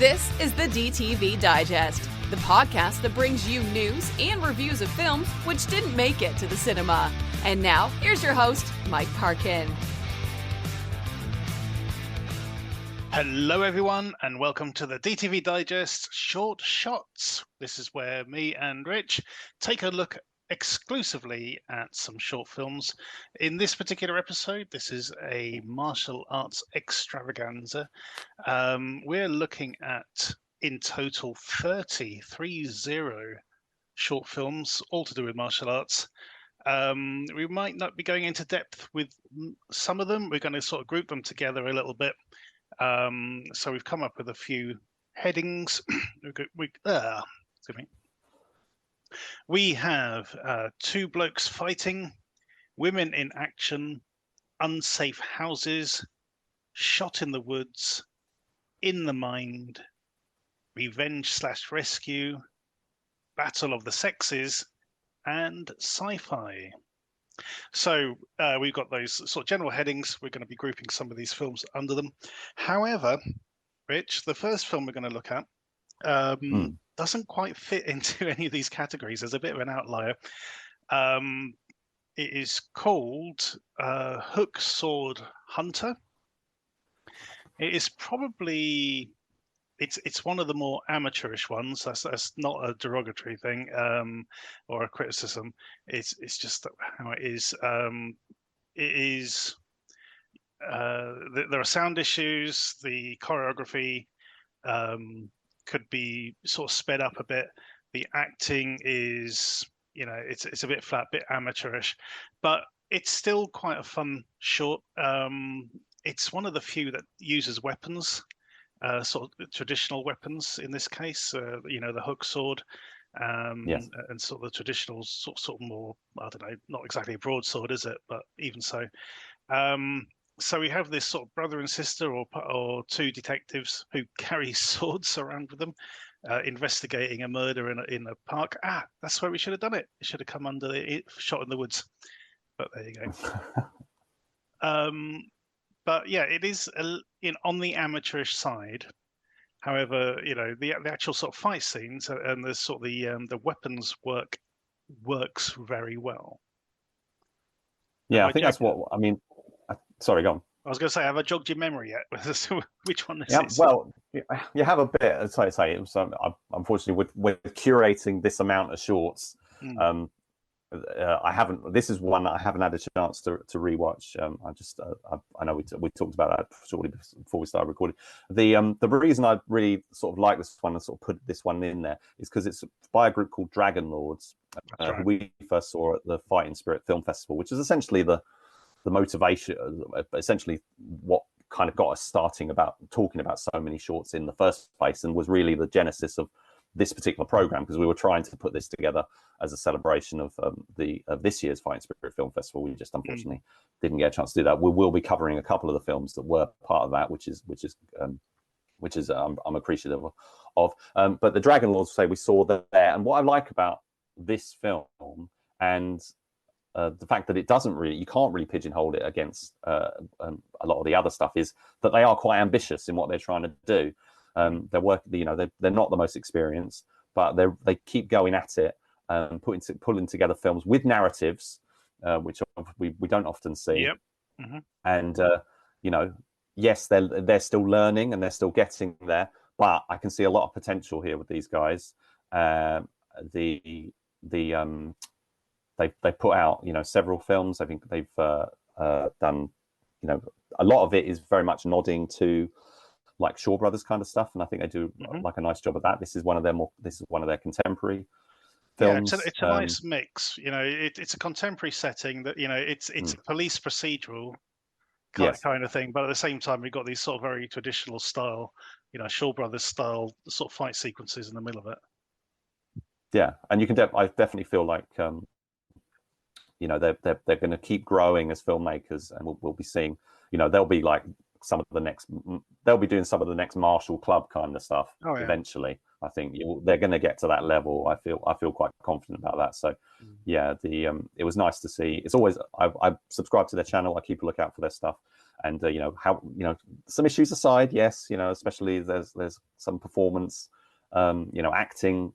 This is the DTV Digest, the podcast that brings you news and reviews of films which didn't make it to the cinema. And now, here's your host, Mike Parkin. Hello everyone, and welcome to the DTV Digest Short Shots. This is where me and Rich take a look exclusively at some short films. In this particular episode, this is a martial arts extravaganza. We're looking at, in total, 30 short films, all to do with martial arts. We might not be going into depth with some of them. We're going to sort of group them together a little bit. So we've come up with a few headings. Excuse me. We have Two Blokes Fighting, Women in Action, Unsafe Houses, Shot in the Woods, In the Mind, Revenge/Rescue, Battle of the Sexes, and Sci-Fi. So we've got those sort of general headings. We're going to be grouping some of these films under them. However, Rich, the first film we're going to look at doesn't quite fit into any of these categories. There's a bit of an outlier. It is called Hook, Sword, Hunter. It is probably it's one of the more amateurish ones. That's not a derogatory thing or a criticism. It's just how it is. It is. There are sound issues. The choreography could be sort of sped up a bit. The acting is, it's a bit flat, bit amateurish, but it's still quite a fun short. It's one of the few that uses weapons, sort of traditional weapons in this case. The hook, sword, Yes. and sort of the traditional sort of more, I don't know, not exactly a broadsword, is it? But even so. So we have this sort of brother and sister, or two detectives who carry swords around with them, investigating a murder in a park. That's where we should have done it. It should have come under the Shot in the Woods. But there you go. But yeah, it is on the amateurish side. However, the actual sort of fight scenes and the sort of the weapons works very well. Yeah, I think that's what I mean. Sorry, go on. I was going to say, have I jogged your memory yet? Which one this is? Well, you have a bit. As I say, it was, unfortunately, with curating this amount of shorts, I haven't. This is one that I haven't had a chance to rewatch. I know we talked about that shortly before we started recording. The reason I really sort of like this one and sort of put this one in there is because it's by a group called Dragon Lords, who we first saw at the Fighting Spirit Film Festival, which is essentially the motivation, essentially what kind of got us talking about so many shorts in the first place, and was really the genesis of this particular program, because we were trying to put this together as a celebration of this year's Fighting Spirit Film Festival. We just unfortunately didn't get a chance to do that. We will be covering a couple of the films that were part of that, which is I'm appreciative of. But the Dragon Lords, say, we saw there, and what I like about this film, and the fact that you can't really pigeonhole it against a lot of the other stuff, is that they are quite ambitious in what they're trying to do. They're not the most experienced, but they keep going at it, pulling together films with narratives, which we don't often see. Yep. Mm-hmm. And yes, they're still learning and they're still getting there, but I can see a lot of potential here with these guys. They put out several films. I think they've done a lot of it is very much nodding to like Shaw Brothers kind of stuff, and I think they do like a nice job of that. This is one of their contemporary films. Yeah, it's a nice mix. It's a contemporary setting that it's a police procedural kind of thing, but at the same time we've got these sort of very traditional style, Shaw Brothers style sort of fight sequences in the middle of it. Yeah, and you can I definitely feel like they're going to keep growing as filmmakers, and we'll be seeing they'll be like they'll be doing some of the next Marshall Club kind of stuff eventually. I think they're going to get to that level. I feel quite confident about that. So yeah, it was nice to see. It's always I subscribe to their channel. I keep a lookout for their stuff, And how some issues aside, yes, especially there's some performance, acting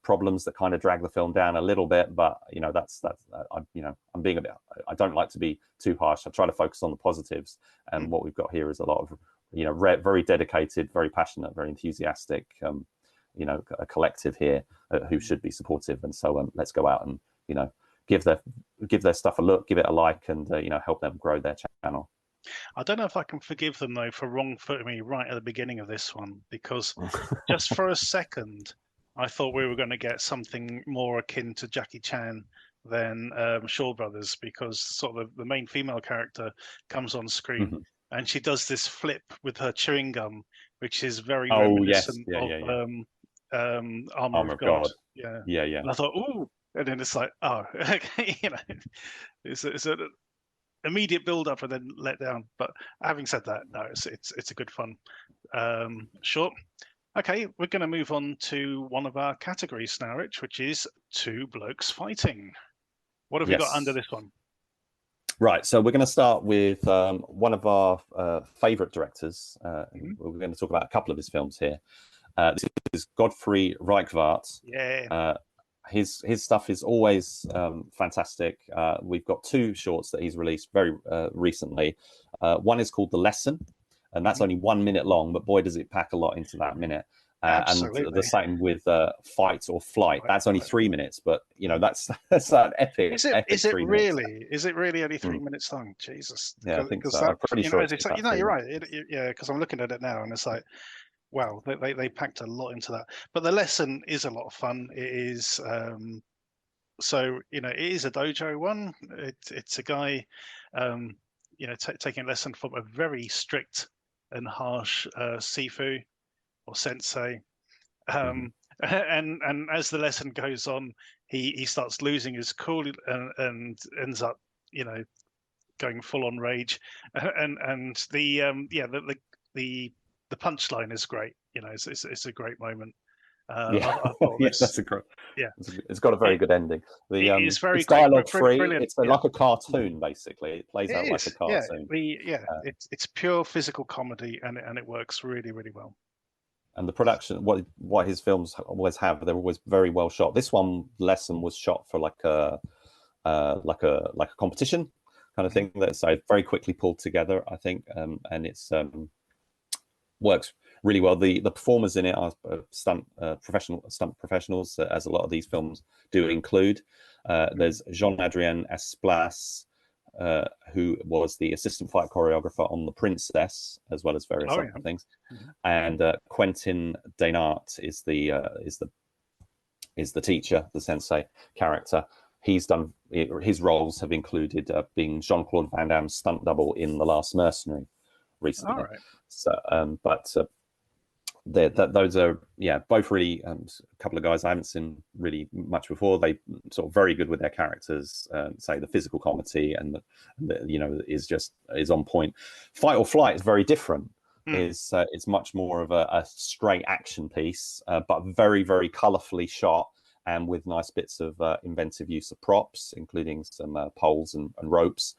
problems that kind of drag the film down a little bit, but I'm being a bit, I don't like to be too harsh. I try to focus on the positives, and what we've got here is a lot of very dedicated, very passionate, very enthusiastic a collective here who should be supportive. And so let's go out and give their stuff a look, give it a like, and help them grow their channel. I don't know if I can forgive them though for wrong-footing me right at the beginning of this one, because just for a second I thought we were going to get something more akin to Jackie Chan than Shaw Brothers, because sort of the main female character comes on screen and she does this flip with her chewing gum, which is very reminiscent of Armor of God. Yeah. And I thought, ooh, and then it's like, oh, okay, it's an immediate build up and then let down. But having said that, no, it's a good fun short. Okay, we're going to move on to one of our categories now, Rich, which is Two Blokes Fighting. What have we got under this one? Right, so we're going to start with one of our favourite directors. We're going to talk about a couple of his films here. This is Godefroy Ryckewaert. Yeah. His stuff is always fantastic. We've got two shorts that he's released very recently. One is called The Lesson, and that's only 1 minute long, but boy, does it pack a lot into that minute. And the same with Fight or Flight. That's only 3 minutes, but that's an epic. Is it really? Is it really only 3 minutes long? Jesus. Yeah, I think so. I'm pretty sure. You're right. Yeah, because I'm looking at it now, and it's like, wow, they packed a lot into that. But The Lesson is a lot of fun. It is it is a dojo one. It's a guy taking a lesson from a very strict and harsh sifu or sensei. And as the lesson goes on, he starts losing his cool and ends up going full on rage. And the punchline is great. It's a great moment. That's a great. Yeah, it's got a very good ending. It's very it's dialogue free. Brilliant. It's like a cartoon, basically. It plays out like a cartoon. It's pure physical comedy, and it works really, really well. And the production, what his films always have, they're always very well shot. This one, Lesson, was shot for like a competition kind of thing. That's very quickly pulled together, I think, and it's works really well. The performers in it are stunt professionals, as a lot of these films do include. There's Jean-Adrien Esplas, who was the assistant fight choreographer on The Princess, as well as various other things. And Quentin Deynart is the teacher, the sensei character. He's done, his roles have included being Jean-Claude Van Damme's stunt double in The Last Mercenary recently. So, those are both really a couple of guys I haven't seen really much before. They sort of very good with their characters. Say the physical comedy and is on point. Fight or Flight is very different. It's much more of a straight action piece, but very, very colourfully shot and with nice bits of inventive use of props, including some poles and ropes.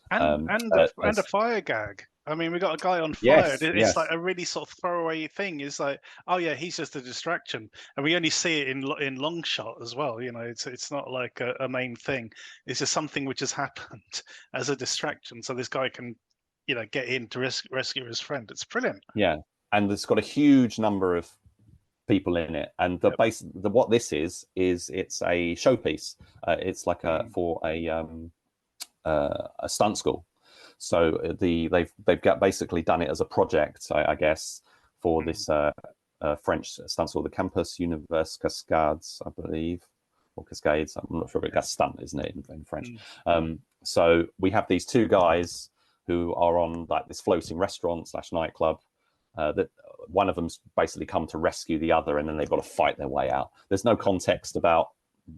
And a fire gag. I mean, we got a guy on fire. It's like a really sort of throwaway thing. It's like, oh yeah, he's just a distraction, and we only see it in long shot as well. It's not like a main thing. It's just something which has happened as a distraction, so this guy can, get in to rescue his friend. It's brilliant. Yeah, and it's got a huge number of people in it, and what this is it's a showpiece. It's like for a stunt school. So they've basically done it as a project, I guess, for this French stunt school, the Campus Univers Cascades, I believe, or Cascades. I'm not sure if it's stunt, isn't it, in French? So we have these two guys who are on like this floating restaurant / nightclub. That one of them's basically come to rescue the other, and then they've got to fight their way out. There's no context about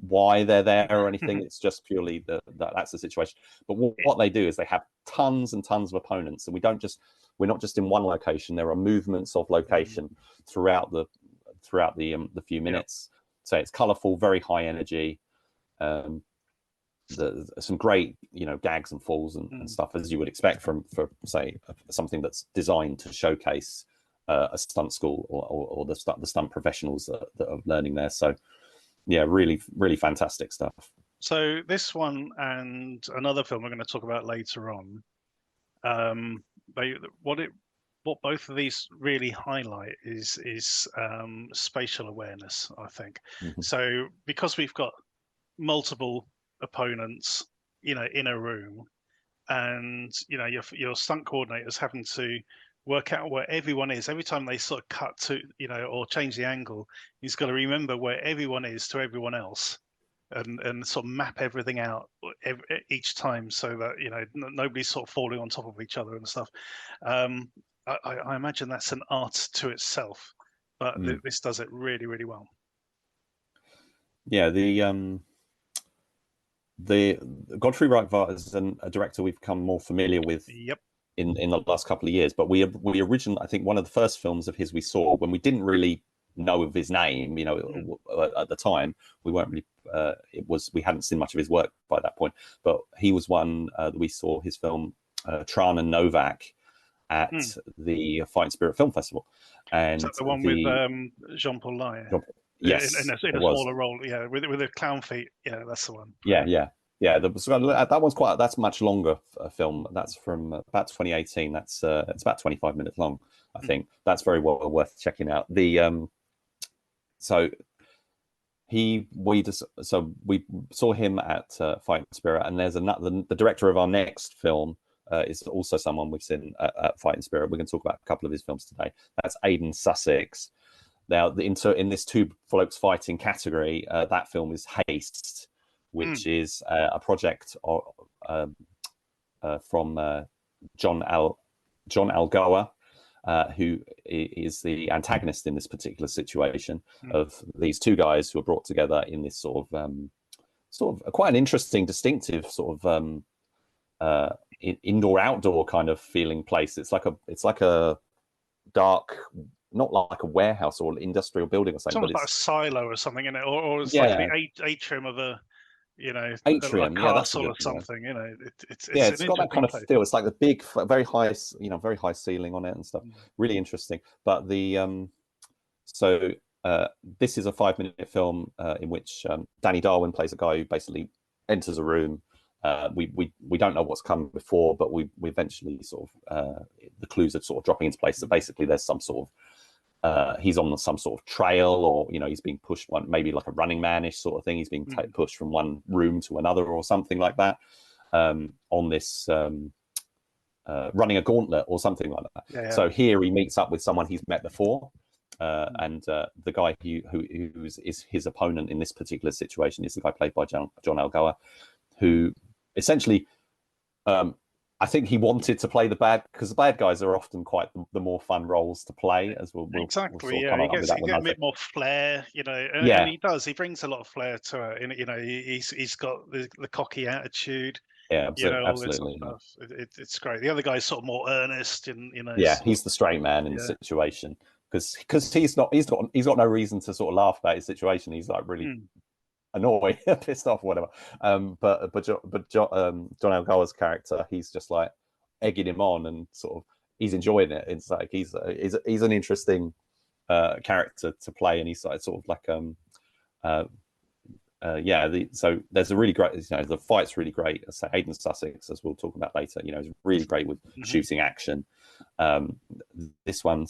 why they're there or anything. It's just purely that's the situation. But what they do is they have tons and tons of opponents, and we're not just in one location. There are movements of location throughout the few minutes. So it's colorful, very high energy. some great, gags and falls and stuff, as you would expect for say something that's designed to showcase a stunt school or the stunt professionals that are learning there. So yeah, really, really fantastic stuff. So this one and another film we're going to talk about later on, what both of these really highlight is spatial awareness, I think. So because we've got multiple opponents, in a room, and your stunt coordinators having to work out where everyone is every time they sort of cut to, or change the angle. He's got to remember where everyone is to everyone else, and sort of map everything out each time, so that nobody's sort of falling on top of each other and stuff. I imagine that's an art to itself, but this does it really, really well. Yeah, the Godefroy Ryckewaert is a director we've become more familiar with. Yep. In the last couple of years, but we originally, I think one of the first films of his we saw when we didn't really know of his name, at the time, we weren't really we hadn't seen much of his work by that point, but he was one that we saw his film Tran and Novak at the Fighting Spirit Film Festival. And is that the one with Jean-Paul Lye? Yes, in a smaller role, yeah, with the clown feet. Yeah, that's the one. Yeah, that's much longer a film. That's from about 2018. It's about 25 minutes long, I think. That's very well worth checking out. So we saw him at Fighting Spirit, and there's the director of our next film is also someone we've seen at Fighting Spirit. We're going to talk about a couple of his films today. That's Aeddan Sussex. Now, in this two blokes fighting category, that film is HASTE, which is a project from John Algoa, who is the antagonist in this particular situation of these two guys who are brought together in this sort of quite an interesting, distinctive sort of indoor-outdoor kind of feeling place. It's like a dark, not like a warehouse or industrial building or something. It's almost like a silo or something, in it, or it's like the atrium of a atrium, a castle or something. It's got that kind of feel. It's like the big, very high, very high ceiling on it and stuff. Really interesting. But this is a 5-minute film in which Danny Darwin plays a guy who basically enters a room. We don't know what's come before, but we eventually sort of the clues are sort of dropping into place. So basically, there's some sort of he's on some sort of trail, or he's being pushed, maybe like a Running Man-ish sort of thing. He's being pushed from one room to another or something like that, on this running a gauntlet or something like that. Yeah. So here he meets up with someone he's met before, and the guy who is his opponent in this particular situation is the guy played by John Algoa, who essentially I think he wanted to play the bad, because the bad guys are often quite the more fun roles to play, as we'll exactly. We'll he gets a bit more flair, and he does. He brings a lot of flair to it. He's got the cocky attitude. Yeah, absolutely. All this sort of stuff. It's great. The other guy's sort of more earnest, and he's the straight man in the situation, because he's got no reason to sort of laugh about his situation. He's like really annoyed, pissed off, whatever. But John Algoa's character, he's just like egging him on, and sort of he's enjoying it. It's like he's an interesting character to play, and he's like sort of like so there's a really great, the fight's really great. So Aeddan Sussex, as we'll talk about later, is really great with shooting action. This one,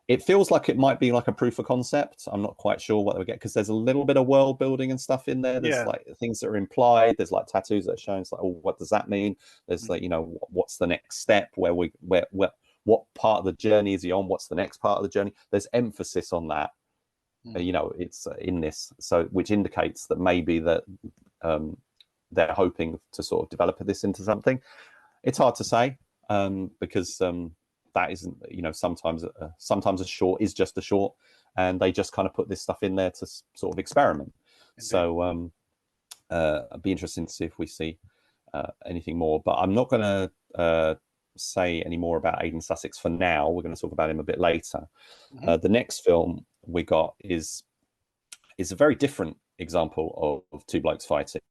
it feels like it might be like a proof of concept. I'm not quite sure what we get, because there's a little bit of world building and stuff in there. There's like things that are implied. There's like tattoos that are showing. It's like, oh, what does that mean? There's like, what's the next step? What part of the journey is he on? What's the next part of the journey? There's emphasis on that. It's in this, so which indicates that maybe that they're hoping to sort of develop this into something. It's hard to say, because that isn't, sometimes a short is just a short, and they just kind of put this stuff in there to sort of experiment. Indeed. So it'd be interesting to see if we see anything more, but I'm not going to say any more about Aeddan Sussex for now. We're going to talk about him a bit later. The next film we got is a very different example of two blokes fighting.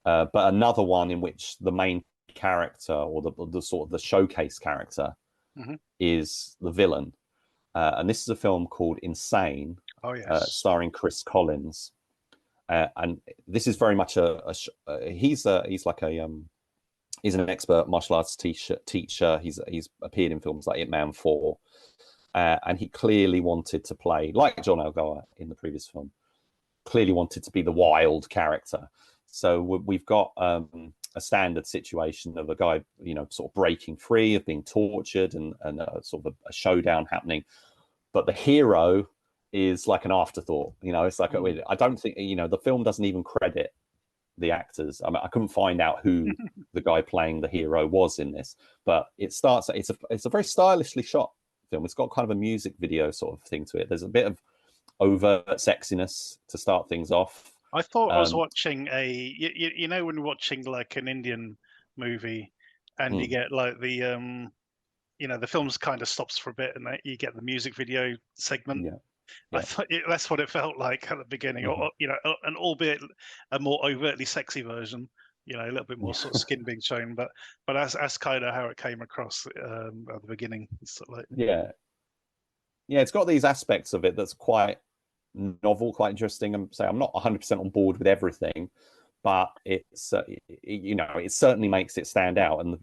but another one in which the main character, or the sort of the showcase character, is the villain. And this is a film called Insane, starring Chris Collins. And this is very much he's an expert martial arts teacher. He's appeared in films like Ip Man 4, and he clearly wanted to play, like John Elgoa in the previous film, clearly wanted to be the wild character. So we've got a standard situation of a guy, sort of breaking free, of being tortured, and sort of a showdown happening. But the hero is like an afterthought. It's like I don't think the film doesn't even credit the actors. I mean, I couldn't find out who the guy playing the hero was in this, but it's a very stylishly shot film. It's got kind of a music video sort of thing to it. There's a bit of overt sexiness to start things off. I thought I was watching when you're watching like an Indian movie, and you get like the the film's kind of stops for a bit, and you get the music video segment. Yeah. I thought that's what it felt like at the beginning, or and albeit a more overtly sexy version, a little bit more sort of skin being shown, but that's kind of how it came across at the beginning. It's sort of like, it's got these aspects of it that's quite novel, quite interesting. I'm not 100% on board with everything, but it's it certainly makes it stand out. And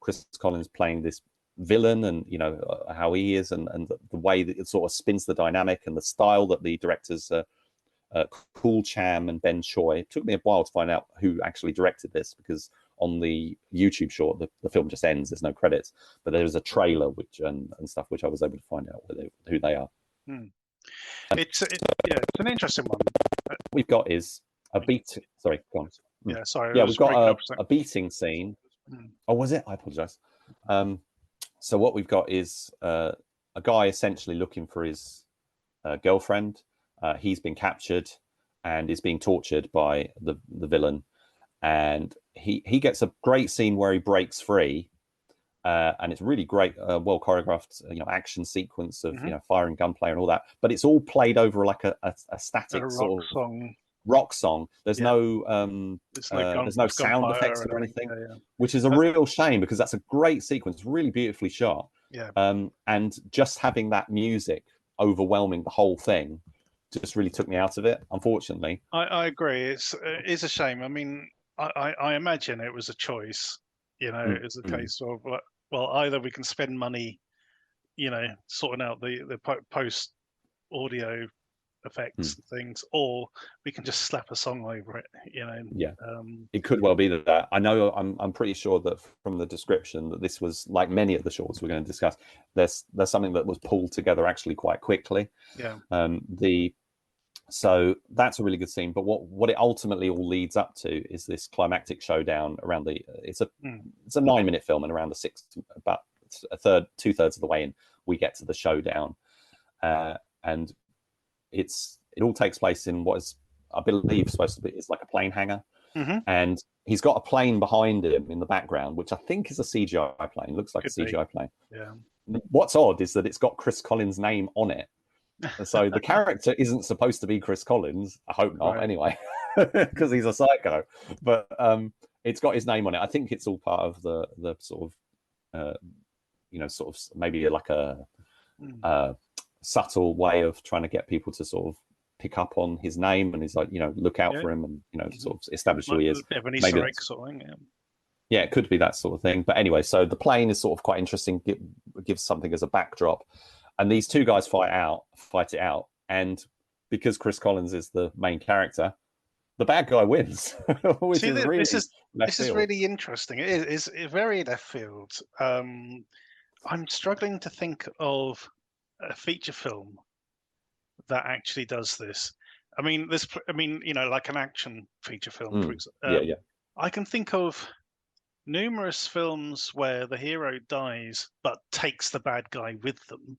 Chris Collins playing this villain, and how he is, and the way that it sort of spins the dynamic, and the style that the directors Cool Cham and Ben Choi. It took me a while to find out who actually directed this, because on the YouTube short the film just ends, there's no credits, but there's a trailer and stuff which I was able to find out who they are. It's an interesting one. We've got is a beat. Sorry, go on. We've got a beating scene. Oh, was it? I apologize. So what we've got is a guy essentially looking for his girlfriend. He's been captured and is being tortured by the villain, and he gets a great scene where he breaks free, and it's really great, well choreographed, action sequence of firing gunplay and all that. But it's all played over like a static sort of rock song. There's no sound effects or anything, which is a real shame, because that's a great sequence, really beautifully shot. And just having that music overwhelming the whole thing just really took me out of it, unfortunately. I agree. It's a shame. I mean, I imagine it was a choice. It's a case of, well, either we can spend money sorting out the post audio effects and things, or we can just slap a song over it. It could well be that. I know, I'm pretty sure that from the description that this was, like many of the shorts we're going to discuss, there's something that was pulled together actually quite quickly. So that's a really good scene. But what it ultimately all leads up to is this climactic showdown around it's a 9-minute film, and around about 2/3 of the way in, we get to the showdown, and it all takes place in what is, I believe, supposed to be, it's like a plane hangar, and he's got a plane behind him in the background, which I think is a CGI plane. Looks like a CGI plane. What's odd is that it's got Chris Collins' name on it. So the character isn't supposed to be Chris Collins. I hope not, anyway, because he's a psycho. But it's got his name on it. I think it's all part of the sort of, sort of maybe like a subtle way of trying to get people to sort of pick up on his name, and he's like, look out for him, and sort of establish who he is. An Easter egg sort of thing, yeah, it could be that sort of thing. But anyway, so the plane is sort of quite interesting. Gives something as a backdrop. And these two guys fight it out, and because Chris Collins is the main character, the bad guy wins. Which this is really interesting. It is very left field. I'm struggling to think of a feature film that actually does this. I mean, like an action feature film, for example. I can think of numerous films where the hero dies but takes the bad guy with them.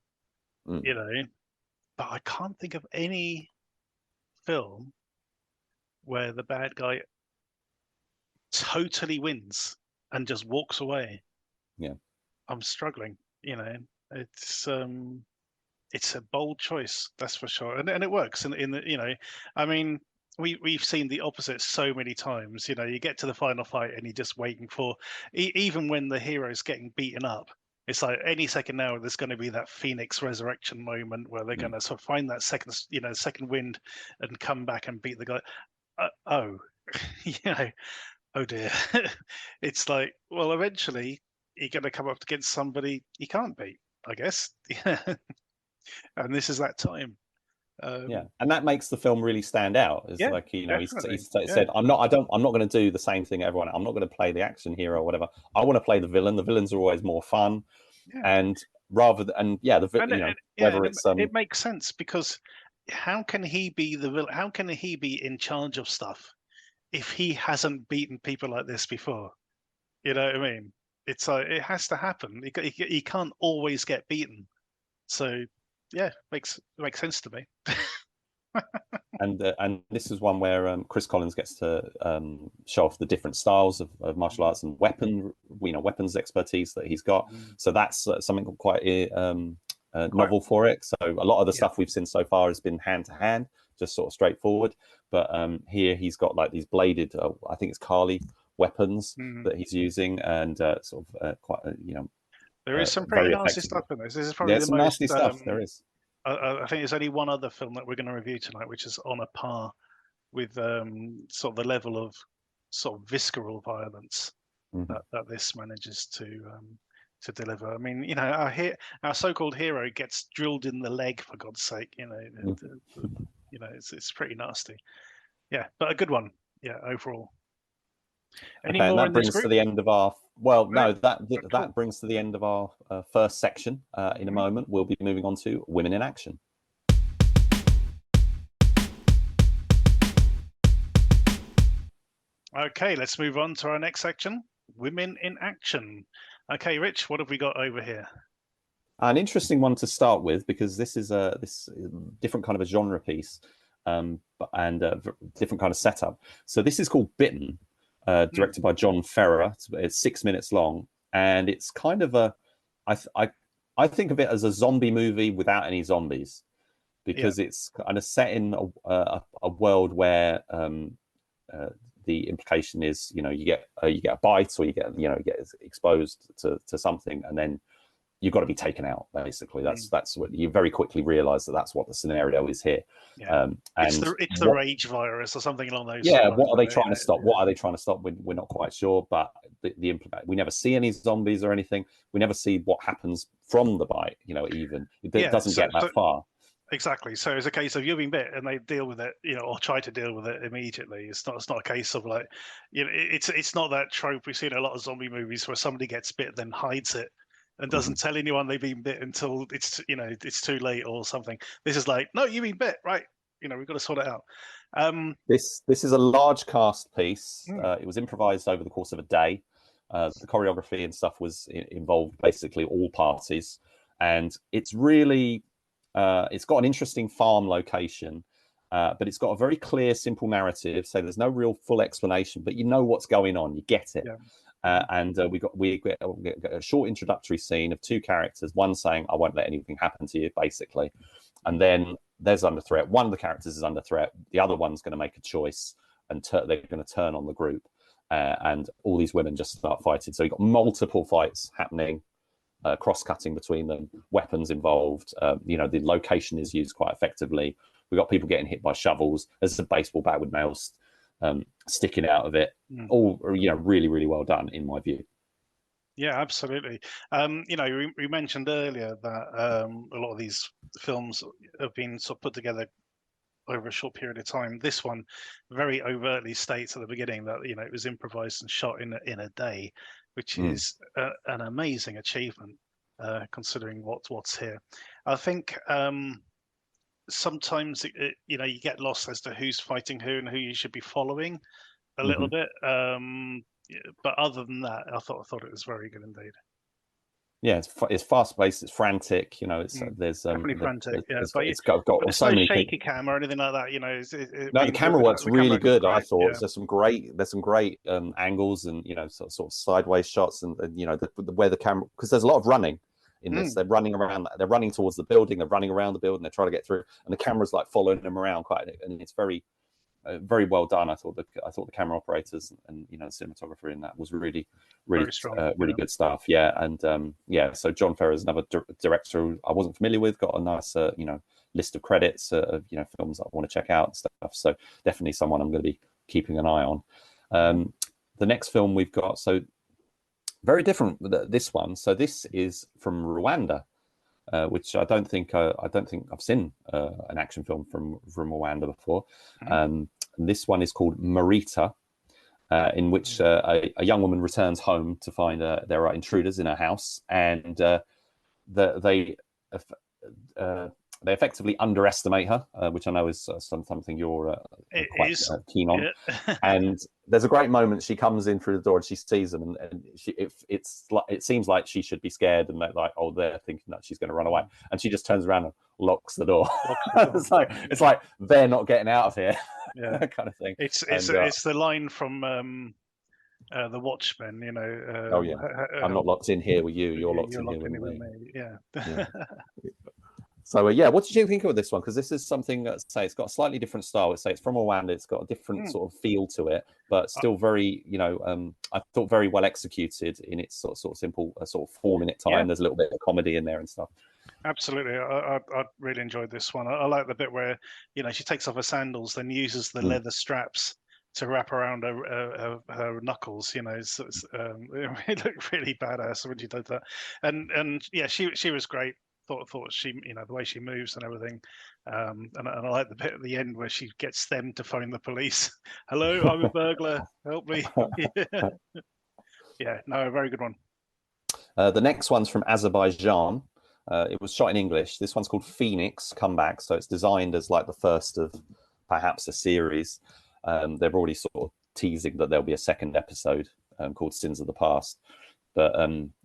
But I can't think of any film where the bad guy totally wins and just walks away. I'm struggling. It's a bold choice, that's for sure, and it works. In the I mean, we've seen the opposite so many times. You know, you get to the final fight and you're just waiting for, even when the hero's getting beaten up, it's like any second now there's going to be that Phoenix resurrection moment where they're going to sort of find that second wind and come back and beat the guy. Oh, you know, oh dear. It's like, well, eventually you're going to come up against somebody you can't beat, I guess. And this is that time. Yeah, and that makes the film really stand out. It's like, you know, he said, I'm not going to do the same thing everyone. I'm not going to play the action hero or whatever. I want to play the villain. The villains are always more fun, and rather than it makes sense, because how can he be the villain? How can he be in charge of stuff if he hasn't beaten people like this before? You know what I mean? It's like, it has to happen. He can't always get beaten. So yeah, makes sense to me. And this is one where Chris Collins gets to show off the different styles of martial arts and weapons expertise that he's got. So that's something quite novel for it. So a lot of the stuff we've seen so far has been hand to hand, just sort of straightforward. But here he's got like these bladed, I think it's Kali weapons that he's using, and quite there is some pretty nasty stuff in this. This is probably the most nasty stuff. There is. I think there's only one other film that we're going to review tonight, which is on a par with sort of the level of sort of visceral violence that this manages to deliver. I mean, you know, our so-called hero gets drilled in the leg, for God's sake. You know, it's pretty nasty. Yeah, but a good one. Yeah, overall. Any more? And that brings to the end of our. Well, no, that brings to the end of our first section. In a moment, we'll be moving on to Women in Action. Okay, let's move on to our next section, Women in Action. Okay, Rich, what have we got over here? An interesting one to start with, because this is this different kind of a genre piece, and different kind of setup. So this is called BITTEN. Directed by John Ferrer. It's 6 minutes long, and it's kind of I think of it as a zombie movie without any zombies, because it's kind of set in a world where the implication is, you know, you get a bite, or you get exposed to something, and then you've got to be taken out. Basically, that's what you very quickly realise that's what the scenario is here. Yeah. It's the rage virus or something along those. Yeah. What are they trying to stop? What are they trying to stop? We're not quite sure. But we never see any zombies or anything. We never see what happens from the bite. You know, even it doesn't get that far. Exactly. So it's a case of you've been bit, and they deal with it, you know, or try to deal with it immediately. It's not a case of like, you know, it's not that trope we've seen in a lot of zombie movies where somebody gets bit then hides it and doesn't tell anyone they've been bit until it's too late or something. This is like, no, you've been bit, right? You know, we've got to sort it out. This is a large cast piece. It was improvised over the course of a day. The choreography and stuff was involved basically all parties, and it's really it's got an interesting farm location, but it's got a very clear, simple narrative. So there's no real full explanation, but you know what's going on. You get it. Yeah. And we get a short introductory scene of two characters, one saying, "I won't let anything happen to you," basically, and then there's under threat. One of the characters is under threat. The other one's going to make a choice, and they're going to turn on the group, and all these women just start fighting. So you've got multiple fights happening, cross-cutting between them, weapons involved. The location is used quite effectively. We've got people getting hit by shovels. There's a baseball bat with nails sticking out of it. All really, really well done in my view. Yeah, absolutely. We mentioned earlier that a lot of these films have been sort of put together over a short period of time. This one very overtly states at the beginning that it was improvised and shot in a day, which is an amazing achievement considering what's here. I think sometimes you get lost as to who's fighting who and who you should be following a little bit. But other than that, I thought it was very good indeed. Yeah, it's fast paced, it's frantic. There's definitely frantic. It's got so many shaky cam or anything like that. The camera works really good. I thought there's some great angles and sort of sideways shots and where the camera, because there's a lot of running in this. They're running around. They're running towards the building. They're running around the building. They're trying to get through, and the camera's like following them around and it's very very well done. I thought the camera operators and the cinematographer in that was really strong, really good stuff. Yeah, and so John Ferrer is another director who I wasn't familiar with. Got a nice list of credits of films that I want to check out and stuff. So definitely someone I'm going to be keeping an eye on. The next film we've got, so very different this one. So this is from Rwanda. Which I don't think I've seen an action film from Rwanda before. This one is called MARITA, in which a young woman returns home to find there are intruders in her house, and they effectively underestimate her, which I know is something you're quite keen on. Yeah. And there's a great moment. She comes in through the door and she sees them, and it seems like she should be scared and like, oh, they're thinking that she's going to run away, and she just turns around and locks the door. it's like they're not getting out of here, kind of thing. It's the line from the Watchmen, I'm not locked in here with you. You're locked in here with me. Yeah. So what did you think of this one? Because this is something that it's got a slightly different style. It's from Rwanda. It's got a different sort of feel to it, but still very, I thought very well executed in its sort of simple sort of 4-minute time. Yeah. There's a little bit of comedy in there and stuff. Absolutely, I really enjoyed this one. I like the bit where she takes off her sandals, then uses the leather straps to wrap around her knuckles. It looked really badass when she did that, and yeah, she was great. Thought she, the way she moves and everything, and I like the bit at the end where she gets them to phone the police. Hello, I'm a burglar. Help me. Yeah, no, a very good one. The next one's from Azerbaijan. It was shot in English. This one's called Phoenix Comeback, so it's designed as like the first of perhaps a series. They're already sort of teasing that there'll be a second episode called Sins of the Past. But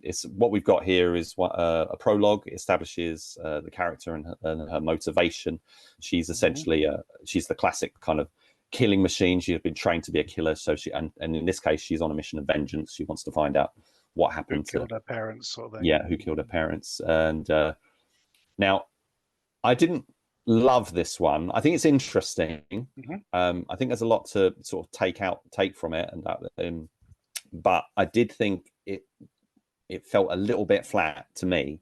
it's what we've got here is a prologue. It establishes the character and her motivation. She's essentially she's the classic kind of killing machine. She has been trained to be a killer. So and in this case, she's on a mission of vengeance. She wants to find out what happened to her parents, sort of thing. Yeah, who killed her parents. And now, I didn't love this one. I think it's interesting. I think there's a lot to sort of take from it, and but I did think it felt a little bit flat to me,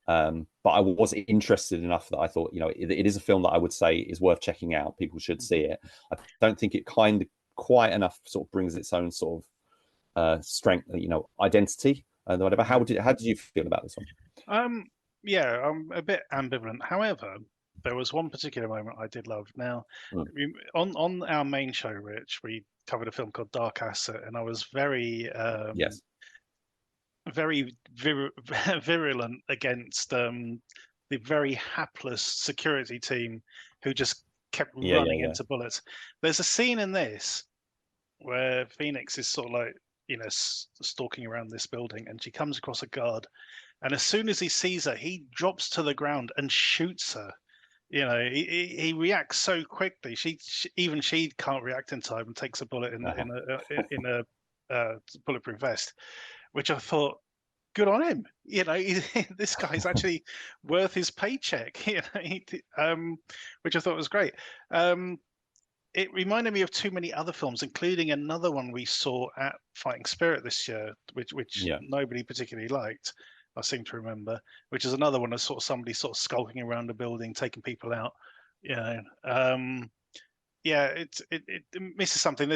but I was interested enough that I thought, it is a film that I would say is worth checking out. People should see it. I don't think it quite enough sort of brings its own sort of strength, identity and whatever. How did you feel about this one? Yeah, I'm a bit ambivalent. However, there was one particular moment I did love. Now, on our main show, Rich, we covered a film called Dark Asset, and I was very very virulent against the very hapless security team who just kept running into bullets. There's a scene in this where Phoenix is sort of like, stalking around this building, and she comes across a guard, and as soon as he sees her, he drops to the ground and shoots her. He reacts so quickly. She can't react in time and takes a bullet in a bulletproof vest, which I thought, good on him. This guy's actually worth his paycheck. Which I thought was great. It reminded me of too many other films, including another one we saw at Fighting Spirit this year, which nobody particularly liked. I seem to remember, which is another one of somebody skulking around a building, taking people out. It misses something.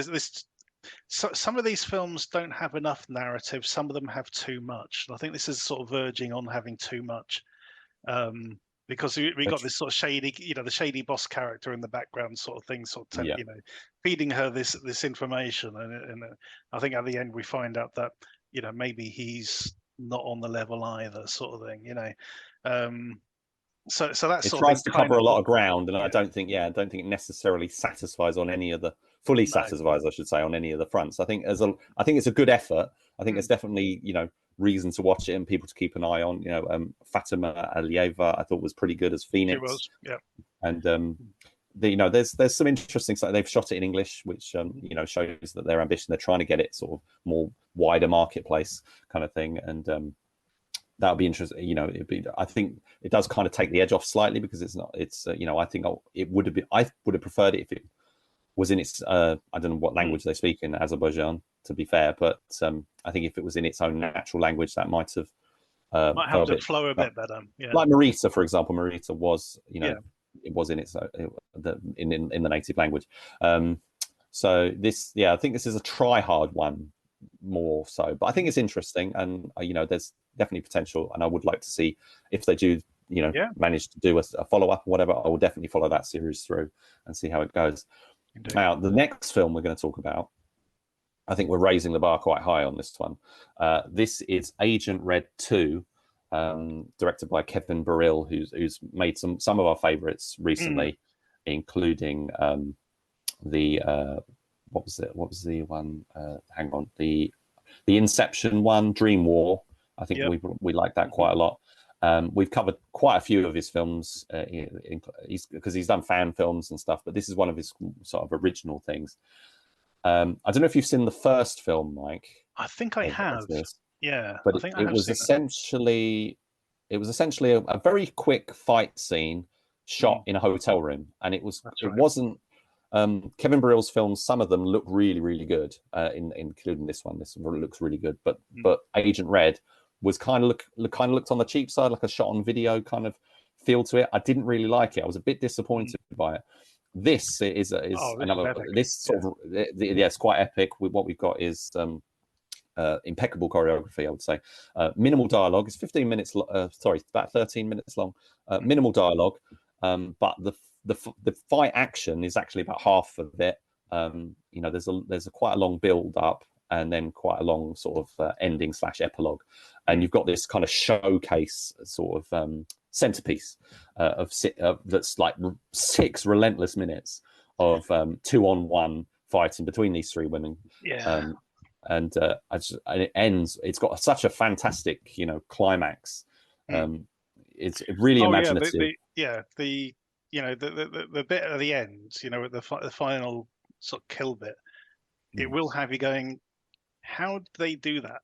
Some of these films don't have enough narrative. Some of them have too much. I think this is sort of verging on having too much, because we got this sort of shady, the shady boss character in the background, sort of thing, feeding her this information, and I think at the end we find out that maybe he's not on the level either, sort of thing. So that's it tries to cover a lot of ground, and I don't think it necessarily satisfies on any of the satisfies, I should say, on any of the fronts. I think it's a good effort. I think there's definitely reason to watch it and people to keep an eye on. Fatima Alieva I thought was pretty good as Phoenix. She was, yeah. And there's some interesting stuff. They've shot it in English, which shows that their ambition. They're trying to get it sort of more wider marketplace kind of thing, and that would be interesting. I think it does kind of take the edge off slightly, because it's not. It's I think it would have been. I would have preferred it if it was in its I don't know what language they speak in Azerbaijan, to be fair, but I think if it was in its own natural language, that might have might help it flow a bit better. Yeah, like MARITA, for example. MARITA was, it was in its in the native language. So this, I think this is a try hard one more so, but I think it's interesting, and there's definitely potential, and I would like to see if they do manage to do a follow up or whatever. I will definitely follow that series through and see how it goes. Indeed. Now, the next film we're going to talk about, I think we're raising the bar quite high on this one. This is Agent Red 2, directed by Kevin Barile, who's made some of our favorites recently, including the what was the one? Hang on, the Inception one, Dream War. I think we like that quite a lot. We've covered quite a few of his films because he's done fan films and stuff, but this is one of his sort of original things. I don't know if you've seen the first film, Mike. I think I have. Yeah, but it was essentially a very quick fight scene shot in a hotel room, and it wasn't. Kevin Barile's films, some of them look really, really good, including this one. This one looks really good, but Agent Red was kind of looked on the cheap side, like a shot on video kind of feel to it. I didn't really like it. I was a bit disappointed by it. This is another. This sort of it's quite epic. What we've got is impeccable choreography, I would say. Minimal dialogue. It's 15 minutes. About 13 minutes long. Minimal dialogue, but the fight action is actually about half of it. There's quite a long build up, and then quite a long sort of ending / epilogue, and you've got this kind of showcase sort of centerpiece that's like 6 relentless minutes of 2-on-1 fighting between these 3 women. And it ends. It's got such a fantastic climax. It's really imaginative. The bit at the end, with the final sort of kill bit, it will have you going, how did they do that?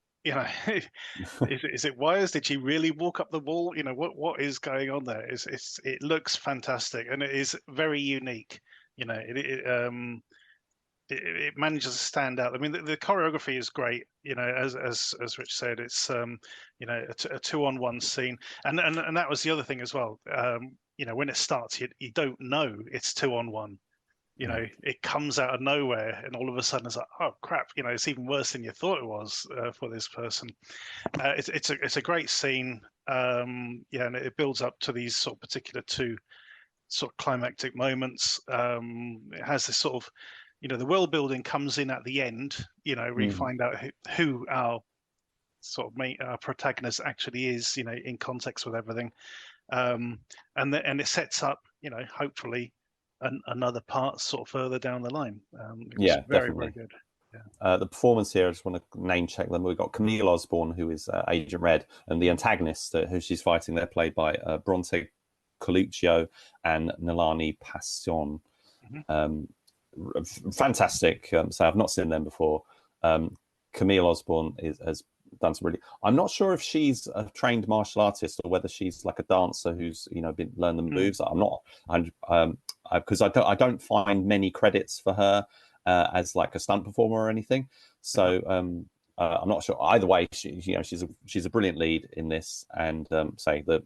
Is it wires? Did she really walk up the wall? What is going on there? It looks fantastic, and it is very unique. It manages to stand out. I mean, the choreography is great. As Rich said, it's a 2-on-1 scene, and that was the other thing as well. When it starts, you don't know it's 2-on-1. It comes out of nowhere, and all of a sudden it's like, oh crap! It's even worse than you thought it was for this person. It's a great scene. And it builds up to these sort of particular 2 sort of climactic moments. It has this sort of, the world building comes in at the end. We find out who our sort of protagonist actually is. In context with everything, and it sets up, hopefully, another part sort of further down the line. Very, definitely. Very good. The performance here, I just want to name check them. We've got Camille Osborne, who is Agent Red, and the antagonist who she's fighting, they're played by Bronte Coluccio and Nilani Passion. Fantastic. So I've not seen them before. Camille Osborne has done some really. I'm not sure if she's a trained martial artist or whether she's like a dancer who's been learned the moves. I'm not. Because I don't find many credits for her as like a stunt performer or anything. So I'm not sure. Either way, she's a brilliant lead in this, and say the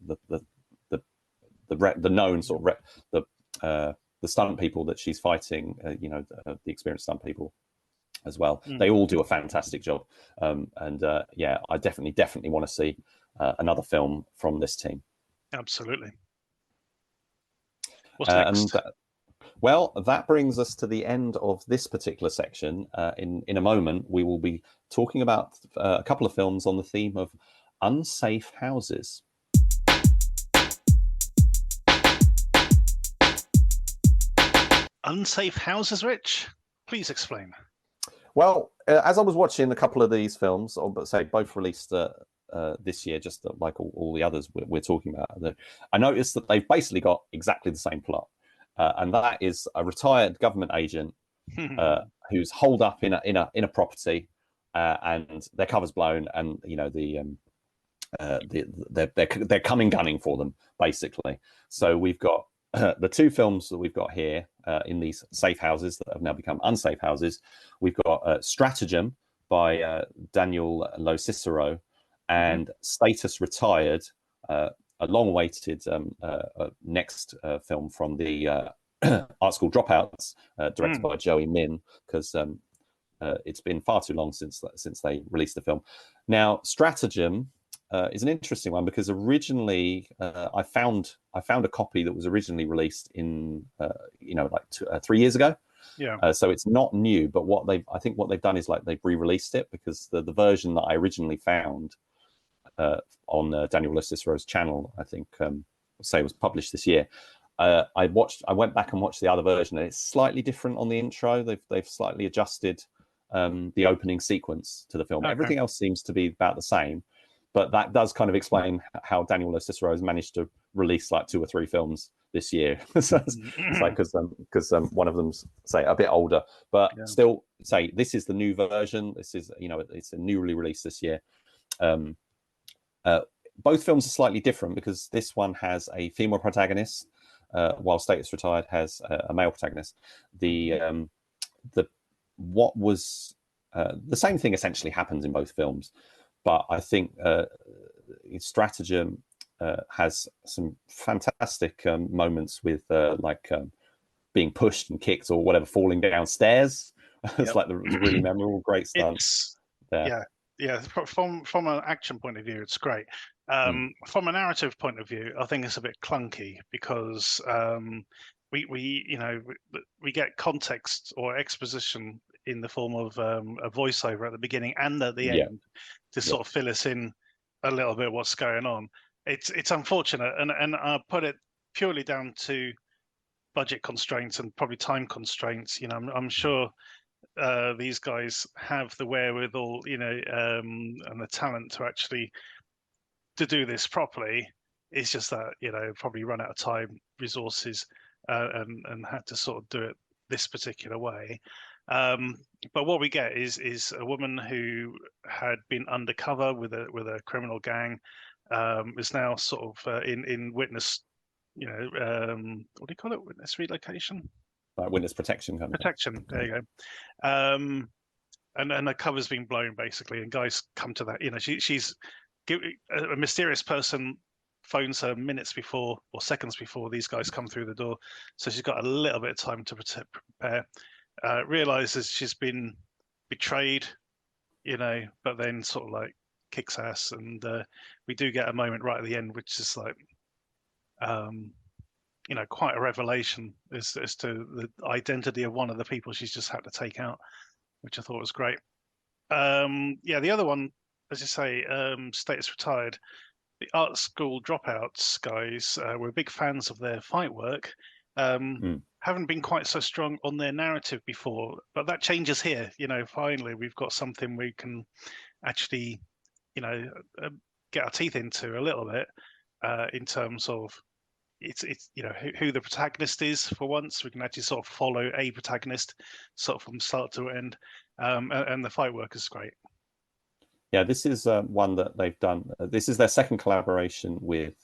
known sort of the stunt people that she's fighting, the experienced stunt people as well. They all do a fantastic job, and I definitely want to see another film from this team. Absolutely. What's next? Well, that brings us to the end of this particular section. In a moment, we will be talking about a couple of films on the theme of unsafe houses. Unsafe houses, Rich? Please explain. Well, as I was watching a couple of these films, but say both released this year, just like all the others we're talking about, I noticed that they've basically got exactly the same plot. And that is a retired government agent who's holed up in a property, and their cover's blown, and they're coming gunning for them basically. So we've got the 2 films that we've got here, in these safe houses that have now become unsafe houses. We've got Stratagem by Daniel Locicero and Status Retired, a long-awaited next film from the Art School Dropouts, directed by Joey Min, because it's been far too long since they released the film. Now, Stratagem is an interesting one because originally I found a copy that was originally released in 3 years ago. Yeah. So it's not new, but I think what they've done is like they've re-released it, because the version that I originally found on Daniel Locicero's channel, I think was published this year. I went back and watched the other version, and it's slightly different on the intro. They've slightly adjusted the opening sequence to the film. Okay. Everything else seems to be about the same, but that does kind of explain how Daniel Locicero has managed to release like 2 or 3 films this year. So it's like because one of them's, say, a bit older, but still, say, this is the new version. This is, it's a newly released this year. Both films are slightly different because this one has a female protagonist, while Status Retired has a male protagonist. The same thing essentially happens in both films, but I think Stratagem has some fantastic moments with being pushed and kicked or whatever, falling downstairs. It's like the really memorable, great stunts there. Yeah. From an action point of view, it's great. From a narrative point of view, I think it's a bit clunky because we get context or exposition in the form of a voiceover at the beginning and at the end to sort of fill us in a little bit what's going on. It's unfortunate, and I put it purely down to budget constraints and probably time constraints. I'm sure these guys have the wherewithal, and the talent to actually to do this properly. It's just that probably run out of time, resources, and had to sort of do it this particular way. But what we get is a woman who had been undercover with a criminal gang, is now sort of in witness, what do you call it? Witness relocation? Like witness protection. Protection. There you go. And the cover's been blown basically, and guys come to that. She's a mysterious person phones her minutes before or seconds before these guys come through the door, so she's got a little bit of time to prepare. Realizes she's been betrayed, but then sort of like kicks ass, and we do get a moment right at the end, which is like, quite a revelation as to the identity of one of the people she's just had to take out, which I thought was great. The other one, as you say, Status Retired, the Art School Dropouts guys, were big fans of their fight work. Haven't been quite so strong on their narrative before, but that changes here. Finally we've got something we can actually, get our teeth into a little bit, in terms of it's who the protagonist is. For once, we can actually sort of follow a protagonist sort of from start to end, and the fight work is great. Yeah, this is one that they've done. This is their second collaboration with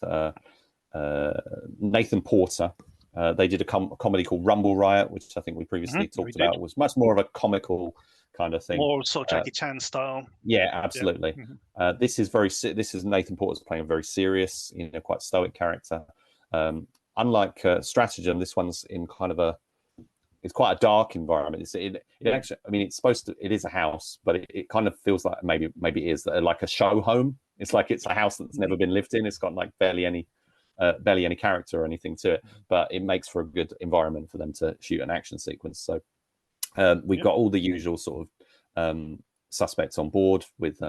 Nathan Porter. They did a comedy called Rumble Riot, which I think we previously talked about. Was much more of a comical kind of thing, more sort of Jackie Chan style. Yeah, absolutely. Yeah. This is Nathan Porter's playing a very serious, quite stoic character. Unlike Stratagem, this one's in kind of it's quite a dark environment. It actually, it is a house, but it kind of feels like maybe it is like a show home. It's like it's a house that's never been lived in. It's got like barely any character or anything to it, but it makes for a good environment for them to shoot an action sequence. So we've got all the usual sort of suspects on board with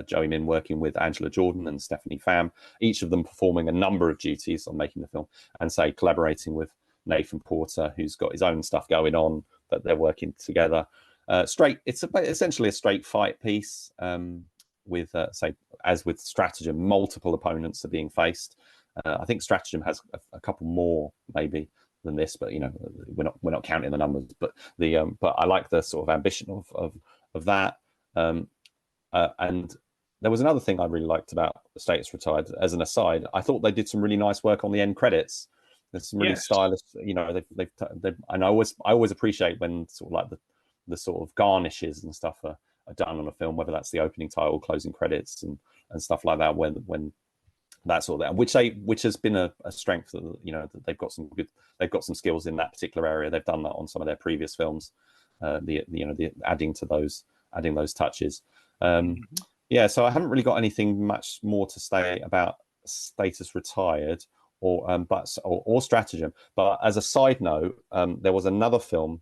Joey Min working with Angela Jordan and Stephanie Pham, each of them performing a number of duties on making the film, and say collaborating with Nathan Porter, who's got his own stuff going on, but they're working together. It's essentially a straight fight piece, with as with Stratagem, multiple opponents are being faced. I think Stratagem has a couple more maybe than this, but we're not counting the numbers. But but I like the sort of ambition of that. And there was another thing I really liked about Status Retired. As an aside, I thought they did some really nice work on the end credits. There's some really Yes. stylish, they've and I always appreciate when sort of like the sort of garnishes and stuff are done on a film, whether that's the opening title, closing credits, and stuff like that. When that sort of thing, which has been a strength. That they've got some skills in that particular area. They've done that on some of their previous films. The adding those touches. Yeah, so I haven't really got anything much more to say about Status Retired or Stratagem. But as a side note, there was another film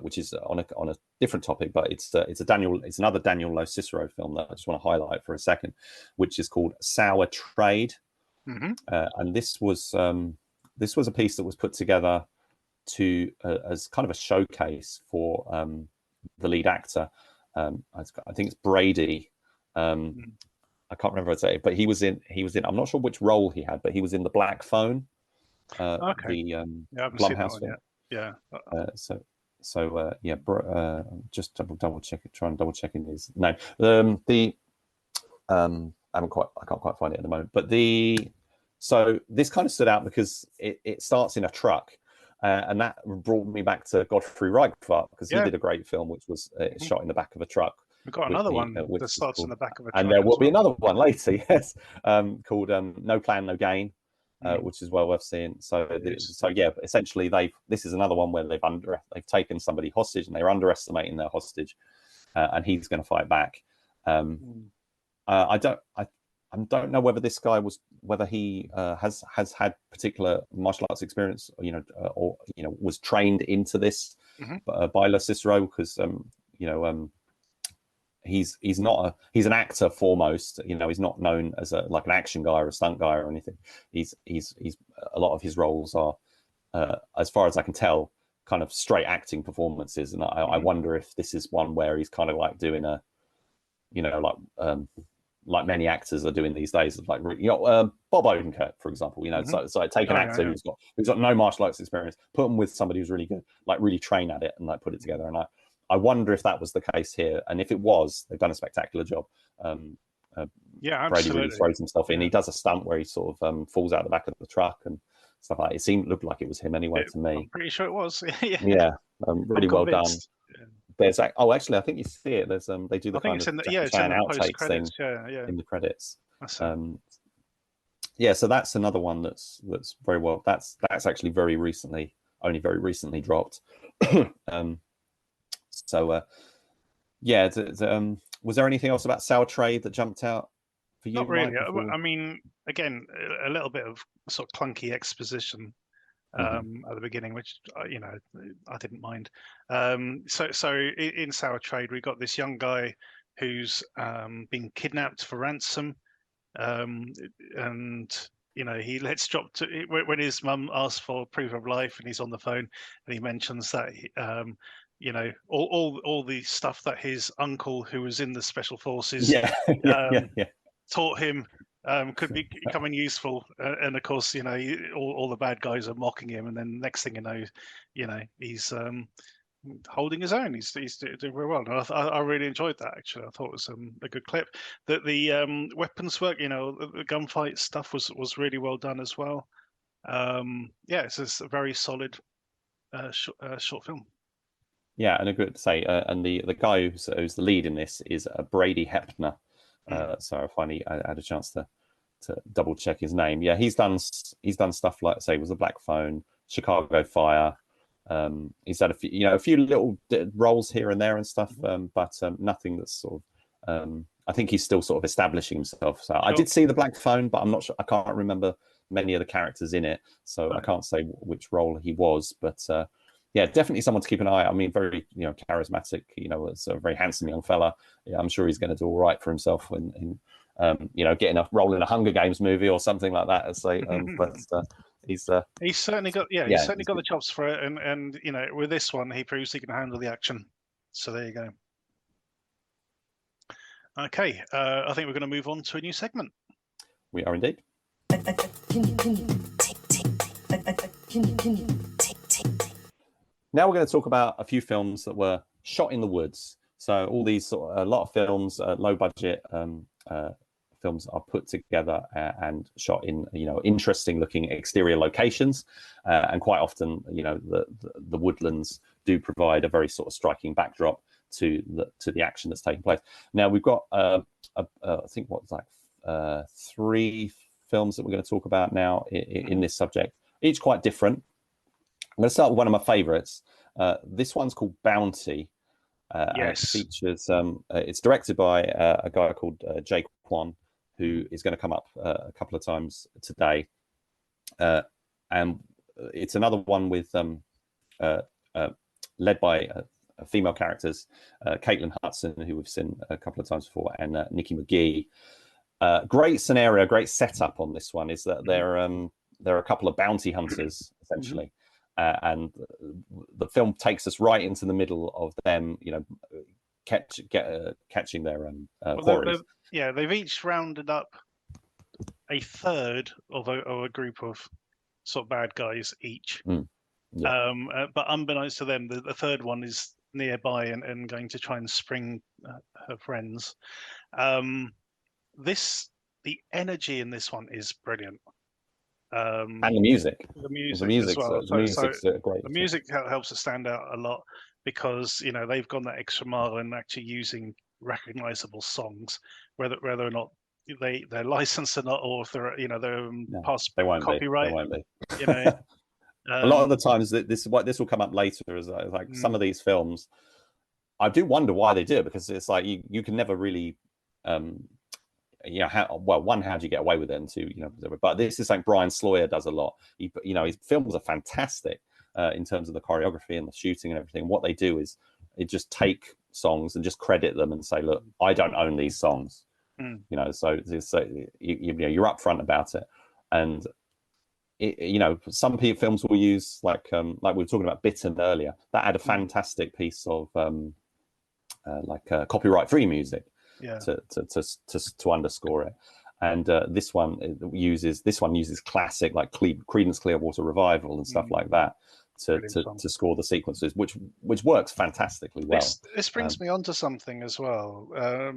which is on a different topic, but it's another Daniel Locicero film that I just want to highlight for a second, which is called Sour Trade. And this was a piece that was put together as kind of a showcase for the lead actor. I think it's Brady. I can't remember what to say, but he was in. I'm not sure which role he had, but he was in The Black Phone. Okay. The I haven't seen that Blumhouse one film. yet. Just double check it. Try and double checking his name. I can't quite find it at the moment. But so this kind of stood out because it starts in a truck, and that brought me back to Godefroy Ryckewaert, because he did a great film which was shot in the back of a truck. We've got another one that starts in the back of a truck. And there will be another one later, yes, called No Plan, No Gain, which is well worth seeing. So essentially this is another one where they've taken somebody hostage and they're underestimating their hostage, and he's going to fight back. I don't know whether this guy whether he has had particular martial arts experience, or was trained into this by Locicero, because he's an actor foremost. He's not known as an action guy or a stunt guy or anything. He's a lot of his roles are, as far as I can tell, kind of straight acting performances. And I wonder if this is one where he's kind of like doing a, like many actors are doing these days, of Bob Odenkirk, for example. So take an actor who's got no martial arts experience, put them with somebody who's really good, really train at it, and put it together. And I wonder if that was the case here, and if it was, they've done a spectacular job. Brady really throws himself in. He does a stunt where he sort of falls out the back of the truck and stuff like that. Looked like it was him anyway to me. I'm pretty sure it was. Really well done. There's actually, I think you see it. There's they do the kind of Jackie Chan outtakes thing in the credits. So that's another one that's very well. That's actually only very recently dropped. Was there anything else about Sour Trade that jumped out for you? Not really. I mean, again, a little bit of sort of clunky exposition at the beginning, which I didn't mind. So in Sour Trade, we got this young guy who's been kidnapped for ransom, and he lets drop when his mum asks for proof of life, and he's on the phone, and he mentions that all the stuff that his uncle, who was in the special forces, taught him could be becoming useful, and of course all the bad guys are mocking him, and then next thing you know he's holding his own. He's doing very well, and I really enjoyed that. Actually, I thought it was a good clip. That the weapons work, the gunfight stuff was really well done as well. It's just a very solid short film. Yeah, and a good to say, and the guy who's the lead in this is Brady Hepner. So I finally had a chance to double check his name. Yeah, he's done stuff like, say, was The Black Phone, Chicago Fire. He's had a few little roles here and there and stuff, but nothing that's sort of. I think he's still sort of establishing himself. So I did see The Black Phone, but I'm not sure. I can't remember many of the characters in it, so I can't say which role he was. But definitely someone to keep an eye on. I mean, very charismatic. It's a very handsome young fella. Yeah, I'm sure he's going to do all right for himself in getting a role in a Hunger Games movie or something like that. I'd say, but he's certainly got he's certainly got the chops for it, and with this one he proves he can handle the action. So there you go. Okay, I think we're going to move on to a new segment. We are indeed. Now we're going to talk about a few films that were shot in the woods. So all these a lot of films, low budget films films are put together and shot in interesting looking exterior locations, and quite often the woodlands do provide a very sort of striking backdrop to the action that's taking place. Now we've got I think what's like 3 films that we're going to talk about now in this subject, each quite different. I'm going to start with one of my favorites. This one's called Bounty. Yes. It features it's directed by a guy called Kwon, who is going to come up a couple of times today, and it's another one with led by female characters, Caitlin Hudson, who we've seen a couple of times before, and Nikki McGee. Great scenario, great setup on this one is that there are a couple of bounty hunters essentially. And the film takes us right into the middle of them, catching their quarries. They've each rounded up a third of a group of sort of bad guys each. But unbeknownst to them, the third one is nearby and going to try and spring her friends. The energy in this one is brilliant. And the music as great. well. The music helps it stand out a lot because they've gone that extra mile in actually using recognizable songs, whether or not they're licensed or not, or if they're they're past copyright. They won't be. A lot of the times this will come up later as like some of these films. I do wonder why they do it, because it's like you can never really. How do you get away with it, and two, but this is something Brian Sloyer does a lot. His films are fantastic in terms of the choreography and the shooting and everything. What they do is just take songs and just credit them and say, look, I don't own these songs. So you're upfront about it. And some films will use like we were talking about BITTEN earlier, that had a fantastic piece of copyright-free music. To underscore it, and this one uses classic like Creedence Clearwater Revival and stuff like that to score the sequences, which works fantastically well. This brings me on to something as well that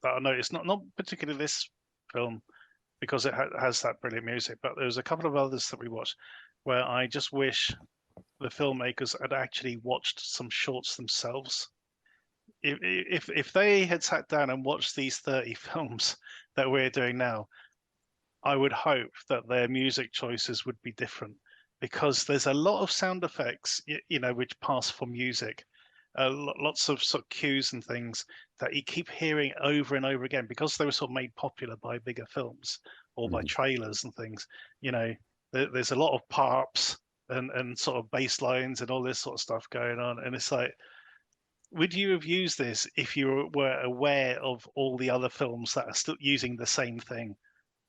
I noticed, not particularly this film because it has that brilliant music, but there's a couple of others that we watched where I just wish the filmmakers had actually watched some shorts themselves. If they had sat down and watched these 30 films that we're doing now, I would hope that their music choices would be different, because there's a lot of sound effects, which pass for music, lots of sort of cues and things that you keep hearing over and over again because they were sort of made popular by bigger films or by trailers and things. There's a lot of parps and sort of bass lines and all this sort of stuff going on, and it's like, would you have used this if you were aware of all the other films that are still using the same thing?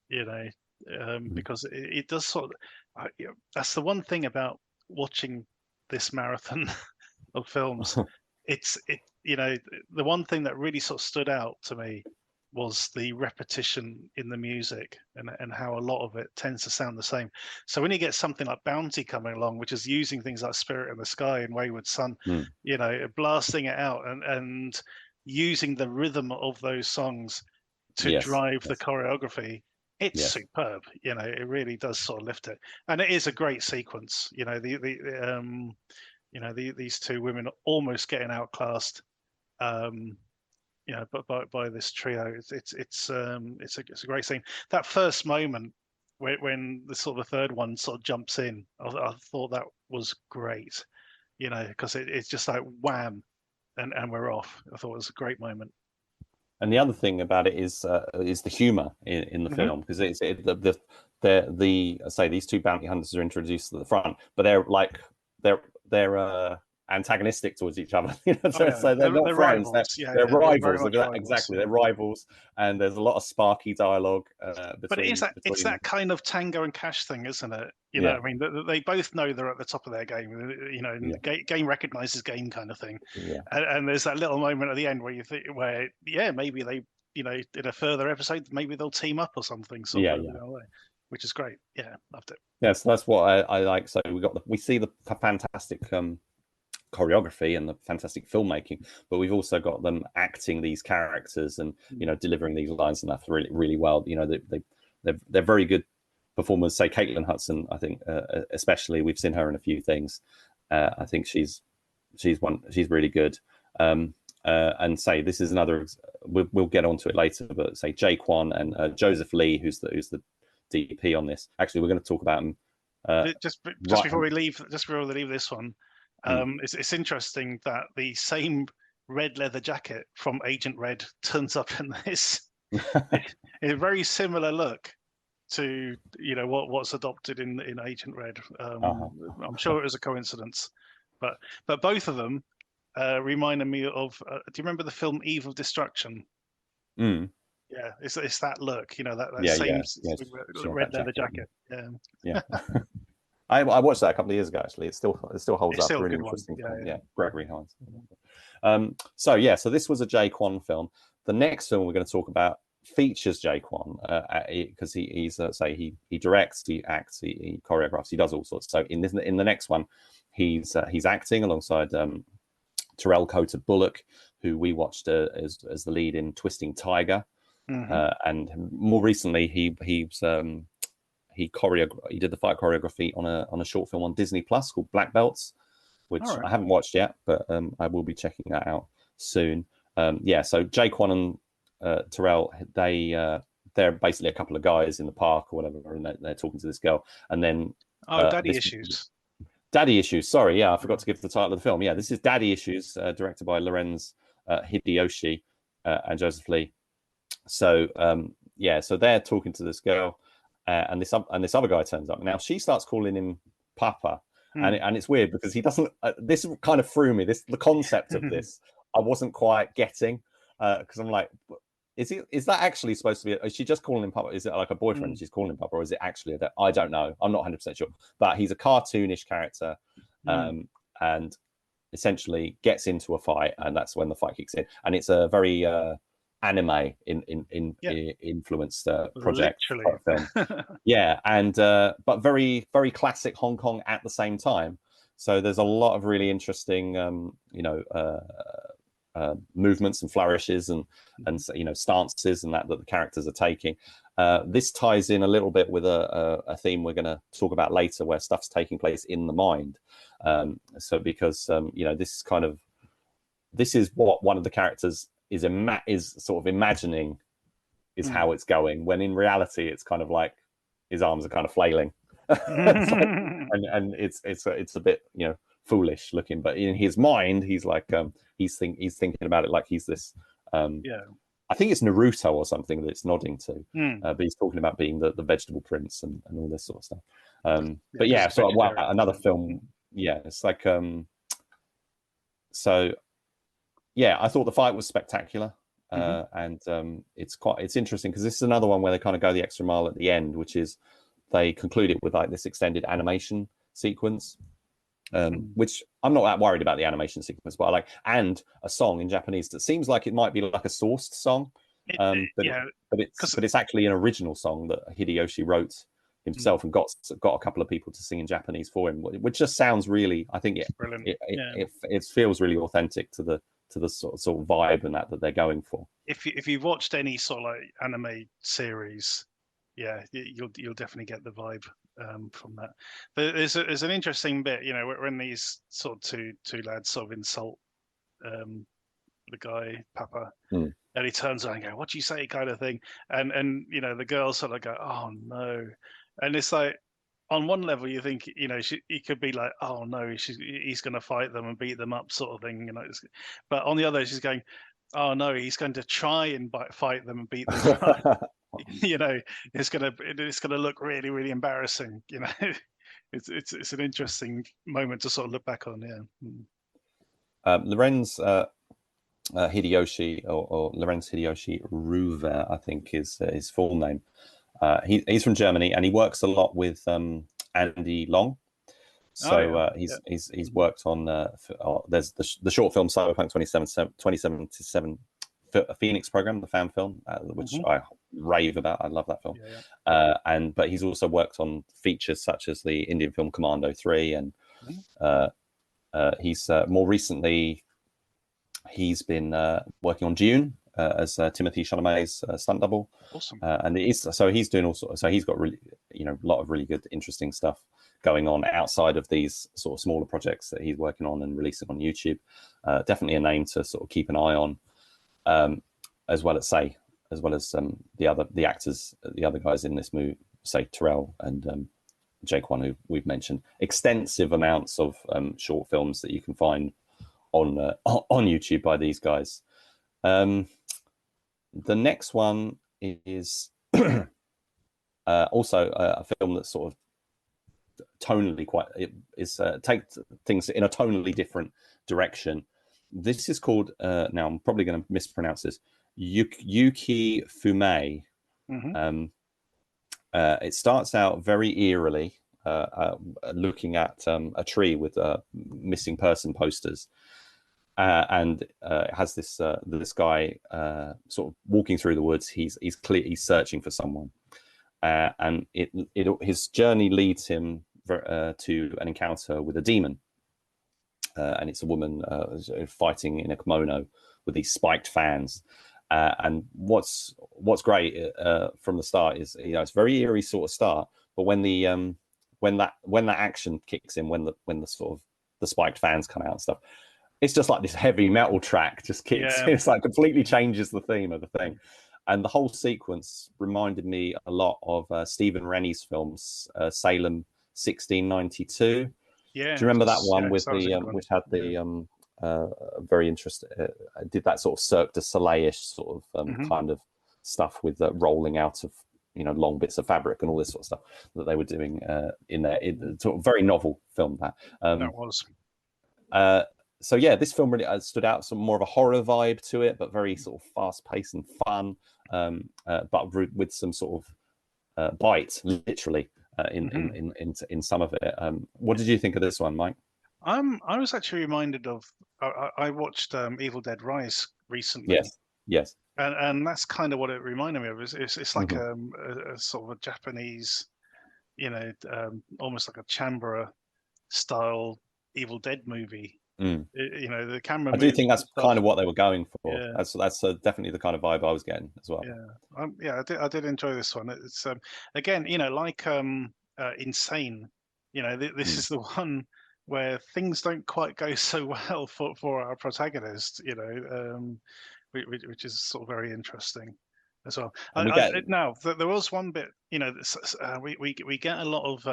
Because it does sort of. That's the one thing about watching this marathon of films. The one thing that really sort of stood out to me was the repetition in the music and how a lot of it tends to sound the same. So when you get something like Bounty coming along, which is using things like Spirit in the Sky and Wayward Son, blasting it out and using the rhythm of those songs to drive the choreography, it's superb. It really does sort of lift it. And it is a great sequence. These two women almost getting outclassed. But by this trio, it's a great scene. That first moment when the sort of the third one sort of jumps in, I thought that was great, because it's just like wham, and we're off. I thought it was a great moment. And the other thing about it is the humor in the film, because these two bounty hunters are introduced at the front, but they're antagonistic towards each other. So they're not friends. Rivals. They're rivals. Rivals. Exactly, they're rivals, and there's a lot of sparky dialogue. But it's that kind of Tango and Cash thing, isn't it? I mean, they both know they're at the top of their game. Game recognizes game kind of thing. And there's that little moment at the end where you think, maybe they, in a further episode, maybe they'll team up or something. Which is great. Yeah, loved it. Yeah, so that's what I like. So we see the fantastic choreography and the fantastic filmmaking, but we've also got them acting these characters and delivering these lines and stuff really well. They're very good performers. Say Caitlin Hudson, I think especially, we've seen her in a few things. I think she's really good. And say this is another. We'll get onto it later, but say Jae Kwon and Joseph Lee, who's the DP on this. Actually, we're going to talk about him. Just before we leave this one, it's interesting that the same red leather jacket from Agent Red turns up in this. A very similar look to what's adopted in Agent Red. I'm sure it was a coincidence, but both of them reminded me of. Do you remember the film Eve of Destruction? Yeah, it's that look, that same red leather jacket. Yeah. I watched that a couple of years ago. Actually, it still holds up. Still really a good interesting. one. Yeah. Gregory Hines. So this was a Jae Kwon film. The next film we're going to talk about features Jae Kwon because he directs, he acts, he choreographs, he does all sorts. So in the next one, he's acting alongside Terrell Coated Bullock, who we watched as the lead in Twisting Tiger, and more recently he did the fight choreography on a short film on Disney Plus called Black Belts, which I haven't watched yet, but I will be checking that out soon. So Jae Kwon and Terrell, they're basically a couple of guys in the park or whatever, and they're talking to this girl, and then Daddy Issues. Daddy Issues. Sorry, I forgot to give the title of the film. Yeah, this is Daddy Issues, directed by Lorenz, Hideyoshi, and Joseph Lee. So so they're talking to this girl, and this other guy turns up. Now she starts calling him Papa, and it's weird because he doesn't. This kind of threw me. The concept of this I wasn't quite getting because I'm like, is that actually supposed to be? Is she just calling him Papa? Is it like a boyfriend? She's calling him Papa, or is it actually I don't know. I'm not 100% sure. But he's a cartoonish character, and essentially gets into a fight, and that's when the fight kicks in. And it's a very anime influenced project film. And but very very classic Hong Kong at the same time. So there's a lot of really interesting movements and flourishes and stances and that the characters are taking. This ties in a little bit with a theme we're going to talk about later, where stuff's taking place in the mind. Because this is what one of the characters is sort of imagining is how it's going, when in reality it's kind of like his arms are kind of flailing. It's a bit foolish looking, but in his mind he's like he's thinking about it like he's this I think it's Naruto or something that it's nodding to, but he's talking about being the vegetable prince and all this sort of stuff. Another film. It's like I thought the fight was spectacular. And it's interesting because this is another one where they kind of go the extra mile at the end, which is they conclude it with like this extended animation sequence, which I'm not that worried about the animation sequence, but I like, and a song in Japanese that seems like it might be like a sourced song, but it's actually an original song that Hideyoshi wrote himself and got a couple of people to sing in Japanese for him, which just sounds really, I think it feels really authentic to the sort of vibe and that they're going for. If you've watched any sort of like anime series, you'll definitely get the vibe from that. There's an interesting bit, when these sort of two lads sort of insult the guy Papa, and he turns around and goes, "What do you say?" kind of thing, and the girls sort of go, "Oh no," and it's like, on one level you think he could be like, "Oh no, he's going to fight them and beat them up," sort of thing, but on the other she's going, "Oh no, he's going to try and fight them and beat them up." It's gonna look really really embarrassing. It's an interesting moment to sort of look back on. Lorenz Hideyoshi or Lorenz Hideyoshi Ryckewaert, I think is his full name. He's from Germany and he works a lot with Andy Long. So he's worked on there's the short film Cyberpunk 2077 Phoenix program, the fan film, which I rave about. I love that film. But he's also worked on features such as the Indian film Commando 3 and He's more recently he's been working on Dune as Timothée Chalamet's stunt double. Awesome. And he's doing all sorts. So he's got really, a lot of really good, interesting stuff going on outside of these sort of smaller projects that he's working on and releasing on YouTube. Definitely a name to sort of keep an eye on, as well as the actors, the other guys in this movie, say Terrell and Kwon, who we've mentioned. Extensive amounts of short films that you can find on YouTube by these guys. The next one is also a film that's sort of tonally take things in a tonally different direction. This is called now I'm probably going to mispronounce this, YUKUE FUMEI. It starts out very eerily, looking at a tree with missing person posters, and it has this guy sort of walking through the woods. He's searching for someone, and his journey leads him to an encounter with a demon, and it's a woman fighting in a kimono with these spiked fans. And what's great from the start is, it's very eerie sort of start, but when that action kicks in, when the sort of the spiked fans come out and stuff, it's just like this heavy metal track just kicks. It's like completely changes the theme of the thing. And the whole sequence reminded me a lot of Stephen Rennie's films, Salem 1692. Yeah. Do you remember that one with which had the very interesting, did that sort of Cirque du Soleil-ish sort of kind of stuff with rolling out of long bits of fabric and all this sort of stuff that they were doing in there. Sort of very novel film that. That was. So yeah, this film really stood out. Some more of a horror vibe to it, but very sort of fast paced and fun, but with some sort of bite, literally, in some of it. What did you think of this one, Mike? I was actually reminded of I watched Evil Dead Rise recently. Yes. And that's kind of what it reminded me of. It's like a sort of a Japanese, almost like a Chambara style Evil Dead movie. The camera. I do think that's kind of what they were going for. Yeah. That's definitely the kind of vibe I was getting as well. Yeah, I did enjoy this one. It's again, like Insane. This is the one where things don't quite go so well for our protagonist. Which is sort of very interesting as well. Now there was one bit. We get a lot of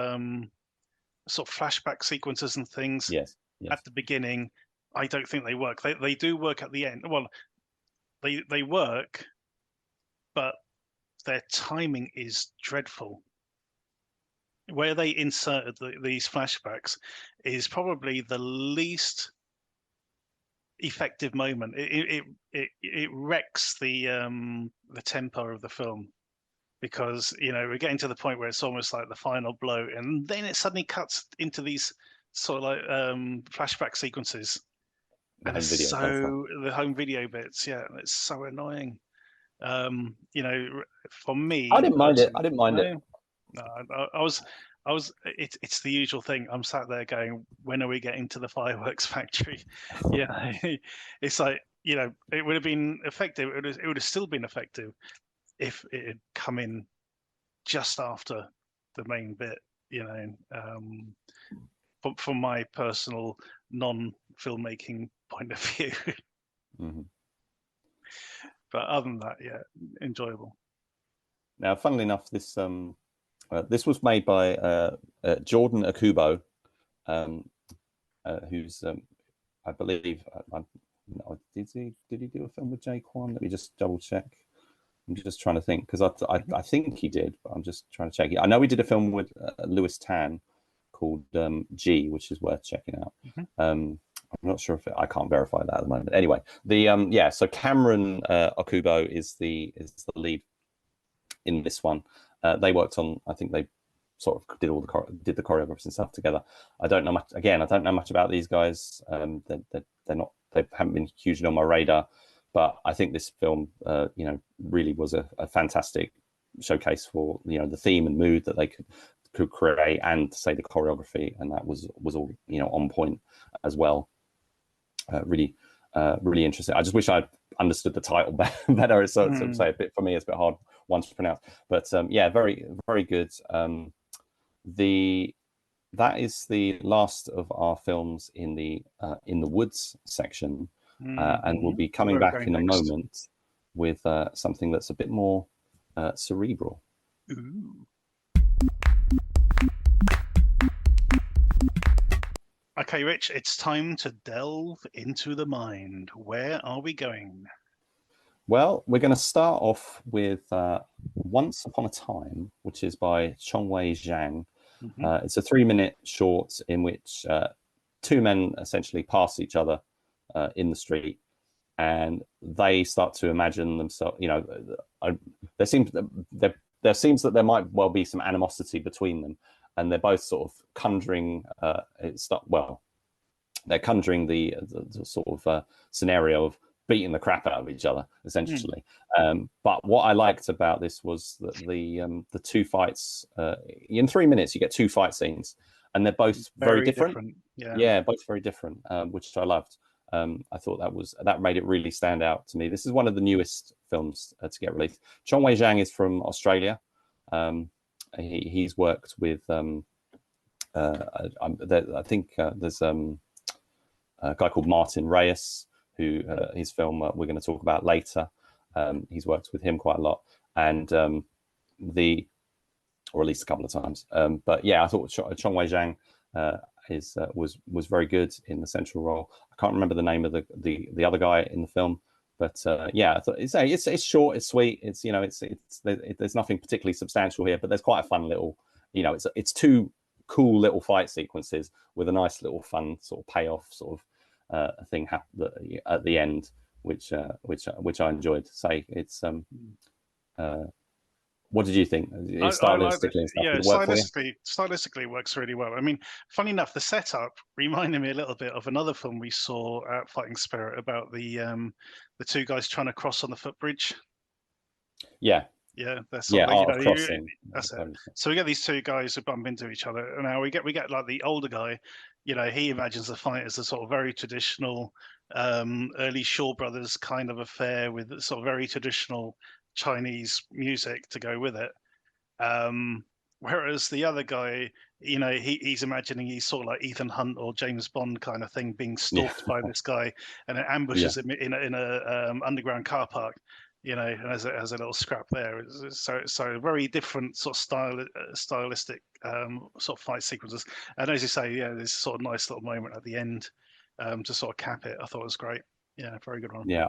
sort of flashback sequences and things. Yes. At the beginning. I don't think they work. They do work at the end. Well, they work, but their timing is dreadful. Where they inserted these flashbacks is probably the least effective moment. It wrecks the tempo of the film, because we're getting to the point where it's almost like the final blow, and then it suddenly cuts into these sort of like flashback sequences, and the home video bits, it's so annoying. For me, I didn't mind it. No, I was. It's the usual thing. I'm sat there going, when are we getting to the fireworks factory? It's like, it would have been effective. It would have still been effective if it had come in just after the main bit. From my personal non-filmmaking point of view. But other than that, enjoyable. Now, funnily enough, this was made by Jordan Akubo, who's I believe did he do a film with Kwon? Let me just double check. I'm just trying to think, because I think he did, but I'm just trying to check. I know he did a film with Louis Tan called G, which is worth checking out. I'm not sure if I can't verify that at the moment. Anyway, so Cameron Okubo is the lead in this one. They worked on, I think they sort of did the choreographs and stuff together. I don't know much. Again, I don't know much about these guys. They haven't been hugely on my radar, but I think this film, really was a fantastic showcase for the theme and mood that they could create, and say the choreography, and that was all, you know, on point as well. Really interesting. I just wish I'd understood the title better. It's sort of say a bit, for me, it's a bit hard one to pronounce, but yeah, very good. That is the last of our films in the woods section, and we'll be coming back in a moment with something that's a bit more cerebral. Ooh. Okay, Rich, it's time to delve into the mind. Where are we going? Well, we're going to start off with Once Upon a Time, which is by Chongwei Zhang. It's a 3-minute short in which two men essentially pass each other in the street, and they start to imagine themselves, you know, there seems that there might well be some animosity between them, and they're both sort of conjuring they're conjuring the sort of scenario of beating the crap out of each other, essentially. But what I liked about this was that the two fights, in 3 minutes you get 2 fight scenes, and they're both very different. Yeah, both very different, which I loved. I thought that made it really stand out to me. This is one of the newest films to get released. Chongwei Zhang is from Australia. He's worked with I think there's a guy called Martin Reyes, who his film we're going to talk about later. He's worked with him quite a lot, and or at least a couple of times. But yeah, I thought Chongwei Zhang was very good in the central role. I can't remember the name of the other guy in the film, but yeah, I thought it's short, it's sweet, it's, you know, there's nothing particularly substantial here, but there's quite a fun little, you know, it's 2 cool little fight sequences with a nice little fun sort of payoff sort of thing at the end, which I enjoyed. Say it's what did you think? Stylistically and stuff, yeah, stylistically it works really well. I mean, funny enough, the setup reminded me a little bit of another film we saw at Fighting Spirit about the 2 guys trying to cross on the footbridge. Yeah, that's sort of, crossing. That's it. So we get these 2 guys who bump into each other, and now we get like the older guy. You know, he imagines the fight as a sort of very traditional early Shaw Brothers kind of affair with sort of very traditional Chinese music to go with it. Whereas the other guy, you know, he's imagining he's sort of like Ethan Hunt or James Bond kind of thing, being stalked by this guy, and it ambushes him in a underground car park. You know, and has a little scrap there. So very different sort of stylistic sort of fight sequences. And as you say, yeah, there's sort of nice little moment at the end to sort of cap it. I thought it was great. Yeah, very good one. Yeah,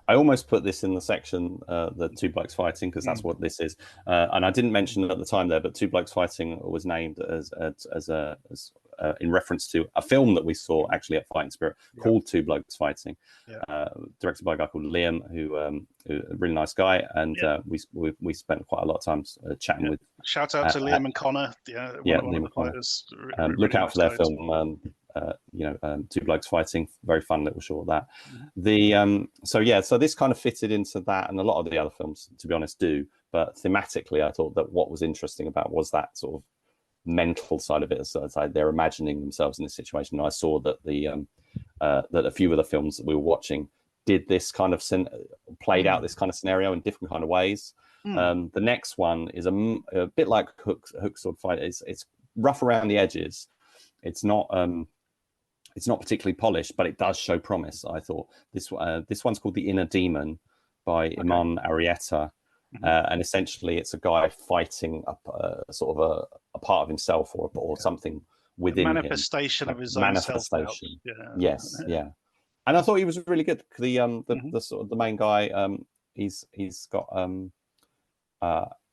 I almost put this in the section, the 2 Blokes Fighting, because that's what this is. And I didn't mention it at the time there, but 2 Blokes Fighting was named as in reference to a film that we saw actually at Fighting Spirit called 2 Blokes Fighting, directed by a guy called Liam, who a really nice guy, and we spent quite a lot of time chatting with. Shout out to Liam and Connor. One of the fighters. Look out for their film. 2 Blokes Fighting, very fun little short of that. So this kind of fitted into that, and a lot of the other films, to be honest, do. But thematically, I thought that what was interesting about was that sort of mental side of it. So it's like they're imagining themselves in this situation. And I saw that that a few of the films that we were watching did this kind of played out this kind of scenario in different kind of ways. The next one is a bit like Hook Sword Fight. It's rough around the edges. It's not particularly polished, but it does show promise. I thought this one's called The Inner Demon by Emin Abishov. And essentially it's a guy fighting sort of a part of himself or something within him. Manifestation of his own self-doubt. Yes. And I thought he was really good. The sort of the main guy, he's got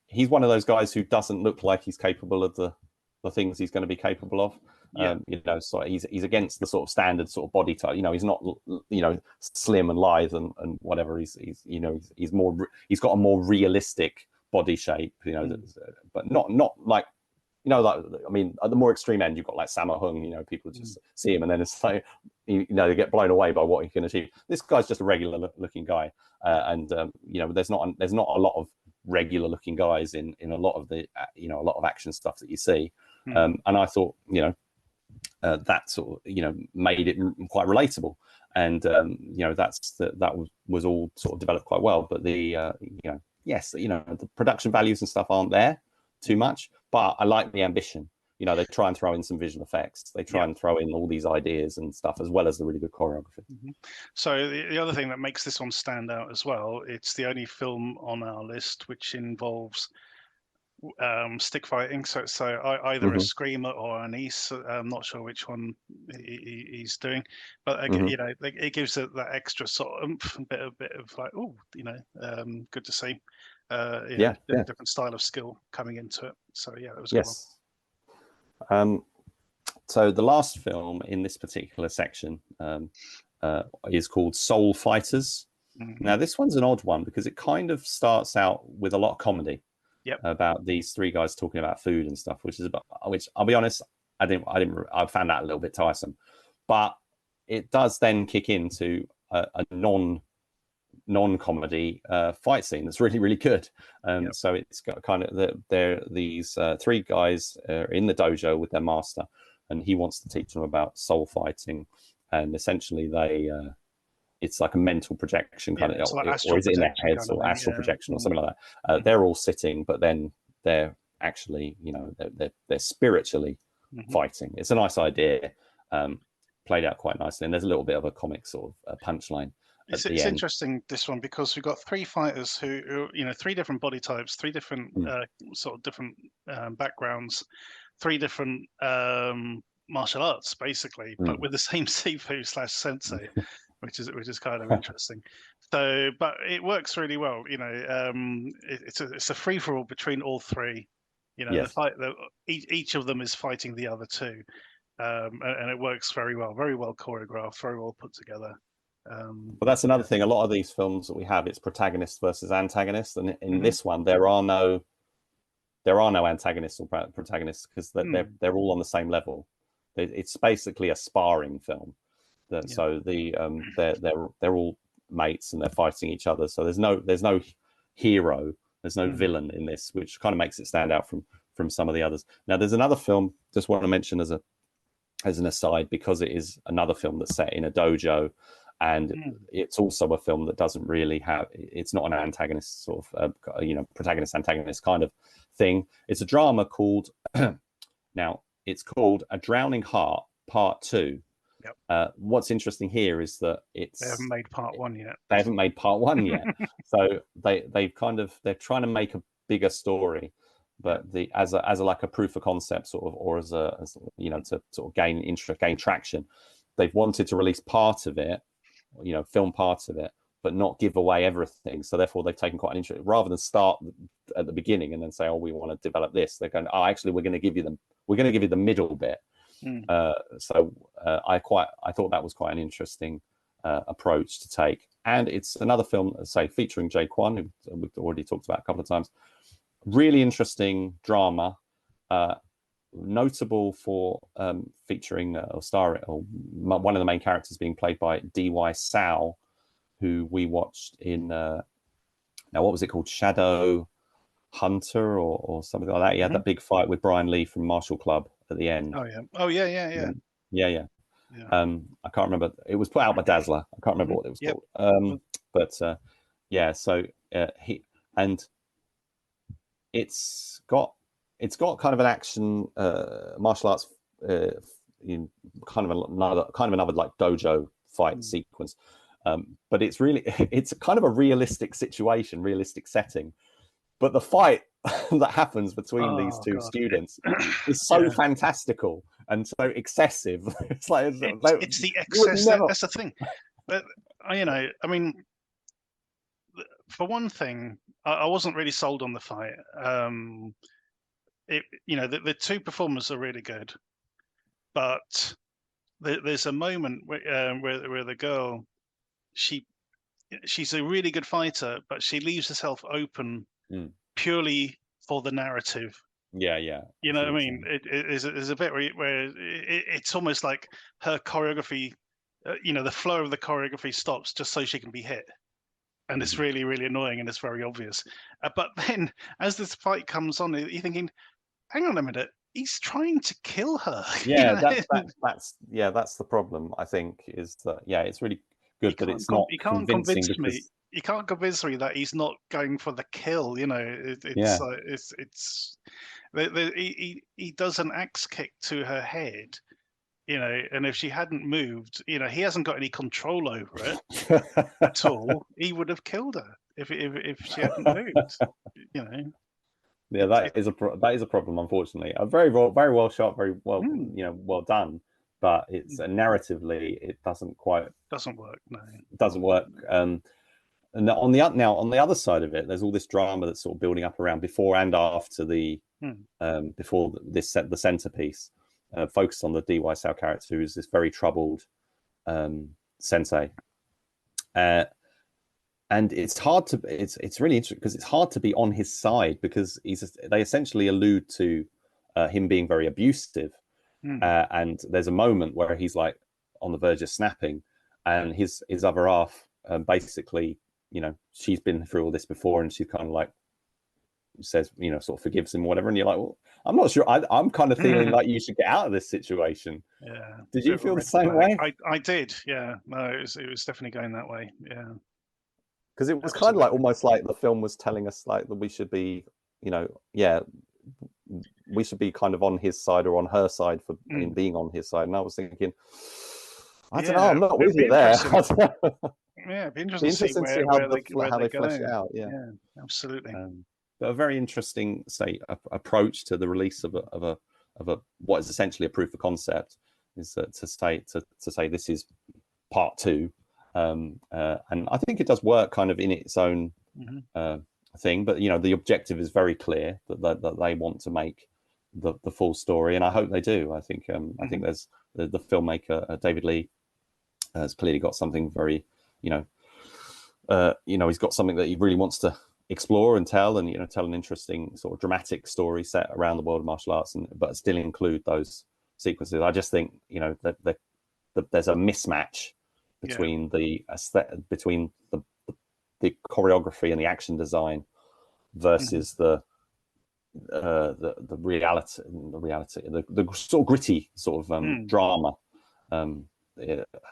he's one of those guys who doesn't look like he's capable of the things he's going to be capable of. So he's against the sort of standard sort of body type. You know, he's not, you know, slim and lithe and whatever. He's got a more realistic body shape. You know, but not like, you know, like, I mean, at the more extreme end, you've got like Sammo Hung. You know, people just see him and then it's like, you know, they get blown away by what he can achieve. This guy's just a regular looking guy, and you know, there's not a lot of regular looking guys in a lot of the a lot of action stuff that you see. Mm. And I thought that sort of made it quite relatable, and that was all sort of developed quite well. But the the production values and stuff aren't there too much, but I like the ambition. They try and throw in some visual effects. They try and throw in all these ideas and stuff, as well as the really good choreography. Mm-hmm. So the other thing that makes this one stand out as well, it's the only film on our list which involves stick fighting. So either a screamer or an East. I'm not sure which one he's doing, but it gives it that extra sort of bit of like, good to see. Different style of skill coming into it. So yeah, that was good. So the last film in this particular section is called Soul Fighters. Mm-hmm. Now this one's an odd one because it kind of starts out with a lot of comedy. Yep. About these three guys talking about food and stuff, which I'll be honest, I found that a little bit tiresome, but it does then kick into a non-comedy fight scene that's really, really good. So it's got kind of these three guys in the dojo with their master, and he wants to teach them about soul fighting, and essentially it's like a mental projection kind of, like or is it in their heads, or astral projection or something like that. They're all sitting, but then they're actually, they're spiritually fighting. It's a nice idea, played out quite nicely, and there's a little bit of a comic sort of punchline. It's interesting, this one, because we've got three fighters who three different body types, three different sort of different backgrounds, three different martial arts basically, but with the same Sifu/sensei. Which is kind of interesting. So, but it works really well. It's a free for all between all three. The fight. Each of them is fighting the other two, and it works very well choreographed, very well put together. But that's another thing. A lot of these films that we have, it's protagonist versus antagonist, and in this one, there are no antagonists or protagonists because they're all on the same level. It's basically a sparring film. So they're all mates and they're fighting each other. So there's no hero, there's no villain in this, which kind of makes it stand out from some of the others. Now there's another film just want to mention as an aside, because it is another film that's set in a dojo, and it's also a film that doesn't really it's not an antagonist sort of protagonist antagonist kind of thing. It's a drama called now it's called A Drowning Heart Part 2. Yep. What's interesting here is that they haven't made part one yet. So they're trying to make a bigger story, but as like a proof of concept sort of, or as to sort of gain interest, gain traction. They've wanted to release part of it, film part of it, but not give away everything. So therefore they've taken quite an interest, rather than start at the beginning and then say, oh, we want to develop this. They're going, oh, actually we're going to give you the middle bit. So I thought that was quite an interesting approach to take, and it's another film, say, featuring Kwon, who we've already talked about a couple of times. Really interesting drama, notable for featuring or starring, or one of the main characters being played by D.Y. Sao, who we watched in now what was it called, Shadow Hunter or something like that. He had that big fight with Brian Lee from Martial Club at the end. Yeah. I can't remember. It was put out by Dazzler. I can't remember what it was called. So it's got kind of an action martial arts kind of another like dojo fight sequence, but it's kind of a realistic situation, realistic setting. But the fight that happens between these two students is so fantastical and so excessive. It's like it's the excess. That's the thing. But I mean, for one thing, I wasn't really sold on the fight. The two performers are really good, but there's a moment where the girl, she's a really good fighter, but she leaves herself open purely for the narrative. You know what I mean? There's a bit where it's almost like her choreography, the flow of the choreography stops just so she can be hit. and it's really, really annoying, and it's very obvious. But then, as this fight comes on, you're thinking, "Hang on a minute, he's trying to kill her." Yeah, that's the problem. I think is that it's really good, but it's not convincing because you can't convince me that he's not going for the kill. He does an axe kick to her head. And if she hadn't moved, he hasn't got any control over it at all. He would have killed her if she hadn't moved. Yeah, that is a problem, unfortunately. Very well shot, very well, well done. But it's narratively, it doesn't work. No, it doesn't work. And on the other side of it, there's all this drama that's sort of building up around before and after the the centerpiece. Focused on the D.Y. Sao character, who is this very troubled sensei, and it's really interesting because it's hard to be on his side because they essentially allude to him being very abusive, and there's a moment where he's like on the verge of snapping, and his other half basically, she's been through all this before, and she's kind of like says, sort of forgives him or whatever, and you're like, well, I'm not sure. I'm kind of feeling like you should get out of this situation. Yeah. Did you feel the same way? I did. Yeah. No, it was definitely going that way. Yeah. Because it was kind of like almost like the film was telling us like that we should be, we should be kind of on his side or on her side for being on his side. And I was thinking, I don't know, I'm not with you there. Yeah, it'd be interesting to see how they flesh it out. Yeah, absolutely. But a very interesting, approach to the release of a what is essentially a proof of concept is to say this is part 2, and I think it does work kind of in its own thing. But the objective is very clear that they want to make the full story, and I hope they do. I think I think there's the filmmaker David Lee has clearly got something very he's got something that he really wants to explore and tell, and tell an interesting sort of dramatic story set around the world of martial arts, but still include those sequences. I just think that there's a mismatch between the choreography and the action design versus the reality, the sort of gritty sort of drama.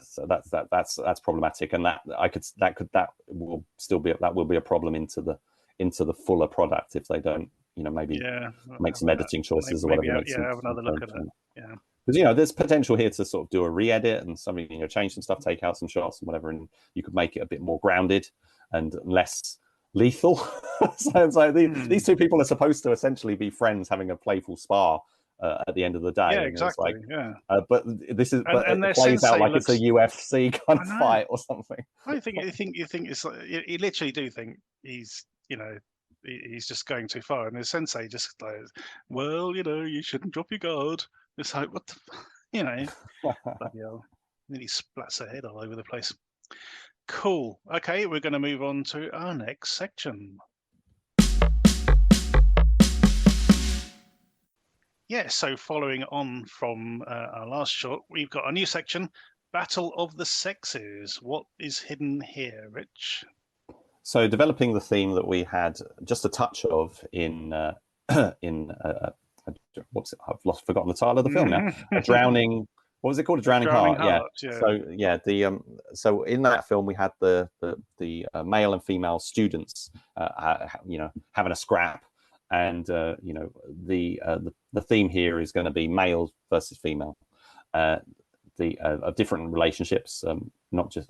So that's problematic, and that will be a problem into the fuller product if they don't maybe make some editing choices or whatever. Have another look at it. Yeah, because there's potential here to sort of do a re-edit and something, change some stuff, take out some shots and whatever, and you could make it a bit more grounded and less lethal. So it's like these two people are supposed to essentially be friends having a playful spar at the end of the day. Yeah, exactly. But this is it plays out like it's a UFC kind of fight or something. I think you think it's like, you literally do think he's he's just going too far, and his sensei just like, well, you shouldn't drop your guard. It's like, what the bloody hell. Then he splats her head all over the place. Cool. Okay, we're going to move on to our next section. Yeah, so following on from our last shot, we've got a new section, Battle of the Sexes. What is hidden here, Rich? So developing the theme that we had just a touch of in what's it? I've forgotten the title of the film now. A drowning. What was it called? A Drowning Heart. Yeah. So so in that film we had the male and female students, having a scrap, and the theme here is going to be male versus female, of different relationships, not just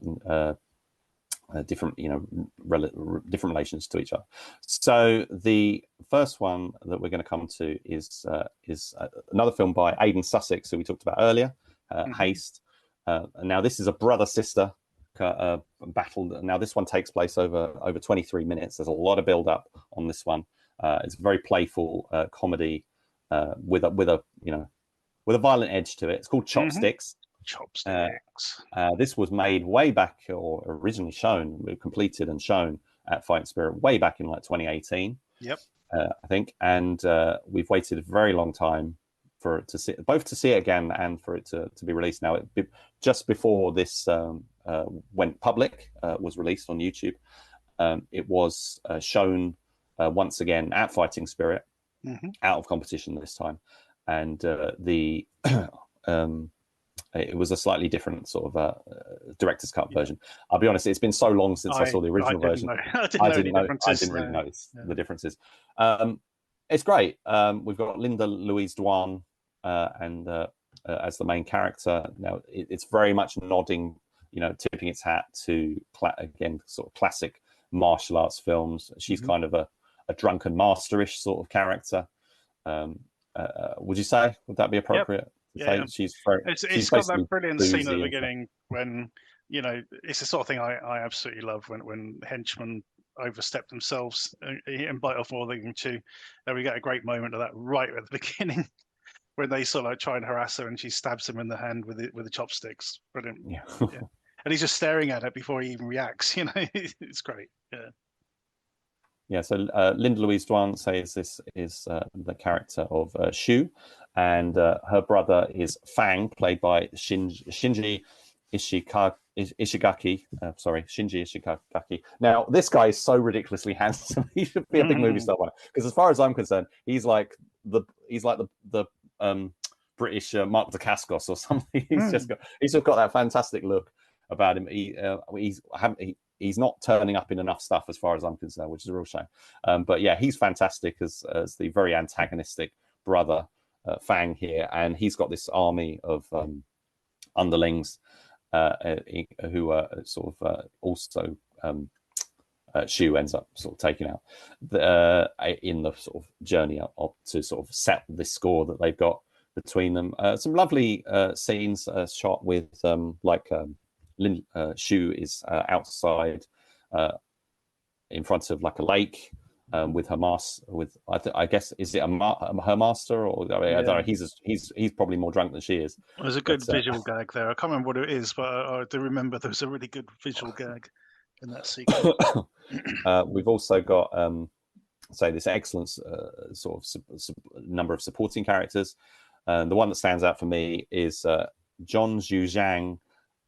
different different relations to each other. So the first one that we're going to come to is another film by Aeddan Sussex, who we talked about earlier, HASTE. Now this is a brother-sister battle. Now this one takes place over 23 minutes. There's a lot of build-up on this one. It's a very playful comedy with a violent edge to it. It's called Chopsticks. Chopsticks. This was made way back, or originally completed and shown at Fighting Spirit way back in like 2018. Yep. I think, and we've waited a very long time for it to see it again and for it to be released now. Just before this went public, was released on YouTube. it was shown once again at Fighting Spirit, out of competition this time, and it was a slightly different sort of director's cut version. I'll be honest, it's been so long since I saw the original version. I didn't really notice the differences. It's great. We've got Linda Louise Duan and as the main character. Now it's very much nodding, tipping its hat to again sort of classic martial arts films. She's kind of a drunken masterish sort of character. Would you say? Would that be appropriate? Yeah, she's got that brilliant scene at the beginning when it's the sort of thing I absolutely love when henchmen overstep themselves and bite off more than they can chew. And we get a great moment of that right at the beginning when they sort of like try and harass her and she stabs him in the hand with the chopsticks. Brilliant. Yeah. And he's just staring at it before he even reacts. It's great. Yeah. Yeah, so Linda Louise Duan says this is the character of Shu, and her brother is Fang, played by Shinji Ishigaki. Shinji Ishigaki. Now, this guy is so ridiculously handsome. He should be a big movie star one. Because as far as I'm concerned, he's like the British Mark Dacascos or something. He's just got that fantastic look about him. He's not turning up in enough stuff as far as I'm concerned, which is a real shame. But yeah, he's fantastic as the very antagonistic brother Fang here, and he's got this army of underlings who are sort of also Shu ends up sort of taking out in the sort of journey up to sort of set this score that they've got between them. Some lovely scenes shot with Shu is outside in front of like a lake with her I guess is it her master, or I don't know, he's probably more drunk than she is. There's a good visual gag there. I can't remember what it is, but I do remember there was a really good visual gag in that sequence. We've also got this excellent sort of number of supporting characters. The one that stands out for me is John Zhu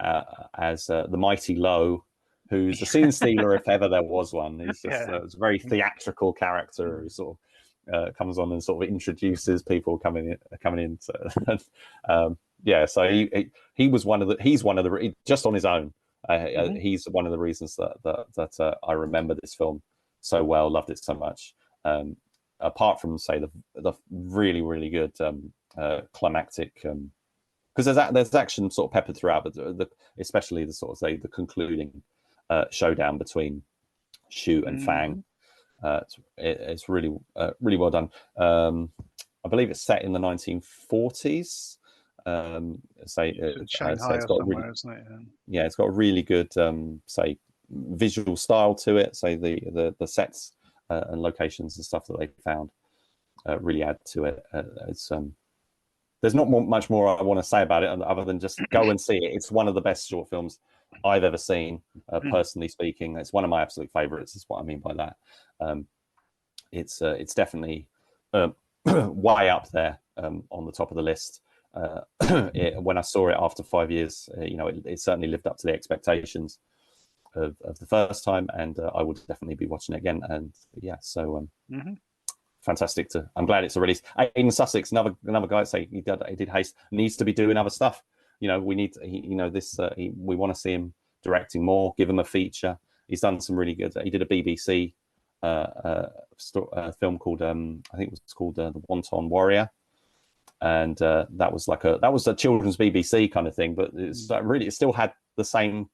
as the Mighty Lo, who's a scene stealer if ever there was one. He's just it's a very theatrical character who sort of comes on and sort of introduces people coming in. So, so he's one of the just on his own. He's one of the reasons that I remember this film so well, loved it so much. Apart from say the really really good climactic. Because there's action sort of peppered throughout, but especially the sort of the concluding showdown between Shu and Fang. It's really really well done. I believe it's set in the 1940s. Shanghai it's got somewhere, isn't it? Yeah, it's got a really good visual style to it. So the sets and locations and stuff that they found really add to it. There's not much more I want to say about it other than just go and see it. It's one of the best short films I've ever seen, personally speaking. It's one of my absolute favorites, is what I mean by that. It's definitely way up there on the top of the list. When I saw it after 5 years, it certainly lived up to the expectations of the first time, and I would definitely be watching it again. And fantastic I'm glad it's a release. Aeddan Sussex, another guy, say he did Haste, needs to be doing other stuff. We need we want to see him directing more, give him a feature. He's done some really good. He did a BBC film called I think it was called The Wonton Warrior, and that was a children's BBC kind of thing, but it still had the same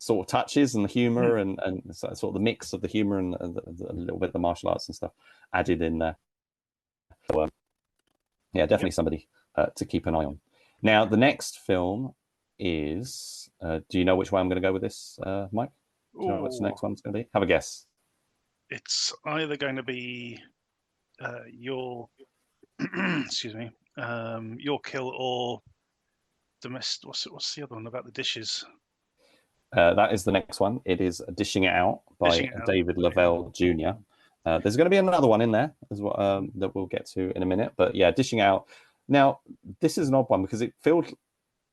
sort of touches and the humor and sort of the mix of the humor and a little bit of the martial arts and stuff added in there. So, definitely somebody to keep an eye on. Now, the next film is, do you know which way I'm going to go with this, Mike? Do you know what the next one's going to be? Have a guess. It's either going to be your, excuse me, Your Kill or Domestic. What's the other one about the dishes? That is the next one. It is Dishing It Out by David Lavelle Jr. There's going to be another one in there as well that we'll get to in a minute. But yeah, Dishing Out. Now, this is an odd one because it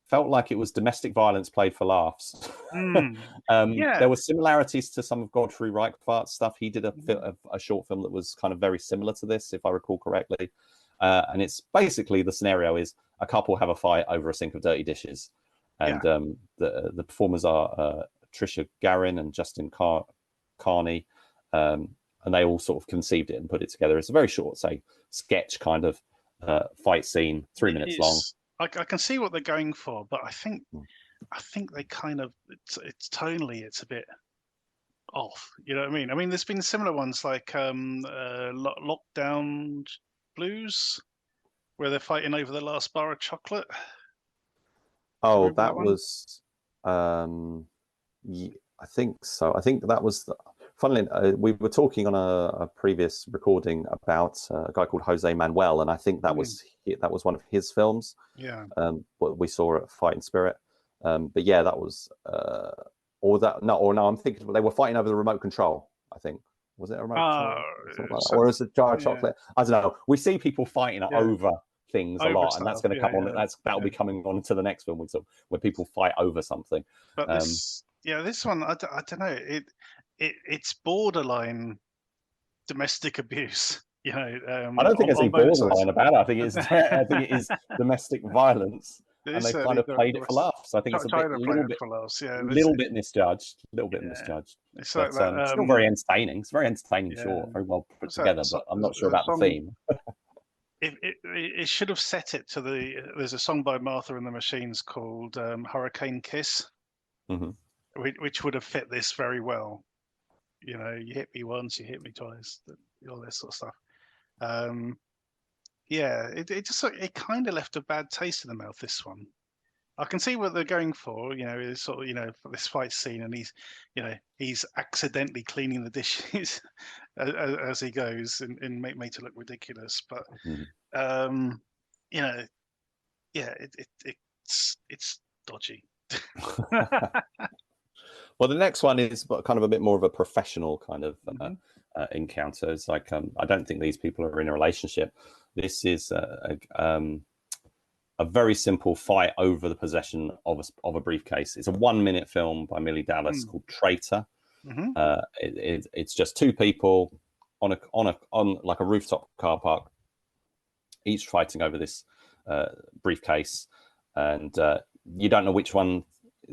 felt like it was domestic violence played for laughs. Yeah. There were similarities to some of Godefroy Ryckewaert's stuff. He did a short film that was kind of very similar to this, if I recall correctly. And it's basically, the scenario is a couple have a fight over a sink of dirty dishes. And the performers are Tricia Garin and Justin Carney. And they all sort of conceived it and put it together. It's a very short, say, sketch kind of fight scene, 3 minutes long. I can see what they're going for, but I think they kind of, it's tonally, it's a bit off. You know what I mean? I mean, there's been similar ones like Lockdown Blues, where they're fighting over the last bar of chocolate. Oh, that was, I think so. I think that was, funnily, we were talking on a previous recording about a guy called Jose Manuel, and I think that was one of his films. Yeah. What we saw at Fighting Spirit. But yeah, that was, I'm thinking they were fighting over the remote control. I think, was it a remote control? Or was it a jar of chocolate? I don't know. We see people fighting over things a lot, and that's going to come on. That'll be coming on to the next film where people fight over something. But this one, I don't know. It's borderline domestic abuse. You know, I don't think it's any borderline about it. I think it is domestic violence, and they kind of played it for laughs. I think it's a little bit misjudged. It's still very entertaining. It's very entertaining, short, very well put together. But I'm not sure about the theme. It should have set it to there's a song by Martha and the Machines called Hurricane Kiss, which would have fit this very well. You know, you hit me once, you hit me twice, all this sort of stuff. It kind of left a bad taste in the mouth, this one. I can see what they're going for, you know, is sort of, for this fight scene, and he's accidentally cleaning the dishes as he goes and make it look ridiculous. But it's dodgy. Well, the next one is kind of a bit more of a professional kind of encounter. It's like, I don't think these people are in a relationship. This is a very simple fight over the possession of a briefcase. It's a 1 minute film by Millie Dallas called Traitor. It's just two people on like a rooftop car park, each fighting over this briefcase, and you don't know which one.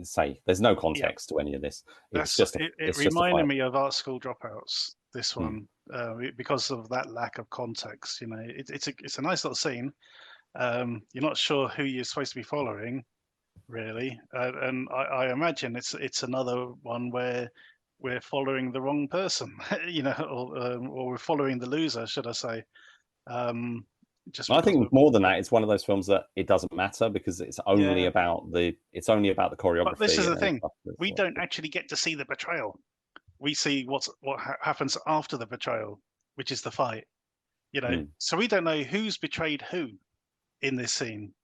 Say, there's no context to any of this. It reminded me of Art School Dropouts. This one, because of that lack of context. You know, it's a nice little scene. You're not sure who you're supposed to be following, really, and I imagine it's another one where we're following the wrong person, or we're following the loser, should I say? I think more than that, it's one of those films that it doesn't matter because it's only about the choreography. But this is the thing: we don't actually get to see the betrayal. We see what happens after the betrayal, which is the fight. You know, so we don't know who's betrayed who in this scene.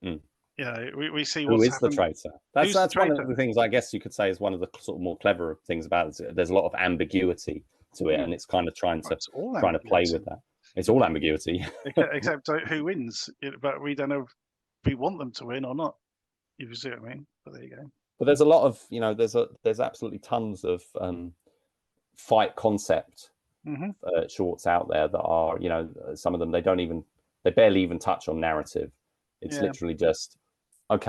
You know, we see who is the traitor. That's one of the things I guess you could say is one of the sort of more clever things about it. There's a lot of ambiguity to it, and it's kind of trying to play with that. It's all ambiguity, except who wins. But we don't know if we want them to win or not. You see what I mean? But there you go. But there's a lot of there's absolutely tons of fight concept shorts out there that are some of them they barely even touch on narrative. It's literally just we've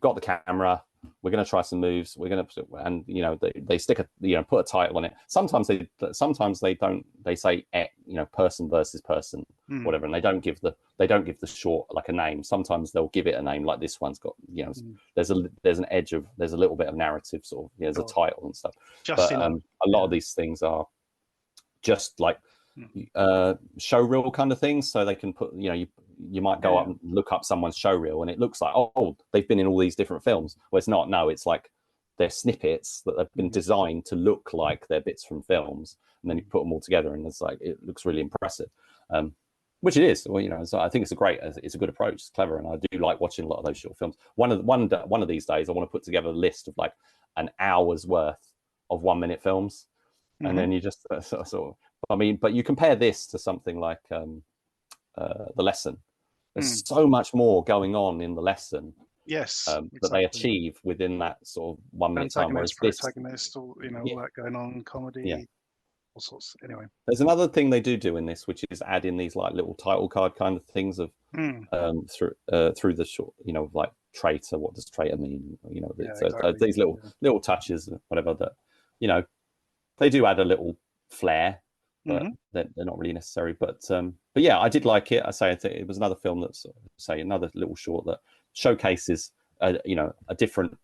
got the camera. We're going to try some moves. We're going to, they stick put a title on it. Sometimes they don't. They say person versus person, whatever, and they don't give the short like a name. Sometimes they'll give it a name, like this one's got. There's an edge of there's a little bit of narrative sort of. There's a title and stuff. A lot of these things are just like show reel kind of things, so they can put you might go up and look up someone's show reel and it looks like they've been in all these different films. Well, it's not. No, it's like they're snippets that have been designed to look like they're bits from films, and then you put them all together and it's like it looks really impressive, which it is. Well, so I think it's a good approach. It's clever, and I do like watching a lot of those short films. One of these days I want to put together a list of like an hour's worth of 1 minute films, and then you just but you compare this to something like The Lesson. There's so much more going on in the lesson. Yes, that they achieve within that sort of 1 minute time. Whereas protagonist, all, all that going on, comedy, all sorts. Anyway, there's another thing they do in this, which is add in these like little title card kind of things of through the short, like traitor. What does traitor mean? Exactly. These little touches, whatever that, they do add a little flair, but they're not really necessary. But yeah, I did like it. I say it was another film that's another little short that showcases a different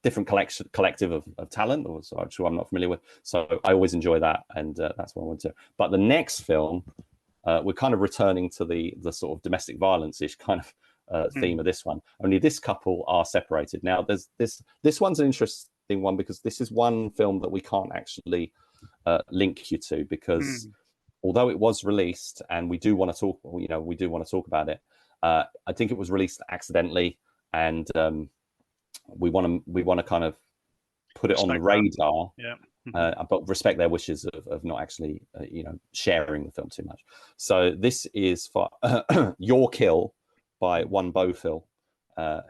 different collective of talent, or so I'm sure I'm not familiar with. So I always enjoy that, and that's what I want to. But the next film, we're kind of returning to the sort of domestic violence-ish kind of theme of this one. Only this couple are separated. Now there's this one's an interesting one because this is one film that we can't actually link you to, because although it was released and we do want to talk about it, I think it was released accidentally, and we want to kind of put it on the radar, but respect their wishes of not actually sharing the film too much. So this is for Your Kill by Won Bofil,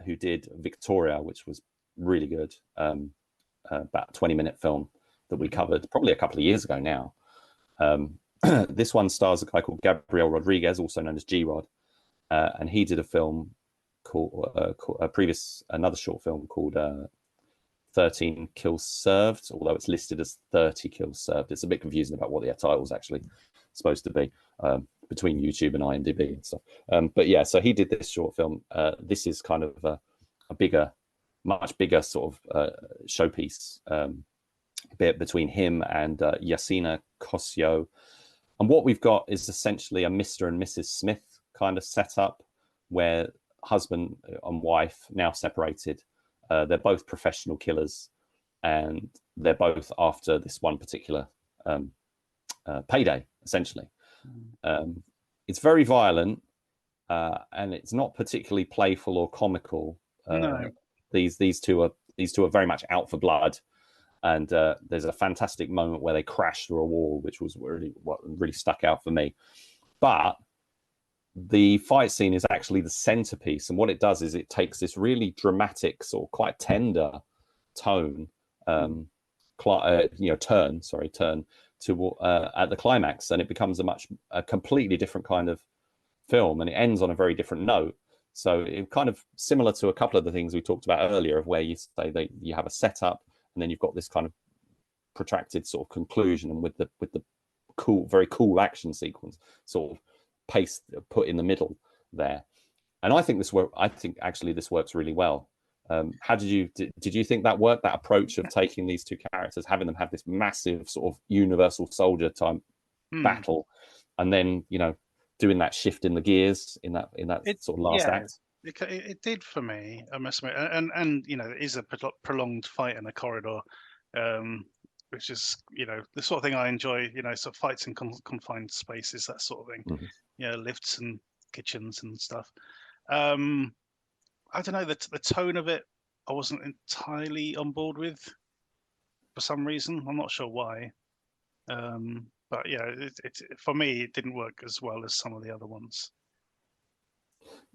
who did Victoria, which was really good, about a 20-minute film that we covered probably a couple of years ago now. This one stars a guy called Gabriel Rodriguez, also known as G-Rod, and he did a film called another short film called 13 Kills Served, although it's listed as 30 Kills Served. It's a bit confusing about what the title's actually supposed to be, between YouTube and IMDb and stuff. But yeah, so he did this short film. This is kind of a much bigger sort of showpiece bit between him and Yasina Kosio. And what we've got is essentially a Mr. and Mrs. Smith kind of setup, where husband and wife, now separated, they're both professional killers, and they're both after this one particular payday, essentially. It's very violent, and it's not particularly playful or comical. No. These two are very much out for blood, and there's a fantastic moment where they crash through a wall, which was what really stuck out for me. But the fight scene is actually the centerpiece, and what it does is it takes this really dramatic, sort of quite tender tone, turn to at the climax, and it becomes a completely different kind of film, and it ends on a very different note. So it kind of similar to a couple of the things we talked about earlier, of where you say that you have a setup and then you've got this kind of protracted sort of conclusion, and with the very cool action sequence sort of paste put in the middle there. And I think this works really well. How did you think that worked, that approach of taking these two characters, having them have this massive sort of universal soldier type battle, and then doing that shift in the gears in that sort of last act? It did for me, I must admit, and it is a prolonged fight in a corridor, which is the sort of thing I enjoy. Sort of fights in confined spaces, that sort of thing. Lifts and kitchens and stuff. I don't know, the tone of it I wasn't entirely on board with for some reason. I'm not sure why. But yeah, it for me it didn't work as well as some of the other ones.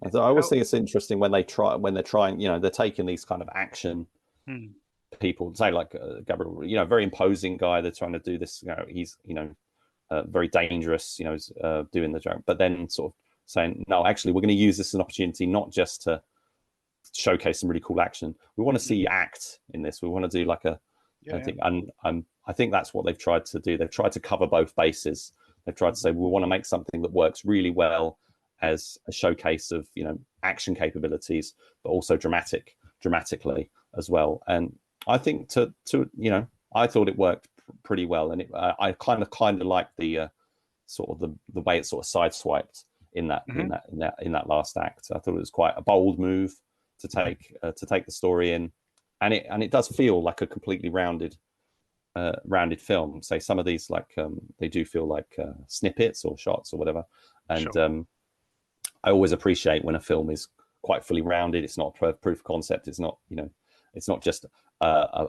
I always think it's interesting when they're trying, they're taking these kind of action people, say like Gabriel, very imposing guy. They're trying to do this. He's very dangerous. Doing the joke, but then sort of saying, no, actually, we're going to use this as an opportunity not just to showcase some really cool action. We want to see you act in this. We want to do like I think that's what they've tried to do. They've tried to cover both bases. They've tried to say, we want to make something that works really well as a showcase of action capabilities, but also dramatically as well. And I think I thought it worked pretty well, and I kind of like the sort of the way it sort of sideswiped in that last act. I thought it was quite a bold move to take the story in, and it does feel like a completely rounded film. Say some of these they do feel like snippets or shots or whatever, and sure. I always appreciate when a film is quite fully rounded. It's not a proof of concept. It's not it's not just a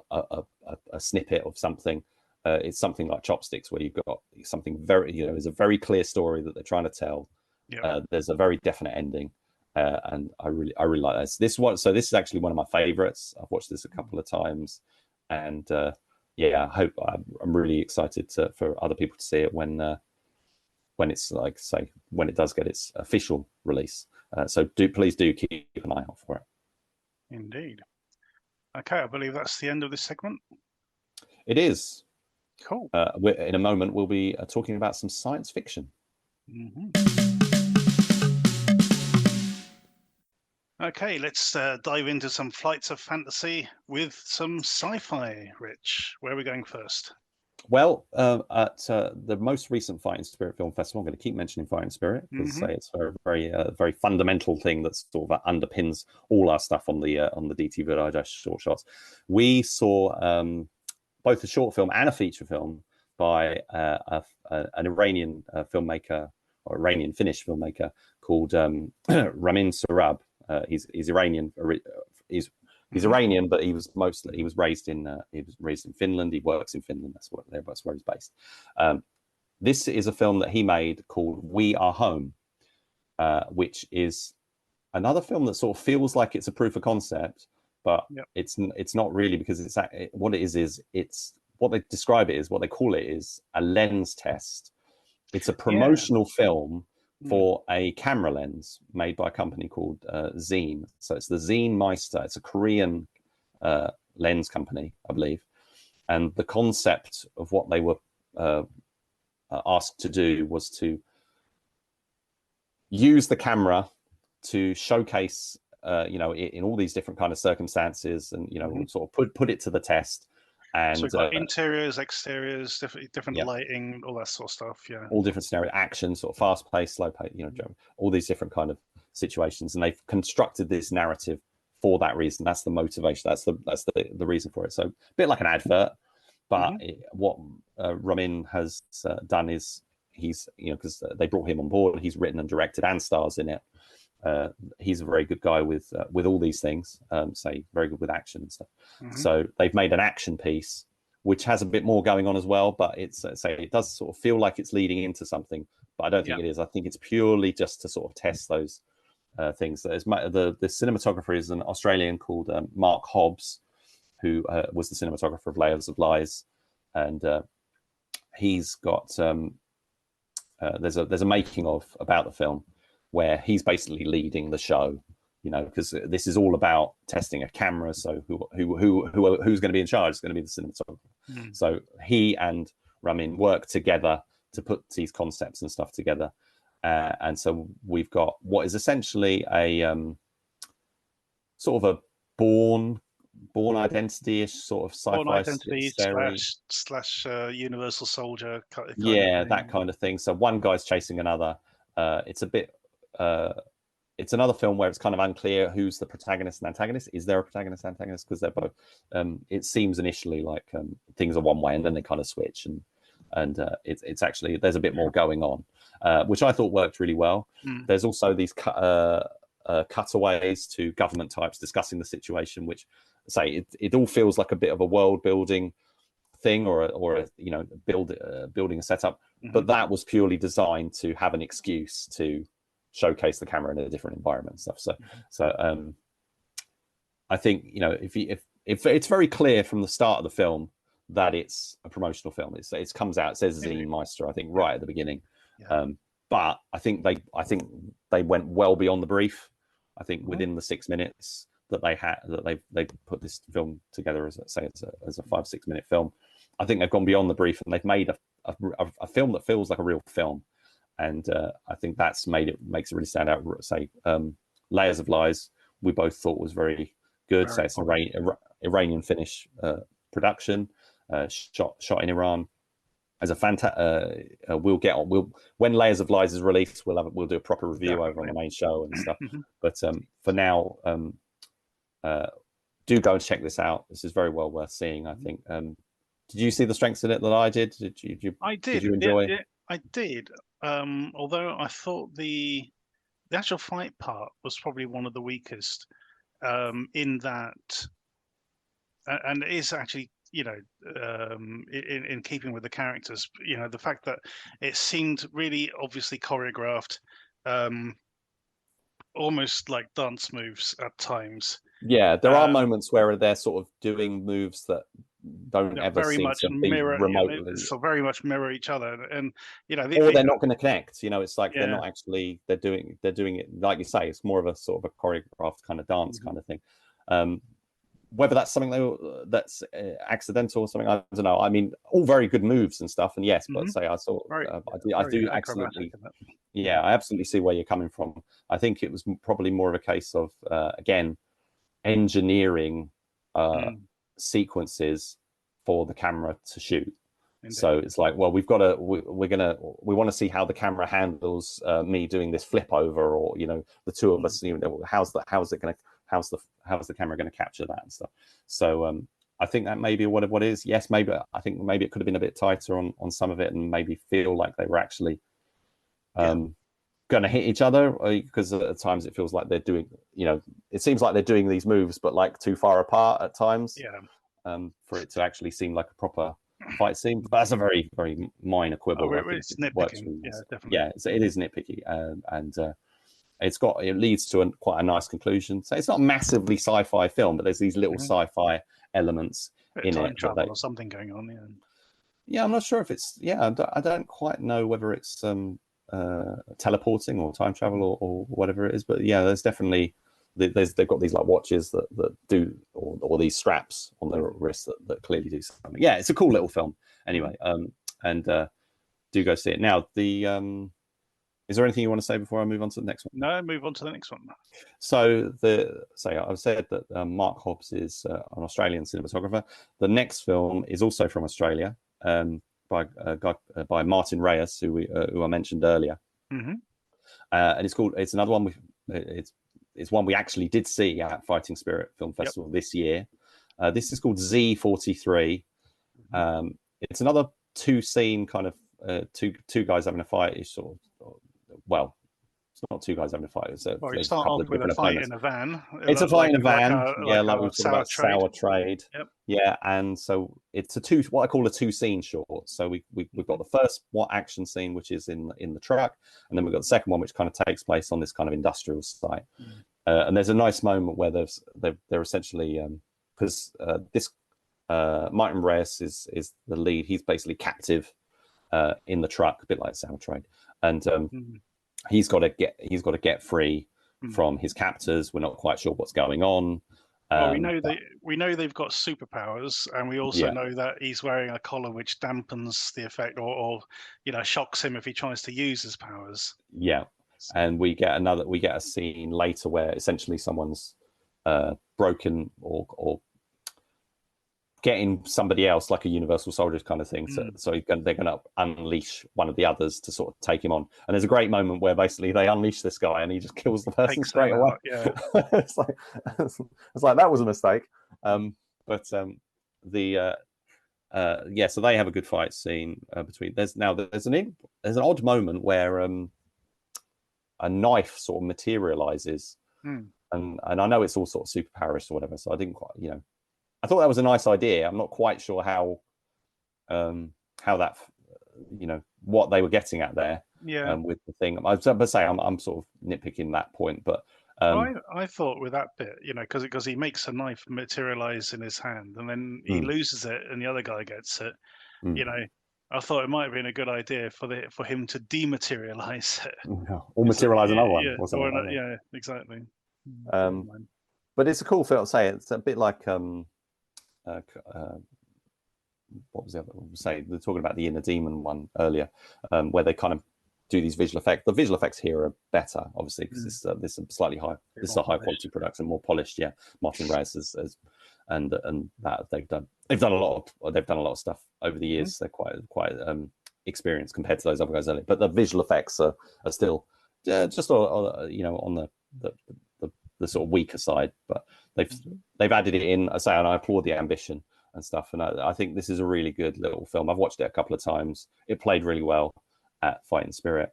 snippet of something. It's something like Chopsticks, where you've got something very, it's a very clear story that they're trying to tell, There's a very definite ending, and I really like this. This one, so this is actually one of my favorites. I've watched this a couple of times, and I hope I'm really excited for other people to see it when it's when it does get its official release. So please do keep an eye out for it. Indeed. Okay, I believe that's the end of this segment. It is. Cool. In a moment, we'll be talking about some science fiction. Okay, let's dive into some flights of fantasy with some sci-fi. Rich, where are we going first? Well, at the most recent Fighting Spirit Film Festival, I'm going to keep mentioning Fighting Spirit because it's a very fundamental thing that sort of underpins all our stuff on the DTV Digest short shots. We saw both a short film and a feature film by an Iranian filmmaker, or Iranian Finnish filmmaker called Ramin Sohrab. He's Iranian. He's Iranian, but he was raised in Finland. He works in Finland. That's where he's based. This is a film that he made called We Are Home, which is another film that sort of feels like it's a proof of concept, but it's not really, because it's what they describe it is, what they call it is a lens test. It's a promotional film for a camera lens made by a company called Zine. So it's the Zine Meister. It's a Korean lens company, I believe. And the concept of what they were asked to do was to use the camera to showcase, in all these different kind of circumstances, and sort of put it to the test. And so we've got interiors, exteriors, different lighting, all that sort of stuff. Yeah, all different scenario, action, sort of fast paced, slow paced, all these different kind of situations, and they've constructed this narrative for that reason. That's the motivation. That's the reason for it. So a bit like an advert, but what Ramin has done is he's because they brought him on board. He's written and directed and stars in it. He's a very good guy with all these things, very good with action and stuff. So they've made an action piece which has a bit more going on as well, but it's it does sort of feel like it's leading into something, but I don't think it is. I think it's purely just to sort of test those things. The cinematographer is an Australian called Mark Hobbs, who was the cinematographer of Layers of Lies, and he's got there's a making of about the film where he's basically leading the show, because this is all about testing a camera. So who's going to be in charge? It's going to be the cinematographer. So he and Ramin work together to put these concepts and stuff together. And so we've got what is essentially a sort of a born identity-ish sort of sci-fi. Born Identity slash Universal Soldier. That kind of thing. So one guy's chasing another. It's a bit. It's another film where it's kind of unclear who's the protagonist and antagonist. Is there a protagonist and antagonist? Because they're both. It seems initially like things are one way, and then they kind of switch, and it's actually there's a bit more going on, which I thought worked really well. There's also these cutaways to government types discussing the situation, which it all feels like a bit of a world building thing, or building a setup, but that was purely designed to have an excuse to showcase the camera in a different environment and stuff. So I think if it's very clear from the start of the film that it's a promotional film. It comes out, it says Zine Meister, I think, right at the beginning. But I think they went well beyond the brief. I think within the 6 minutes that they put this film together as a 5-6 minute film, I think they've gone beyond the brief, and they've made a film that feels like a real film. And I think that's makes it really stand out. Layers of Lies, we both thought was very good. It's an Iranian Finnish production, shot in Iran. As a when Layers of Lies is released, we'll do a proper review over on the main show and stuff. But for now, do go and check this out. This is very well worth seeing, I think. Did you see the strengths in it that I did? I did. Did you enjoy it? I did. Although I thought the actual fight part was probably one of the weakest, in that, and it is actually, in keeping with the characters, the fact that it seemed really obviously choreographed, almost like dance moves at times. Yeah, there are moments where they're sort of doing moves that don't ever very seem much to be remotely, so very much mirror each other, and or they're not going to connect. It's like they're Yeah. not actually they're doing it like you say. It's more of a sort of a choreographed kind of dance kind of thing. Whether that's something that's accidental or something, I don't know. I mean, all very good moves and stuff, and yes, but say I do absolutely, I absolutely see where you're coming from. I think it was probably more of a case of again engineering sequences for the camera to shoot. Indeed. So it's like, well, we want to see how the camera handles me doing this flip over, or the two of us. How's the camera going to capture that and stuff. So I think that may be what it is. Yes, maybe I think maybe it could have been a bit tighter on some of it, and maybe feel like they were actually going to hit each other, because at times it feels like they're doing, it seems like they're doing these moves but like too far apart at times. For it to actually seem like a proper fight scene. But that's a very, very minor quibble. It's nitpicking. Definitely. It is nitpicky, and it leads to quite a nice conclusion. So it's not a massively sci-fi film, but there's these little sci-fi elements in time it. Travel or something going on. Yeah, I'm not sure if it's. I don't quite know whether it's teleporting or time travel or whatever it is. But yeah, there's definitely they've got these like watches that do, or these straps on their wrists that clearly do something. Yeah, it's a cool little film. Anyway, and do go see it. Now is there anything you want to say before I move on to the next one? No, move on to the next one. So I've said that Mark Hobbs is an Australian cinematographer. The next film is also from Australia, by Martin Reyes, who I mentioned earlier, and it's another one. It's one we actually did see at Fighting Spirit Film Festival this year. This is called Z43. It's another two-scene kind of two guys having a fight. It's sort of, well, it's not two guys having a fight. You start off with a fight in a van. It's a fight in a van. Like we talked about sour trade. Yeah, and so it's what I call a two-scene short. So we've got the first action scene, which is in the truck, and then we've got the second one, which kind of takes place on this kind of industrial site. And there's a nice moment where they're essentially because this Martin Reyes is the lead. He's basically captive in the truck, a bit like sour trade, and he's got to get free from his captors. We're not quite sure what's going on. Well, we know they've got superpowers, and we also know that he's wearing a collar which dampens the effect, or shocks him if he tries to use his powers. Yeah, and we get a scene later where essentially someone's broken or getting somebody else, like a Universal Soldiers kind of thing. So they're going to unleash one of the others to sort of take him on. And there's a great moment where basically they unleash this guy and he just kills the person straight away. It's like that was a mistake. So they have a good fight scene between. There's an odd moment where a knife sort of materializes, and I know it's all sort of superpowerish or whatever. So I didn't quite, I thought that was a nice idea. I'm not quite sure how that, what they were getting at there. With the thing, I'm sort of nitpicking that point, but I thought with that bit, because he makes a knife materialize in his hand, and then he loses it, and the other guy gets it. I thought it might have been a good idea for him to dematerialize it, or materialize another one. Exactly. But it's a cool film. Say it's a bit like what was the other one? Say they're talking about the Inner Demon one earlier, where they kind of do these visual effects. The visual effects here are better, obviously, because this is slightly high. This is a high quality production, more polished. Yeah, Martin Reyes and that they've done a lot of stuff over the years. They're quite experienced compared to those other guys earlier. But the visual effects are still just on the sort of weaker side, but they've added it in. And I applaud the ambition and stuff, and I think this is a really good little film. I've watched it a couple of times. It played really well at Fighting Spirit.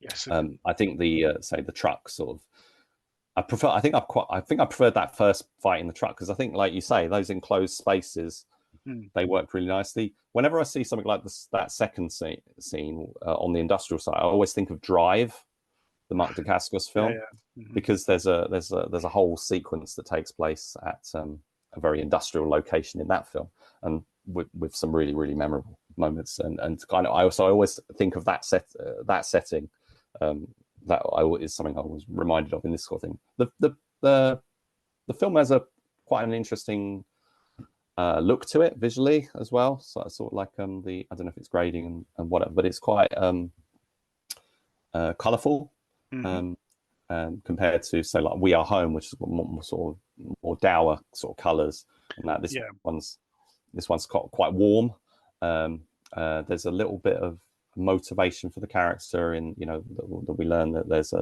Yes. I think the truck sort of. I think I preferred that first fight in the truck, because I think, like you say, those enclosed spaces they work really nicely. Whenever I see something like that second scene on the industrial side, I always think of Drive. the Mark Dacascos film, because there's a whole sequence that takes place at a very industrial location in that film, and with some really memorable moments, and kind of I always think of that setting. That is something I was reminded of in this sort of thing. The film has quite an interesting look to it visually as well. So it's sort of like I don't know if it's grading and whatever, but it's quite colourful compared to, say, like We Are Home, which is more sort of more dour sort of colours. And that this one's quite warm. There's a little bit of motivation for the character in, that we learn that there's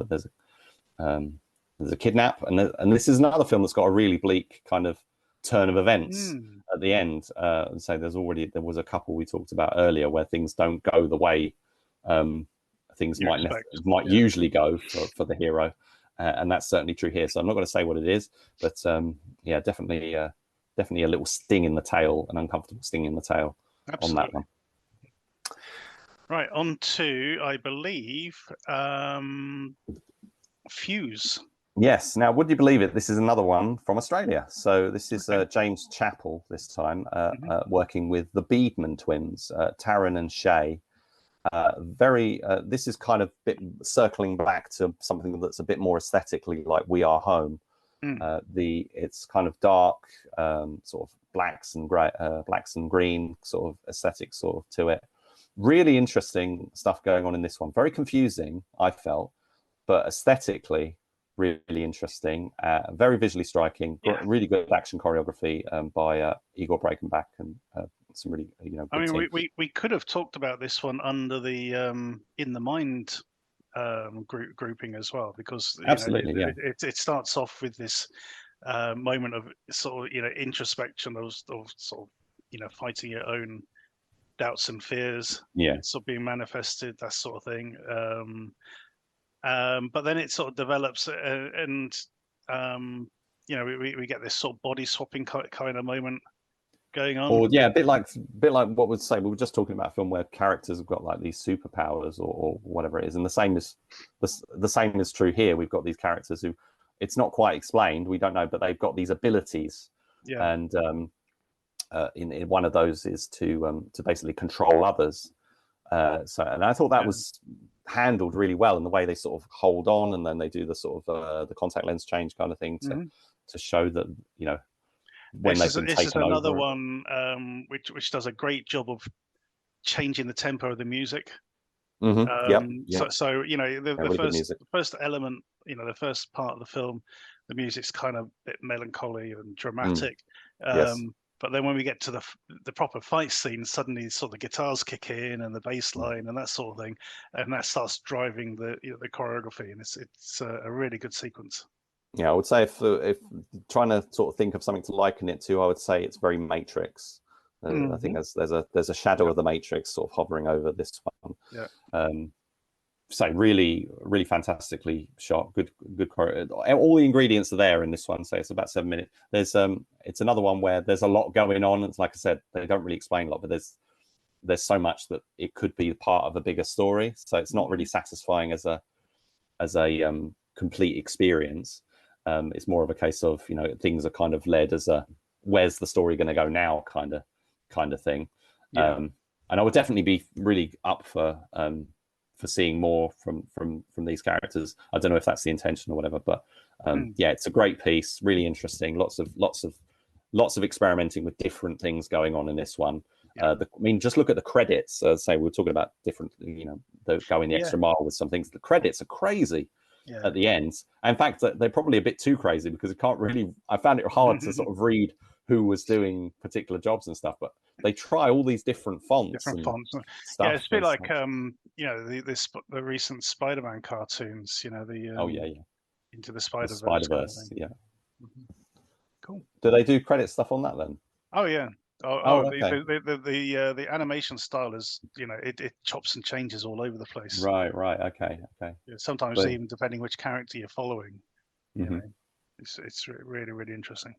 a kidnap, and this is another film that's got a really bleak kind of turn of events at the end. And so there was a couple we talked about earlier where things don't go the way things might usually go for the hero, and that's certainly true here. So I'm not going to say what it is, but definitely a little sting in the tail, an uncomfortable sting in the tail. Absolutely. On that one. Right, on to, I believe, Fuse. Yes. Now, would you believe it? This is another one from Australia. So this is James Chappell this time, working with the Beedman twins, Taryn and Shay. This is kind of circling back to something that's a bit more aesthetically like We Are Home. It's kind of dark, sort of blacks and green sort of aesthetic sort of to it. Really interesting stuff going on in this one. Very confusing, I felt, but aesthetically really interesting. Very visually striking. Really good action choreography by Igor Breakenback, and some really I mean, we could have talked about this one under the In the Mind grouping as well, because absolutely it starts off with this moment of sort of introspection of sort of fighting your own doubts and fears, sort of being manifested, that sort of thing. But then it sort of develops, and we get this sort of body swapping kind of moment going on. Or a bit like what we'd say. We were just talking about a film where characters have got like these superpowers or whatever it is, and the same is true here. We've got these characters who it's not quite explained. We don't know, but they've got these abilities, and in one of those is to basically control others. And I thought that was handled really well in the way they sort of hold on, and then they do the sort of the contact lens change kind of thing to show that when they've been taken over. This is another one which does a great job of changing the tempo of the music. So the first element, the first part of the film, the music's kind of a bit melancholy and dramatic. But then when we get to the proper fight scene, suddenly sort of the guitars kick in and the bass line and that sort of thing, and that starts driving the choreography, and it's a really good sequence. Yeah, I would say if trying to sort of think of something to liken it to, I would say it's very Matrix. I think there's a shadow of the Matrix sort of hovering over this one. So really fantastically shot, good all the ingredients are there in this one. So it's about 7 minutes. There's it's another one where there's a lot going on. It's like I said, they don't really explain a lot, but there's so much that it could be part of a bigger story. So it's not really satisfying as a complete experience. It's more of a case of things are kind of led as a where's the story going to go now kind of thing. And I would definitely be really up for seeing more from these characters. I don't know if that's the intention or whatever, but it's a great piece, really interesting. Lots of experimenting with different things going on in this one. I mean, just look at the credits. Say we were talking about different, going the extra mile with some things. The credits are crazy at the end. In fact, they're probably a bit too crazy because I found it hard to sort of read who was doing particular jobs and stuff, but they try all these different fonts. Stuff. Yeah, it's a bit like the recent Spider-Man cartoons. Into the Spider-Verse. Spider-Verse, Cool. Do they do credit stuff on that then? Oh yeah. Okay. The animation style is it chops and changes all over the place. Right. Okay. Sometimes even depending which character you're following, it's really, really interesting.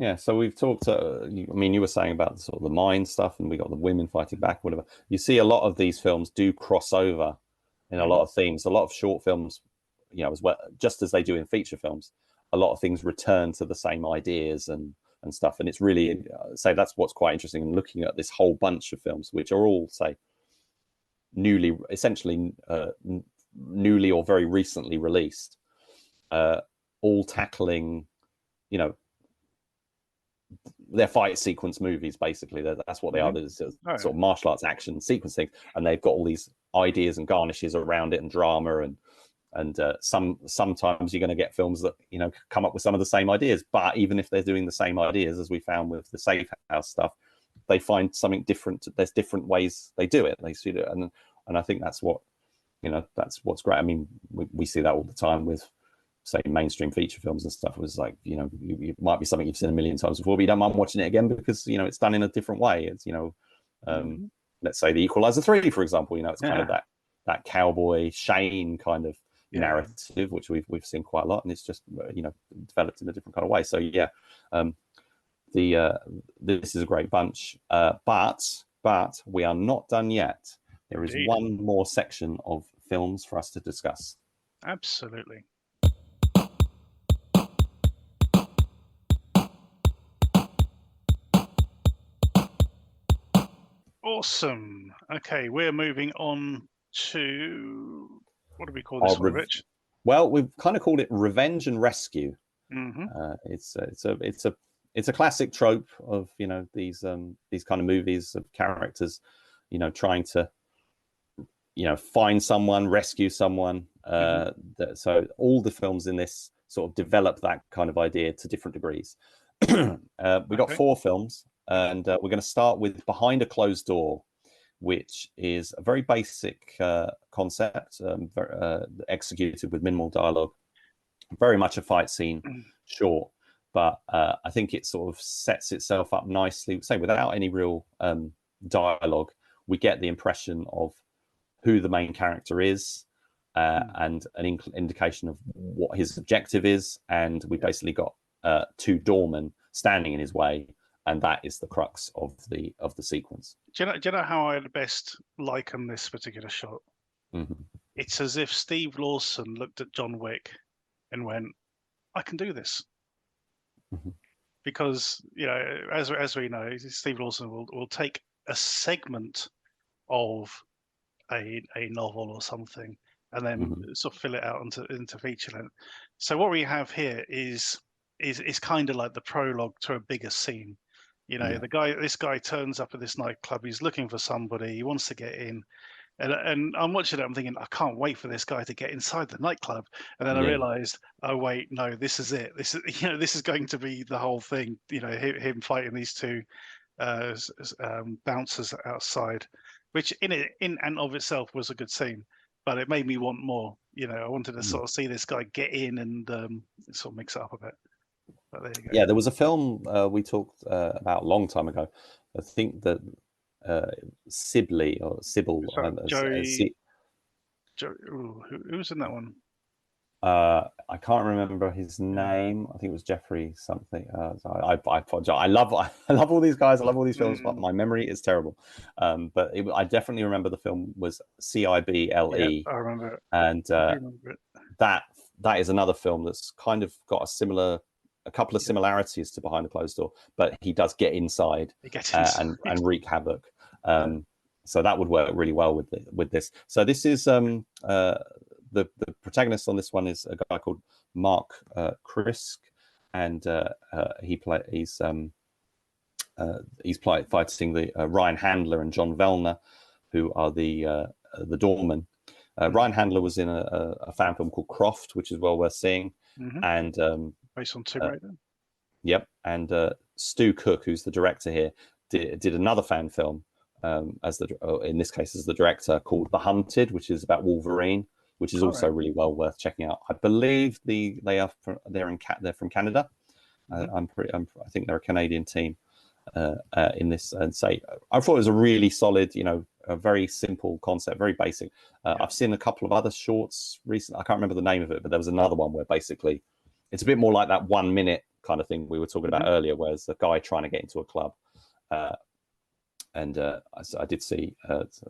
Yeah, so we've talked. You were saying about sort of the mind stuff, and we got the women fighting back, whatever. You see, a lot of these films do cross over in a lot of themes. A lot of short films you know, as well, just as they do in feature films, a lot of things return to the same ideas and stuff. And it's really, say, that's what's quite interesting in looking at this whole bunch of films, which are all, say, essentially newly or very recently released, all tackling, you know, they're fight sequence movies, basically. That's what they are. There's sort of martial arts action sequence things, and they've got all these ideas and garnishes around it and drama, and sometimes you're going to get films that, you know, come up with some of the same ideas, but even if they're doing the same ideas, as we found with the Safe House stuff, they find something different. There's different ways they do it. They see it, and I think that's what, you know, that's what's great. I mean, we see that all the time with, say, mainstream feature films and stuff. It was like, you know, it might be something you've seen a million times before, but you don't mind watching it again because, you know, it's done in a different way. It's, you know, let's say The Equalizer 3, for example. You know, it's kind of that cowboy Shane kind of narrative, which we've seen quite a lot, and it's just, you know, developed in a different kind of way. So yeah, this is a great bunch, but we are not done yet. There is one more section of films for us to discuss. Absolutely. Awesome. Okay, we're moving on to, what do we call this one, Rich? Well, we've kind of called it Revenge and Rescue. It's a classic trope of, you know, these kind of movies of characters, you know, trying to, you know, find someone, rescue someone. So all the films in this sort of develop that kind of idea to different degrees. We got 4 films, and we're going to start with Behind a Closed Door, which is a very basic concept, executed with minimal dialogue, very much a fight scene, short, but I think it sort of sets itself up nicely. Say, without any real dialogue, we get the impression of who the main character is, and an indication of what his objective is, and we basically got 2 doormen standing in his way, and that is the crux of the sequence. Do you know how I best liken this particular shot? It's as if Steve Lawson looked at John Wick and went, "I can do this," because, you know, as we know, Steve Lawson will take a segment of a novel or something, and then sort of fill it out into feature length. So what we have here is kind of like the prologue to a bigger scene. You know, this guy turns up at this nightclub. He's looking for somebody. He wants to get in, and I'm watching it. I'm thinking, I can't wait for this guy to get inside the nightclub. And then I realized, oh wait, no, this is it. This is, you know, this is going to be the whole thing. You know, him fighting these 2 bouncers outside, which in and of itself was a good scene, but it made me want more. You know, I wanted to sort of see this guy get in and sort of mix it up a bit. But there you go. Yeah, there was a film we talked about a long time ago. I think that Sibley or Sybil. Who's in that one? I can't remember his name. I think it was Jeffrey something. I apologize. I love all these guys. I love all these films, but my memory is terrible. But I definitely remember the film was CIBLE. Yeah, I remember it. And remember it. that is another film that's kind of got a couple of similarities to Behind a Closed Door, but he does get inside, and wreak havoc. So that would work really well with this. So this is the protagonist on this one is a guy called Mark Krisk, and he's fighting the Ryan Handler and John Vellner, who are the doormen. Ryan Handler was in a fan film called Croft, which is well worth seeing, and based on Tomb Raider. Yep, and Stu Cook, who's the director here, did another fan film in this case as the director, called The Hunted, which is about Wolverine, which is also really well worth checking out. I believe they're from Canada. I think they're a Canadian team in this. And I thought it was a really solid, you know, a very simple concept, very basic. I've seen a couple of other shorts recently. I can't remember the name of it, but there was another one where basically it's a bit more like that 1 minute kind of thing we were talking about earlier, where it's a guy trying to get into a club. And I did see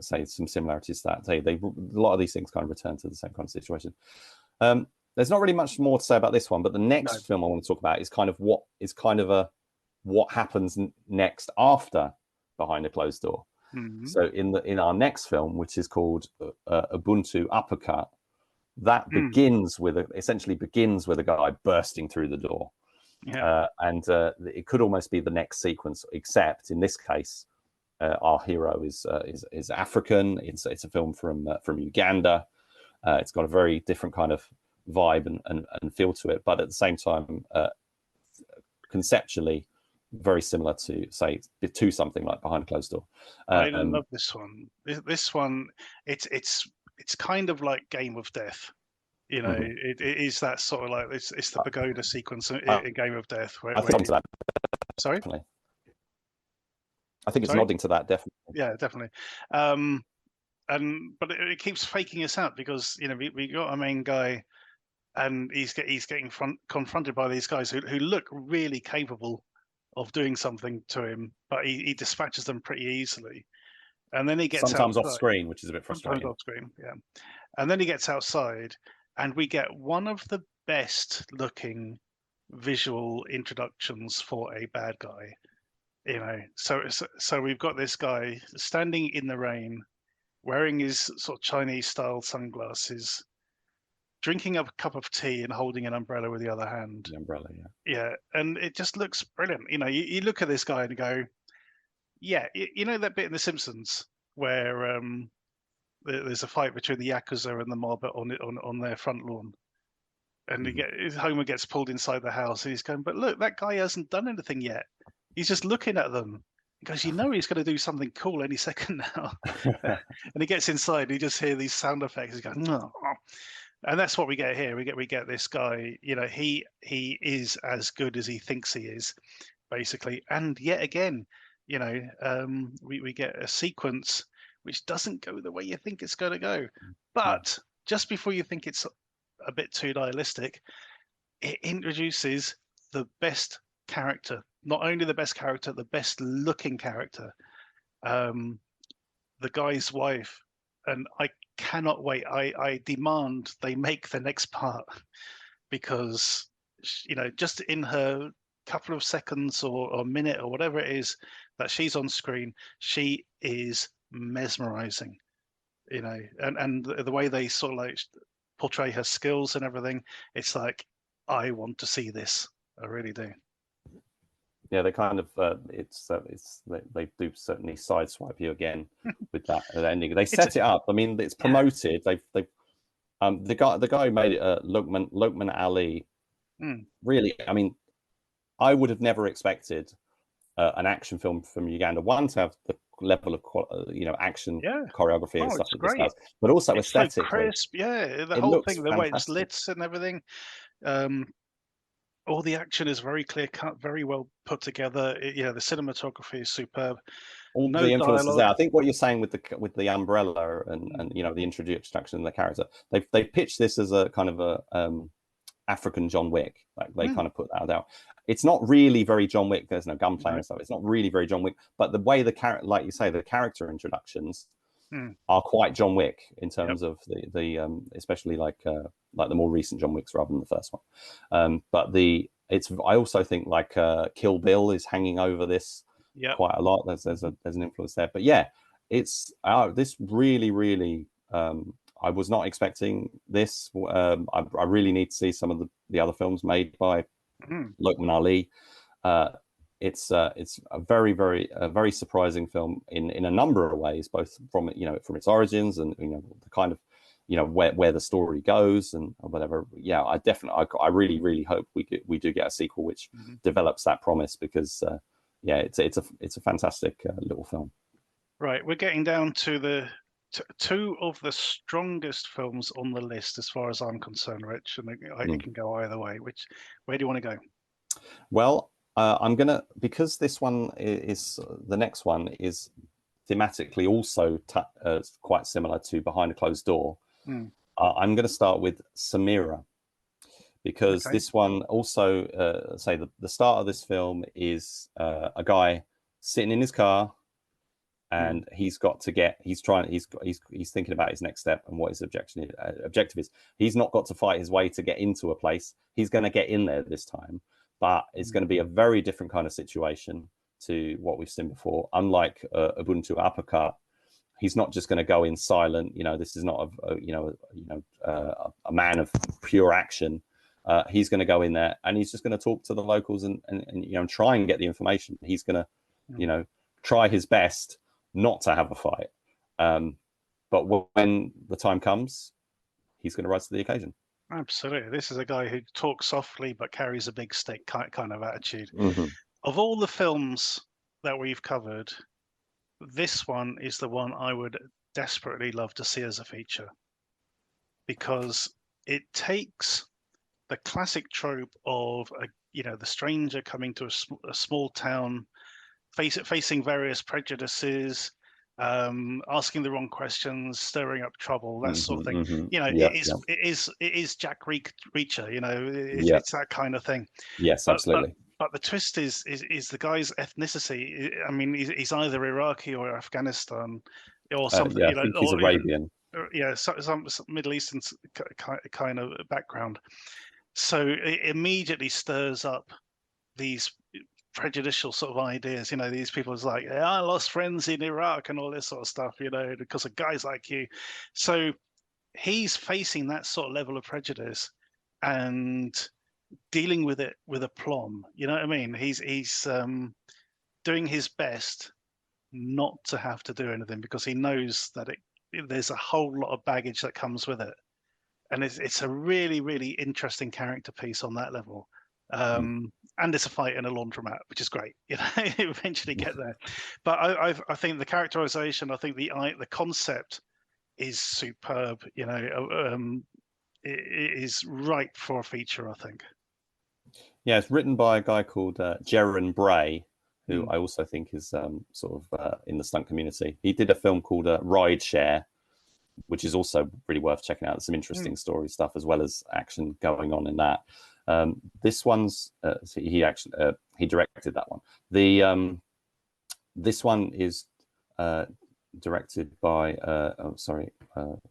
say some similarities to that. A lot of these things kind of return to the same kind of situation. There's not really much more to say about this one, but the next No. film I want to talk about is kind of what happens next after Behind a Closed Door. So in our next film, which is called Ubuntu Uppercut, that essentially begins with a guy bursting through the door. And it could almost be the next sequence, except in this case, our hero is African. It's a film from Uganda. It's got a very different kind of vibe and feel to it, but at the same time, conceptually very similar to something like Behind a Closed Door. I love this one. This one, it's kind of like Game of Death. You know, it is that sort of like it's the pagoda sequence in Game of Death. I think to that. Sorry, definitely. I think it's nodding to that, definitely. Yeah, definitely. But it keeps faking us out because we got a main guy, and he's getting confronted by these guys who look really capable of doing something to him, but he dispatches them pretty easily. And then he gets sometimes outside, off screen, which is a bit frustrating. Sometimes off screen, yeah. And then he gets outside, and we get one of the best looking visual introductions for a bad guy. So we've got this guy standing in the rain, wearing his sort of Chinese style sunglasses, drinking a cup of tea and holding an umbrella with the other hand. The umbrella, yeah, and it just looks brilliant. You look at this guy and go, yeah, you know that bit in The Simpsons where there's a fight between the Yakuza and the mob on their front lawn, and Homer gets pulled inside the house, and he's going, but look, that guy hasn't done anything yet. He's just looking at them. He goes, he's going to do something cool any second now. And he gets inside, and you just hear these sound effects. He's going, no. And that's what we get here. We get this guy. He is as good as he thinks he is, basically. And yet again, we get a sequence which doesn't go the way you think it's going to go. But just before you think it's a bit too nihilistic, it introduces the best character. Not only the best character, the best looking character. The guy's wife. And I cannot wait. I demand they make the next part, because just in her couple of seconds or minute or whatever it is that she's on screen, she is mesmerizing. And the way they sort of like portray her skills and everything, it's like, I want to see this. I really do. Yeah, they kind of they do certainly sideswipe you again with that ending. They set it up. I mean, it's promoted. They've the guy who made it, Lokman Ali. Really, I mean, I would have never expected an action film from Uganda to have the level of action choreography and stuff that this does, but also it's aesthetically so crisp. Yeah, the whole thing, the way it's lit and everything. All the action is very clear cut, very well put together. The cinematography is superb. All the influences there. I think what you're saying with the umbrella and the introduction of the character, they pitched this as a kind of a African John Wick. Like they kind of put that out. It's not really very John Wick. There's no gunplay and stuff. It's not really very John Wick. But the way the character, like you say, the character introductions are quite John Wick in terms of the especially like the more recent John Wicks rather than the first one. But I also think like Kill Bill is hanging over this quite a lot. There's an influence there. But yeah, it's this really I was not expecting this. I really need to see some of the other films made by Lokman Ali. It's a very surprising film in a number of ways, both from its origins and the kind of where the story goes and whatever. Yeah, I really hope we do get a sequel which develops that promise, because it's a fantastic little film. Right, we're getting down to the two of the strongest films on the list as far as I'm concerned, Rich, and it can go either way. Where do you want to go? Well, I'm gonna, because this one is the next one is thematically also quite similar to Behind a Closed Door. I'm going to start with Samira, because this one also the start of this film is a guy sitting in his car and he's got to get. He's thinking about his next step and what his objective is. He's not got to fight his way to get into a place. He's going to get in there this time, but it's going to be a very different kind of situation to what we've seen before. Unlike Ubuntu Uppercut, he's not just going to go in silent. This is not a man of pure action. He's going to go in there and he's just going to talk to the locals and try and get the information. He's going to try his best not to have a fight. But when the time comes, he's going to rise to the occasion. Absolutely. This is a guy who talks softly but carries a big stick kind of attitude. Mm-hmm. Of all the films that we've covered, this one is the one I would desperately love to see as a feature, because it takes the classic trope of the stranger coming to a small town, facing various prejudices, asking the wrong questions, stirring up trouble, that sort of thing. It is Jack Reacher. It's that kind of thing. Yes, absolutely. But the twist is the guy's ethnicity. I mean, he's either Iraqi or Afghanistan or something. I think he's Arabian. Some Middle Eastern kind of background. So it immediately stirs up these prejudicial sort of ideas. These people's like, I lost friends in Iraq and all this sort of stuff, because of guys like you. So he's facing that sort of level of prejudice and dealing with it with aplomb. You know what I mean? He's doing his best not to have to do anything, because he knows that there's a whole lot of baggage that comes with it. And it's a really, really interesting character piece on that level. And it's a fight in a laundromat, which is great. Eventually get there. But I think the characterization, I think the concept is superb. It is ripe for a feature, I think. Yeah, it's written by a guy called Jaron Bray, who I also think is sort of in the stunt community. He did a film called Ride Share, which is also really worth checking out. There's some interesting story stuff as well as action going on in that. This one's he directed that one. This one is directed by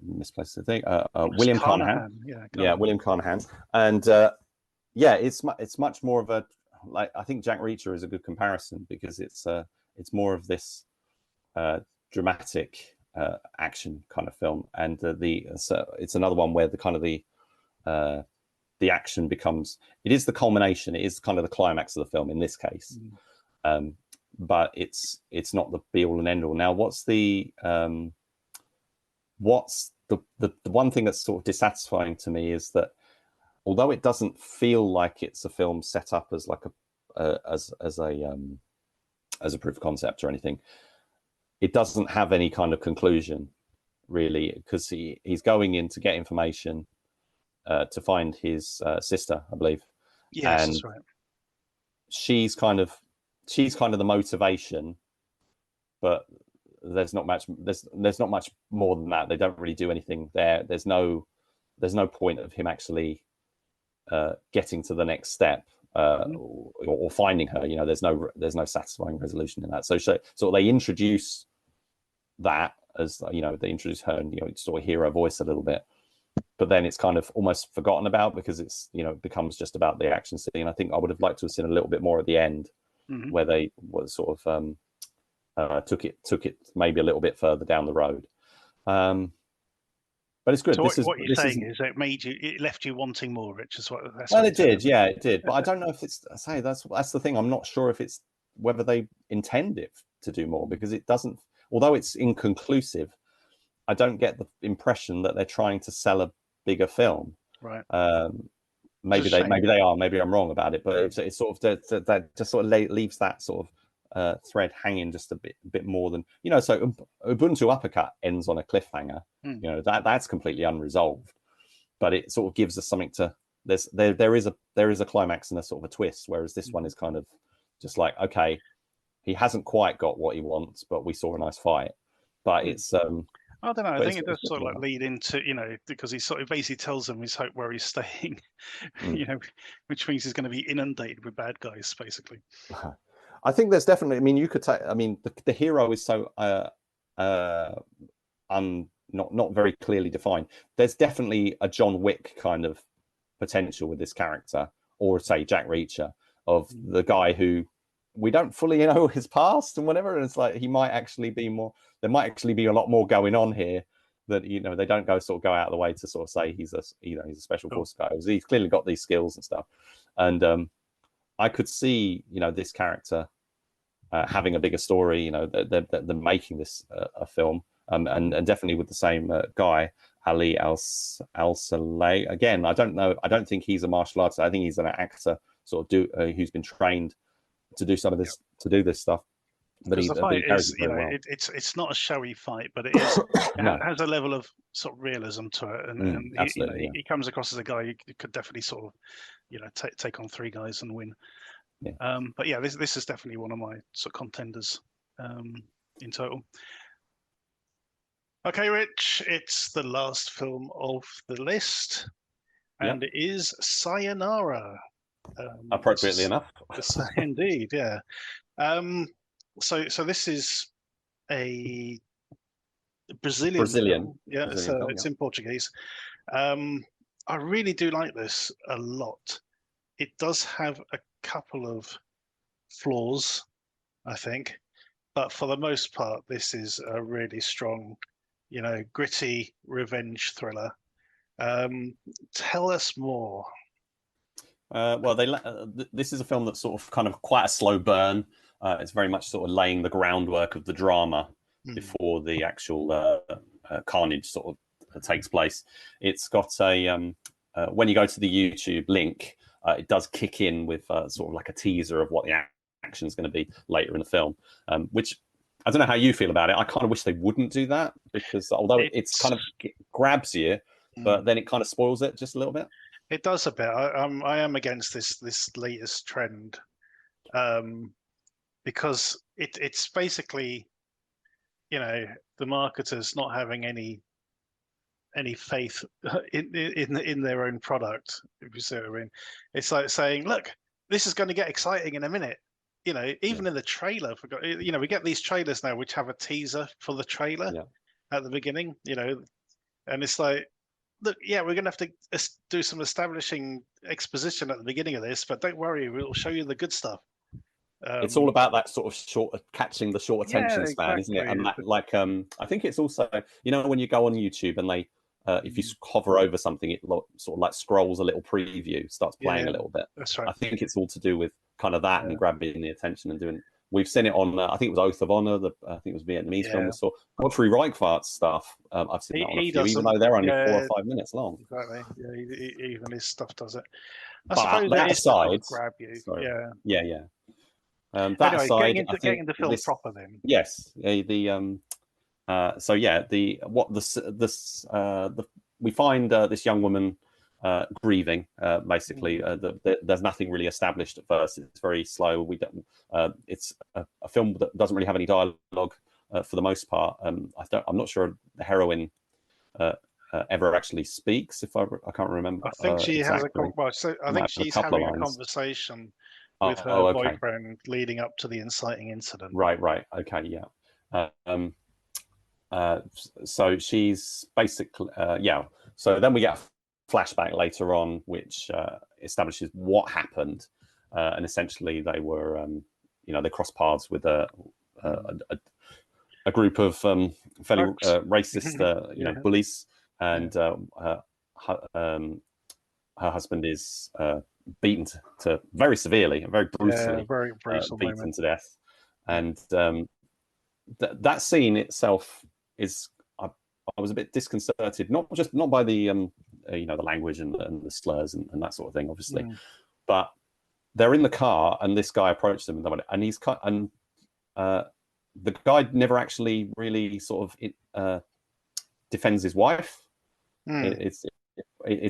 misplaced the thing. William Carnahan. William Carnahan, and it's much more of a, like, I think Jack Reacher is a good comparison, because it's more of this dramatic action kind of film, and it's another one where the action becomes, it is the culmination, it is kind of the climax of the film in this case, but it's not the be all and end all. Now, what's the one thing that's sort of dissatisfying to me is that although it doesn't feel like it's a film set up as like as a proof of concept or anything, it doesn't have any kind of conclusion really, because he's going in to get information to find his sister, I believe. Yes, and that's right. She's kind of the motivation, but there's not much more than that. They don't really do anything there. There's no point of him actually getting to the next step or finding her. There's no satisfying resolution in that. So they introduce that as they introduce her and sort of hear her voice a little bit, but then it's kind of almost forgotten about, because it's it becomes just about the action scene. I think I would have liked to have seen a little bit more at the end, where they were sort of took it maybe a little bit further down the road. But it's good. So what you're saying is it left you wanting more, Rich, is what that's well, it did. Yeah, it did. But I don't know if that's the thing. I'm not sure if it's whether they intend it to do more, because it doesn't, although it's inconclusive, I don't get the impression that they're trying to sell a bigger film. Right. Maybe they are. Maybe I'm wrong about it. But it's sort of that just sort of leaves that sort of thread hanging just a bit more than So Ubuntu Uppercut ends on a cliffhanger. That's completely unresolved. But it sort of gives us something to. There is a climax and a sort of a twist. Whereas this one is kind of just like, okay, he hasn't quite got what he wants, but we saw a nice fight. But it's I don't know. I think it does sort of like lead into, because he sort of basically tells them where he's staying, which means he's going to be inundated with bad guys, basically. I think there's definitely. I mean, you could take. I mean, the hero is so not very clearly defined. There's definitely a John Wick kind of potential with this character, or say Jack Reacher, of the guy who we don't fully know his past and whatever. And it's like he might actually be more. There might actually be a lot more going on here that they don't go out of the way to sort of say he's a he's a special forces guy. He's clearly got these skills and stuff, and I could see this character having a bigger story. They're making this a film, and definitely with the same guy, Ali Al-Saleh. Again, I don't know. I don't think he's a martial artist. I think he's an actor, sort of who's been trained to do some of this, to do this stuff. But the fight is, it's not a showy fight, but it is. It has a level of sort of realism to it, and he comes across as a guy who could definitely sort of, take on 3 guys and win. Yeah. But yeah, this is definitely one of my sort of contenders in total. Okay, Rich, it's the last film of the list, and it is Sayonara. Appropriately enough. Indeed, yeah. So this is a Brazilian film. Yeah, it's in Portuguese. I really do like this a lot. It does have a couple of flaws, I think, but for the most part, this is a really strong, gritty revenge thriller. Tell us more. Well, this is a film that's sort of kind of quite a slow burn. It's very much sort of laying the groundwork of the drama before the actual carnage sort of takes place. It's got a when you go to the YouTube link, it does kick in with sort of like a teaser of what the action is going to be later in the film, which I don't know how you feel about it. I kind of wish they wouldn't do that, because although it's kind of grabs you, but then it kind of spoils it just a little bit. It does a bit. I am against this latest trend, because it's basically, the marketers not having any faith in their own product, if you see what I mean. It's like saying, look, this is going to get exciting in a minute. Even in the trailer, we get these trailers now which have a teaser for the trailer at the beginning, and it's like, look, we're going to have to do some establishing exposition at the beginning of this, but don't worry, we'll show you the good stuff. It's all about that sort of catching the short attention span, isn't it? And that, I think it's also, when you go on YouTube and they, if you hover over something, it sort of like scrolls a little preview, starts playing a little bit. That's right. I think it's all to do with kind of that and grabbing the attention and doing. We've seen it on, I think it was Oath of Honor. I think it was Vietnamese film. We saw Godefroy Ryckewaert stuff. I've seen that on a few, even though they're only 4 or 5 minutes long. Exactly. Yeah, even his stuff does it. I suppose that aside, grab you. Sorry. Yeah. That anyway, aside, getting into film proper then. Yes. We find this young woman grieving. Basically, there's nothing really established at first. It's very slow. We don't. It's a film that doesn't really have any dialogue for the most part. I'm not sure the heroine ever actually speaks. I can't remember. I think she exactly. I think she's having a conversation with her boyfriend leading up to the inciting incident. Right. Okay. Yeah. So she's basically So then we get a flashback later on, which establishes what happened, and essentially they were, they crossed paths with a group of fairly racist, bullies, and her husband is beaten to very severely, very brutally, very brutal beaten to death, and that scene itself is. I was a bit disconcerted, not by the the language and the slurs and that sort of thing, obviously, but they're in the car and this guy approached them and he's cut and the guy never actually really sort of defends his wife. It's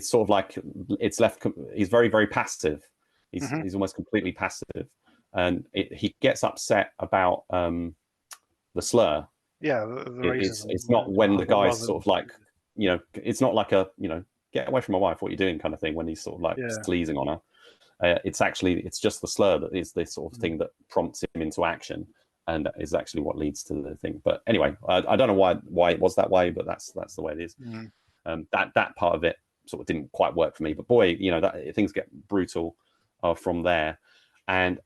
sort of like it's left. He's very, very passive. He's almost completely passive, and he gets upset about the slur. Yeah, it's not when the guy's sort of like, it's not like a, get away from my wife, what are you doing kind of thing, when he's sort of like sleazing on her. it's just the slur that is this sort of thing that prompts him into action, and is actually what leads to the thing. But anyway, I don't know why it was that way, but that's the way it is. That part of it sort of didn't quite work for me. But boy, you know, that things get brutal from there, and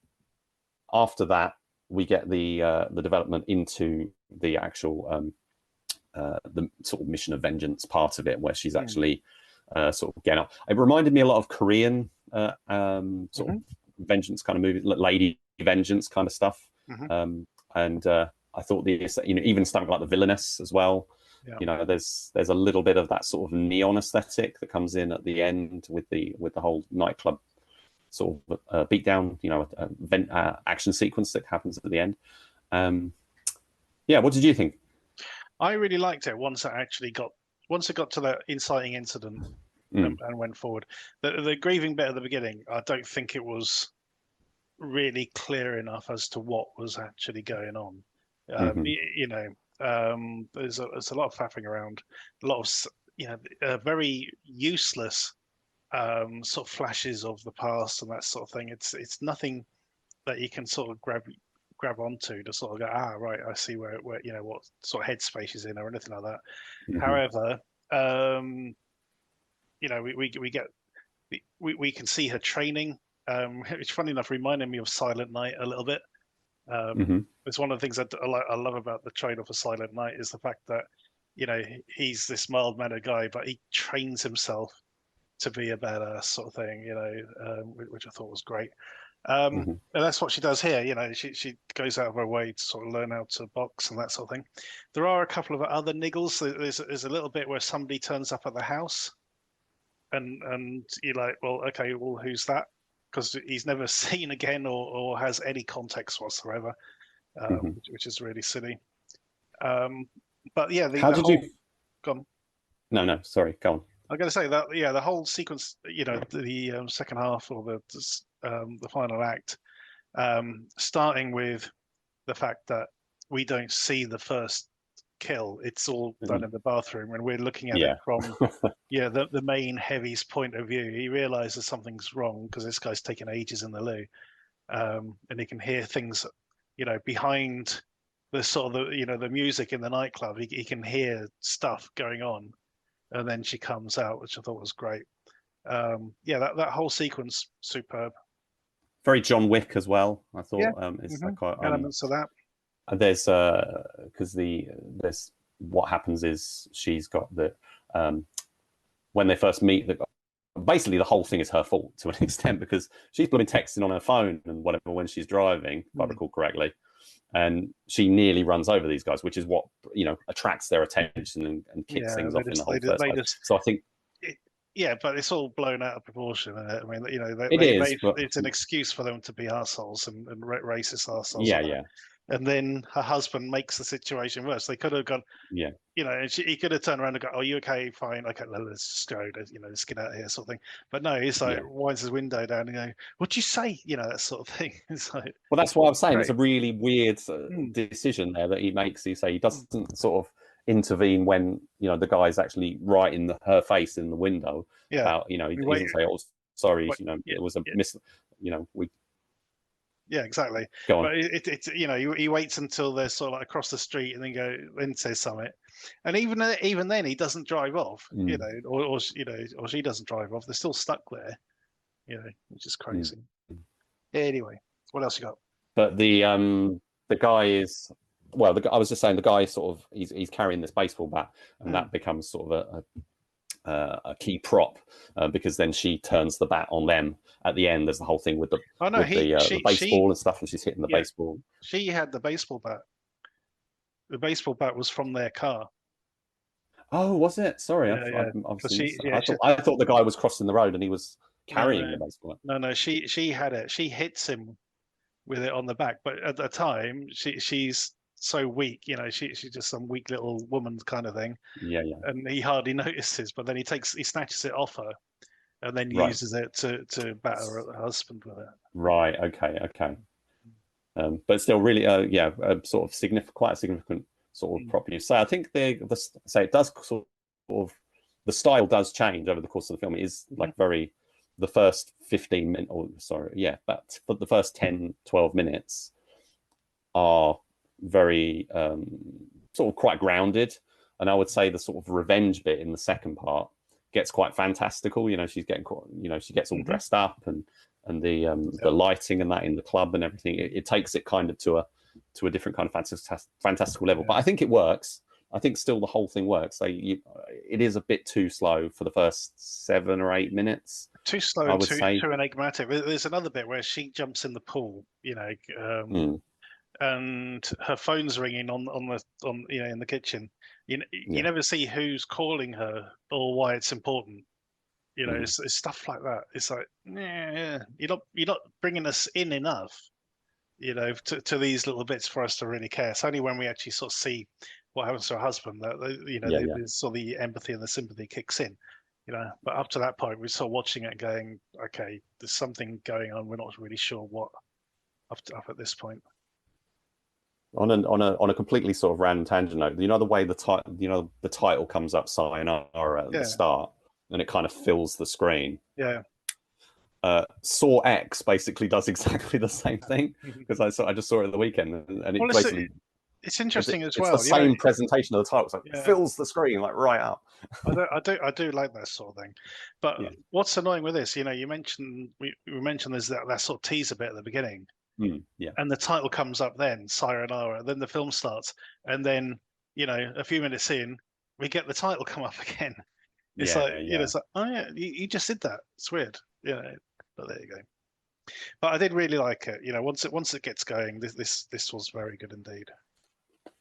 after that we get the development into the actual the sort of mission of vengeance part of it, where she's actually sort of getting up. It reminded me a lot of Korean sort of vengeance kind of movie, lady vengeance kind of stuff. And I thought even something like the Villainess as well. You know, there's a little bit of that sort of neon aesthetic that comes in at the end with the whole nightclub sort of beatdown, you know, action sequence that happens at the end. Yeah, what did you think? I really liked it once it got to that inciting incident and went forward. The grieving bit at the beginning, I don't think it was really clear enough as to what was actually going on. You know, there's a lot of faffing around, a lot of very useless sort of flashes of the past and that sort of thing. It's nothing that you can sort of grab onto to sort of go, right, I see where you know what sort of headspace is in or anything like that. However, you know, we can see her training, which funny enough reminded me of Silent Night a little bit. It's one of the things I love about the trailer for Silent Night is the fact that, you know, he's this mild-mannered guy, but he trains himself to be a badass sort of thing, you know, which I thought was great. And that's what she does here. You know, she goes out of her way to sort of learn how to box and that sort of thing. There are a couple of other niggles. There's a little bit where somebody turns up at the house, and you're like, well, okay, well, who's that? Because he's never seen again or has any context whatsoever, which is really silly. But yeah, How did you? Go on. No, sorry, go on. I'm going to say that, yeah, the whole sequence, you know, the second half or the final act, starting with the fact that we don't see the first kill. It's all done in the bathroom, and we're looking at it from the main heavy's point of view. He realizes something's wrong because this guy's taking ages in the loo, and he can hear things, you know, behind the sort of the music in the nightclub. He can hear stuff going on. And then she comes out, which I thought was great. That whole sequence, superb. Very John Wick as well. I thought it's like elements of that. There's because there's what happens is she's got the when they first meet, basically the whole thing is her fault to an extent, because she's blooming texting on her phone and whatever when she's driving, if I recall correctly. And she nearly runs over these guys, which is what, you know, attracts their attention and kicks things off in the whole first place. So I think, but it's all blown out of proportion. I mean, you know, it's an excuse for them to be arseholes and racist arseholes. Yeah. And then her husband makes the situation worse. They could have gone, you know, and he could have turned around and go, "Oh, you okay? Fine. Okay, let's just go. You know, let's get out of here," sort of thing. But no, he's like winds his window down and go, "What'd you say?" You know, that sort of thing. It's like, well, that's what I'm saying. It's a really weird decision there that he makes. He doesn't sort of intervene when, you know, the guy's actually right in her face in the window. About, you know, he doesn't say, "Oh, sorry," you know, it was a miss. You know, we. Yeah, exactly. But it's you know, he waits until they're sort of like across the street and then says something, and even then he doesn't drive off. You know, or she doesn't drive off. They're still stuck there. You know, which is crazy. Anyway, what else you got? But the guy is, well, I was just saying the guy sort of he's carrying this baseball bat, and that becomes sort of a key prop, because then she turns the bat on them at the end. There's the whole thing with the baseball and stuff, and she's hitting the baseball. She had the baseball bat. The baseball bat was from their car. Oh, was it? Sorry, I thought the guy was crossing the road and he was carrying the baseball bat. No, she had it. She hits him with it on the back, but at the time she's so weak, you know, she's just some weak little woman kind of thing. And he hardly notices, but then he snatches it off her, and then uses it to batter at the husband with it. Right. Okay. But still, really, sort of quite a significant sort of prop use. So I think it does sort of the style does change over the course of the film. It is like very the first 15 minutes, or sorry, yeah, but the first 10, 12 minutes are very sort of quite grounded. And I would say the sort of revenge bit in the second part gets quite fantastical. You know, she's getting, you know, she gets all dressed up, and the lighting and that in the club and everything. It takes it kind of to a different kind of fantastical level. But I think it works. I think still the whole thing works. It is a bit too slow for the first 7 or 8 minutes. Too slow and too enigmatic. There's another bit where she jumps in the pool, you know, and her phone's ringing on you know, in the kitchen. You never see who's calling her or why it's important. You know, it's stuff like that. It's like, you're not bringing us in enough, you know, to these little bits for us to really care. It's only when we actually sort of see what happens to her husband that, you know, sort of the empathy and the sympathy kicks in, you know. But up to that point, we're sort of watching it and going, okay, there's something going on. We're not really sure what up at this point. On a completely sort of random tangent note, you know, the way the title comes up, Sayonara, at the start, and it kind of fills the screen. Yeah. Saw X basically does exactly the same thing, because I just saw it at the weekend, and it basically. It's interesting as well. It's the same presentation of the title. It's like it fills the screen like right up. I do like that sort of thing. But what's annoying with this, you know, we mentioned there's that sort of teaser bit at the beginning. And the title comes up then, Sayonara, then the film starts, and then, you know, a few minutes in, we get the title come up again. It's you know, it's like, oh yeah, you just did that. It's weird. Yeah, but there you go. But I did really like it. You know, once it gets going, this was very good indeed.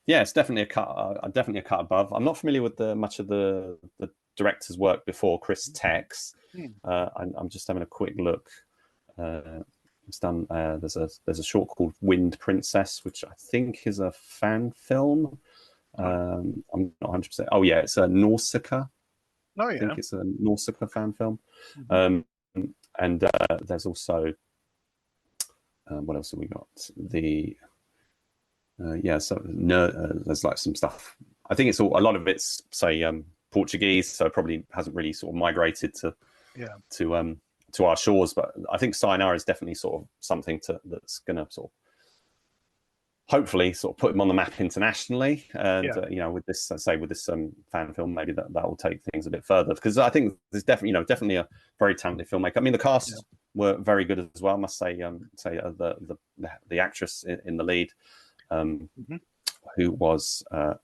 Yeah, it's definitely a cut above. I'm not familiar with much of the director's work before Chris Tex. I'm just having a quick look. It's done. There's a short called Wind Princess, which I think is a fan film. I'm not 100%. Oh yeah, it's a Nausicaa. Oh yeah, I think it's a Nausicaa fan film. And there's also what else have we got? There's like some stuff. I think it's a lot of it's Portuguese, so it probably hasn't really sort of migrated to our shores. But I think Sayonara is definitely sort of something that's going to sort of hopefully sort of put him on the map internationally. And you know, with this fan film, maybe that will take things a bit further, because I think there's definitely a very talented filmmaker. I mean, the cast were very good as well, I must say. The actress in the lead, who was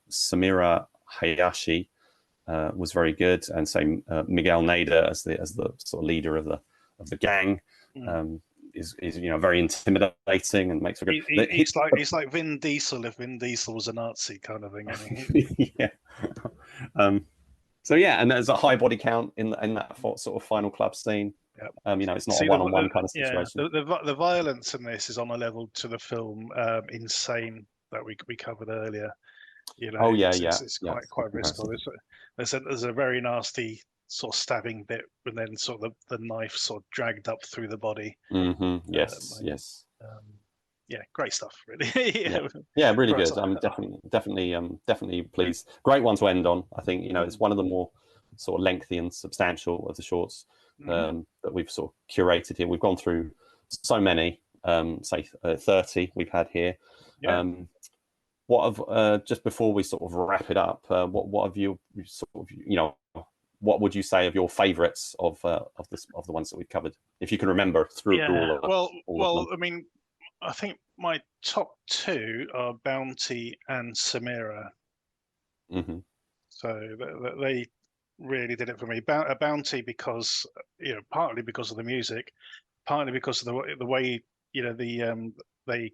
Samira Hayashi, was very good, and Miguel Nader as the sort of leader of the gang is you know, very intimidating and makes a good. He's like Vin Diesel if Vin Diesel was a Nazi kind of thing. Isn't he? So yeah, and there's a high body count in that sort of final club scene. You know, it's not a one-on-one kind of situation. The violence in this is on a level to the film Insane that we covered earlier. You know, it's quite risky. There's a very nasty sort of stabbing bit, and then sort of the knife sort of dragged up through the body. Yes. Yeah, great stuff, really. Really good. I'm definitely pleased. Great one to end on. I think, you know, it's one of the more sort of lengthy and substantial of the shorts that we've sort of curated here. We've gone through so many, 30 we've had here. What have just before we sort of wrap it up, what have you sort of, you know, what would you say of your favourites of the ones that we've covered, if you can remember through all of them? Well, I mean, I think my top two are Bounty and Samira. So they really did it for me. Bounty because, you know, partly because of the music, partly because of the way, you know, they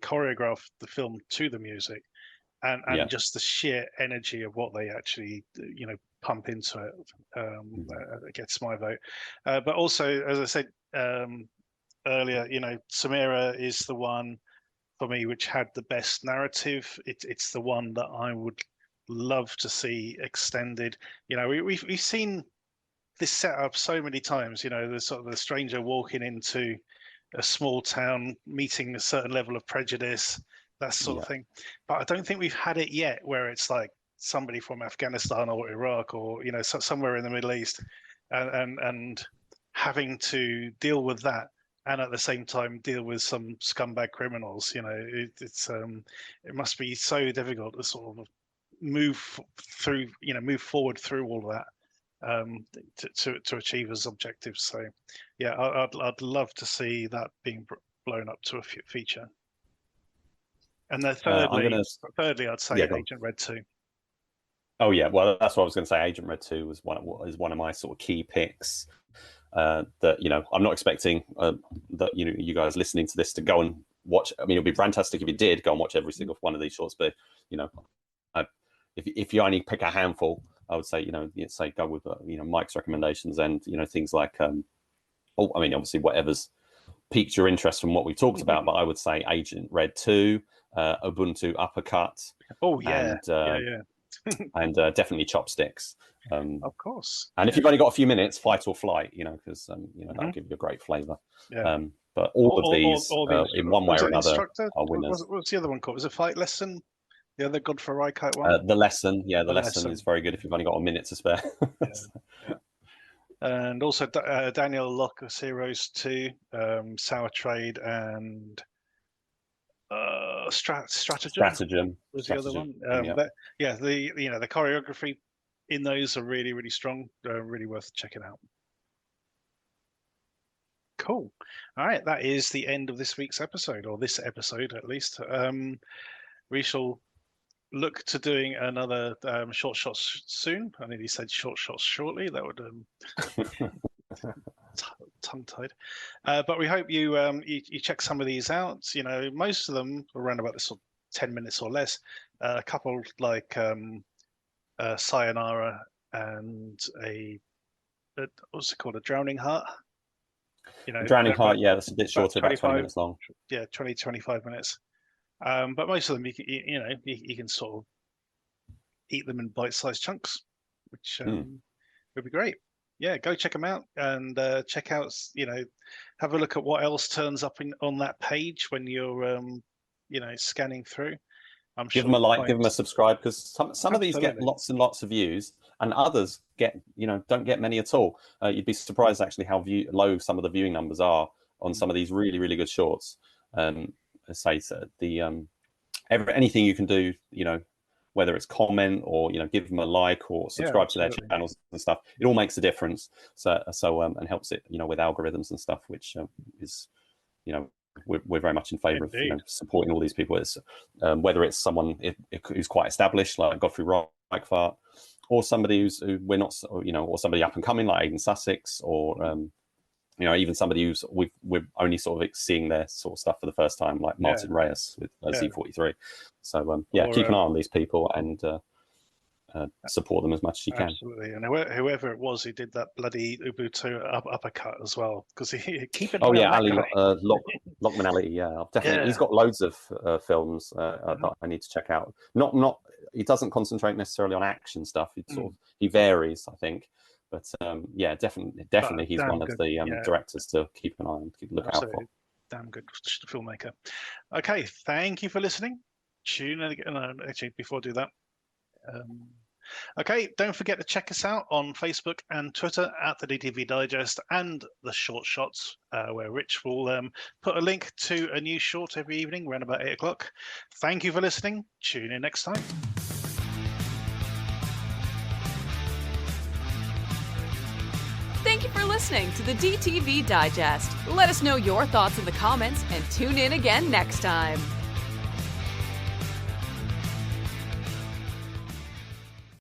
choreographed the film to the music, and just the sheer energy of what they actually, you know, pump into it. It gets my vote. But also, as I said earlier, you know, Samira is the one for me which had the best narrative. It's the one that I would love to see extended. You know, we've seen this set up so many times. You know, the sort of the stranger walking into a small town, meeting a certain level of prejudice, that sort of thing. But I don't think we've had it yet, where it's like somebody from Afghanistan or Iraq or, you know, somewhere in the Middle East, and having to deal with that and at the same time deal with some scumbag criminals. It must be so difficult to sort of move forward through all of that to achieve his objectives. So yeah, I'd love to see that being blown up to a feature. And then thirdly, I'd say Agent Red 2. Oh yeah, well that's what I was going to say. Agent Red 2 is one of my sort of key picks. That I'm not expecting that you guys listening to this to go and watch. I mean, it'd be fantastic if you did go and watch every single one of these shorts, but if you only pick a handful, I would say say go with Mike's recommendations and things like obviously whatever's piqued your interest from what we talked about, but I would say Agent Red 2, Ubuntu Uppercut. Oh yeah, and definitely Chopsticks. Of course. And if you've only got a few minutes, Fight or Flight, because that'll give you a great flavour. Yeah. But all of these, in one way or another, are winners. What's the other one called? Was it Fight Lesson? The other Godefroy Ryckewaert one? The Lesson. Yeah, the lesson is very good if you've only got a minute to spare. Yeah. And also Daniel Locero's 2, Sour Trade, and Stratagem was the other one. But yeah, the choreography in those are really, really strong. Really worth checking out. Cool. All right, that is the end of this week's episode, or this episode at least. We shall look to doing another short shots soon. I nearly said short shots shortly. That would tongue-tied. But we hope you check some of these out. Most of them are around about this sort of 10 minutes or less. A couple like Sayonara and what's it called? A Drowning Heart. Drowning Heart, yeah, that's a bit shorter, about 20 minutes long. Yeah, 20-25 minutes. But most of them, you can sort of eat them in bite-sized chunks, which would be great. Yeah, go check them out and check out. Have a look at what else turns up on that page when you're, scanning through. Give them a like, give them a subscribe, because some of these get lots and lots of views, and others don't get many at all. You'd be surprised actually how low some of the viewing numbers are on some of these really, really good shorts. Anything you can do, whether it's comment or give them a like or subscribe to their channels and stuff, it all makes a difference. So and helps it, with algorithms and stuff, which is, we're very much in favour of supporting all these people. It's whether it's someone who's quite established like Godefroy Ryckewaert, or somebody who we're not, or somebody up and coming like Aeddan Sussex, or even somebody who's we're only sort of seeing their sort of stuff for the first time, like Martin Reyes with Z43. So keep an eye on these people and support them as much as you can. Absolutely, and whoever it was who did that bloody Ubuntu uppercut as well, because he keep it. Oh yeah, Ali Lockman Ali. Yeah, definitely. Yeah. He's got loads of films that I need to check out. Not he doesn't concentrate necessarily on action stuff. He varies, I think. But definitely, he's one of the directors to keep an eye on, look out for. Damn good filmmaker. Okay, thank you for listening. Tune in again. Actually, before I do that, okay, don't forget to check us out on Facebook and Twitter at the DTV Digest and the Short Shots, where Rich will put a link to a new short every evening around about 8 o'clock. Thank you for listening. Tune in next time. Thank you for listening to the DTV Digest. Let us know your thoughts in the comments and tune in again next time.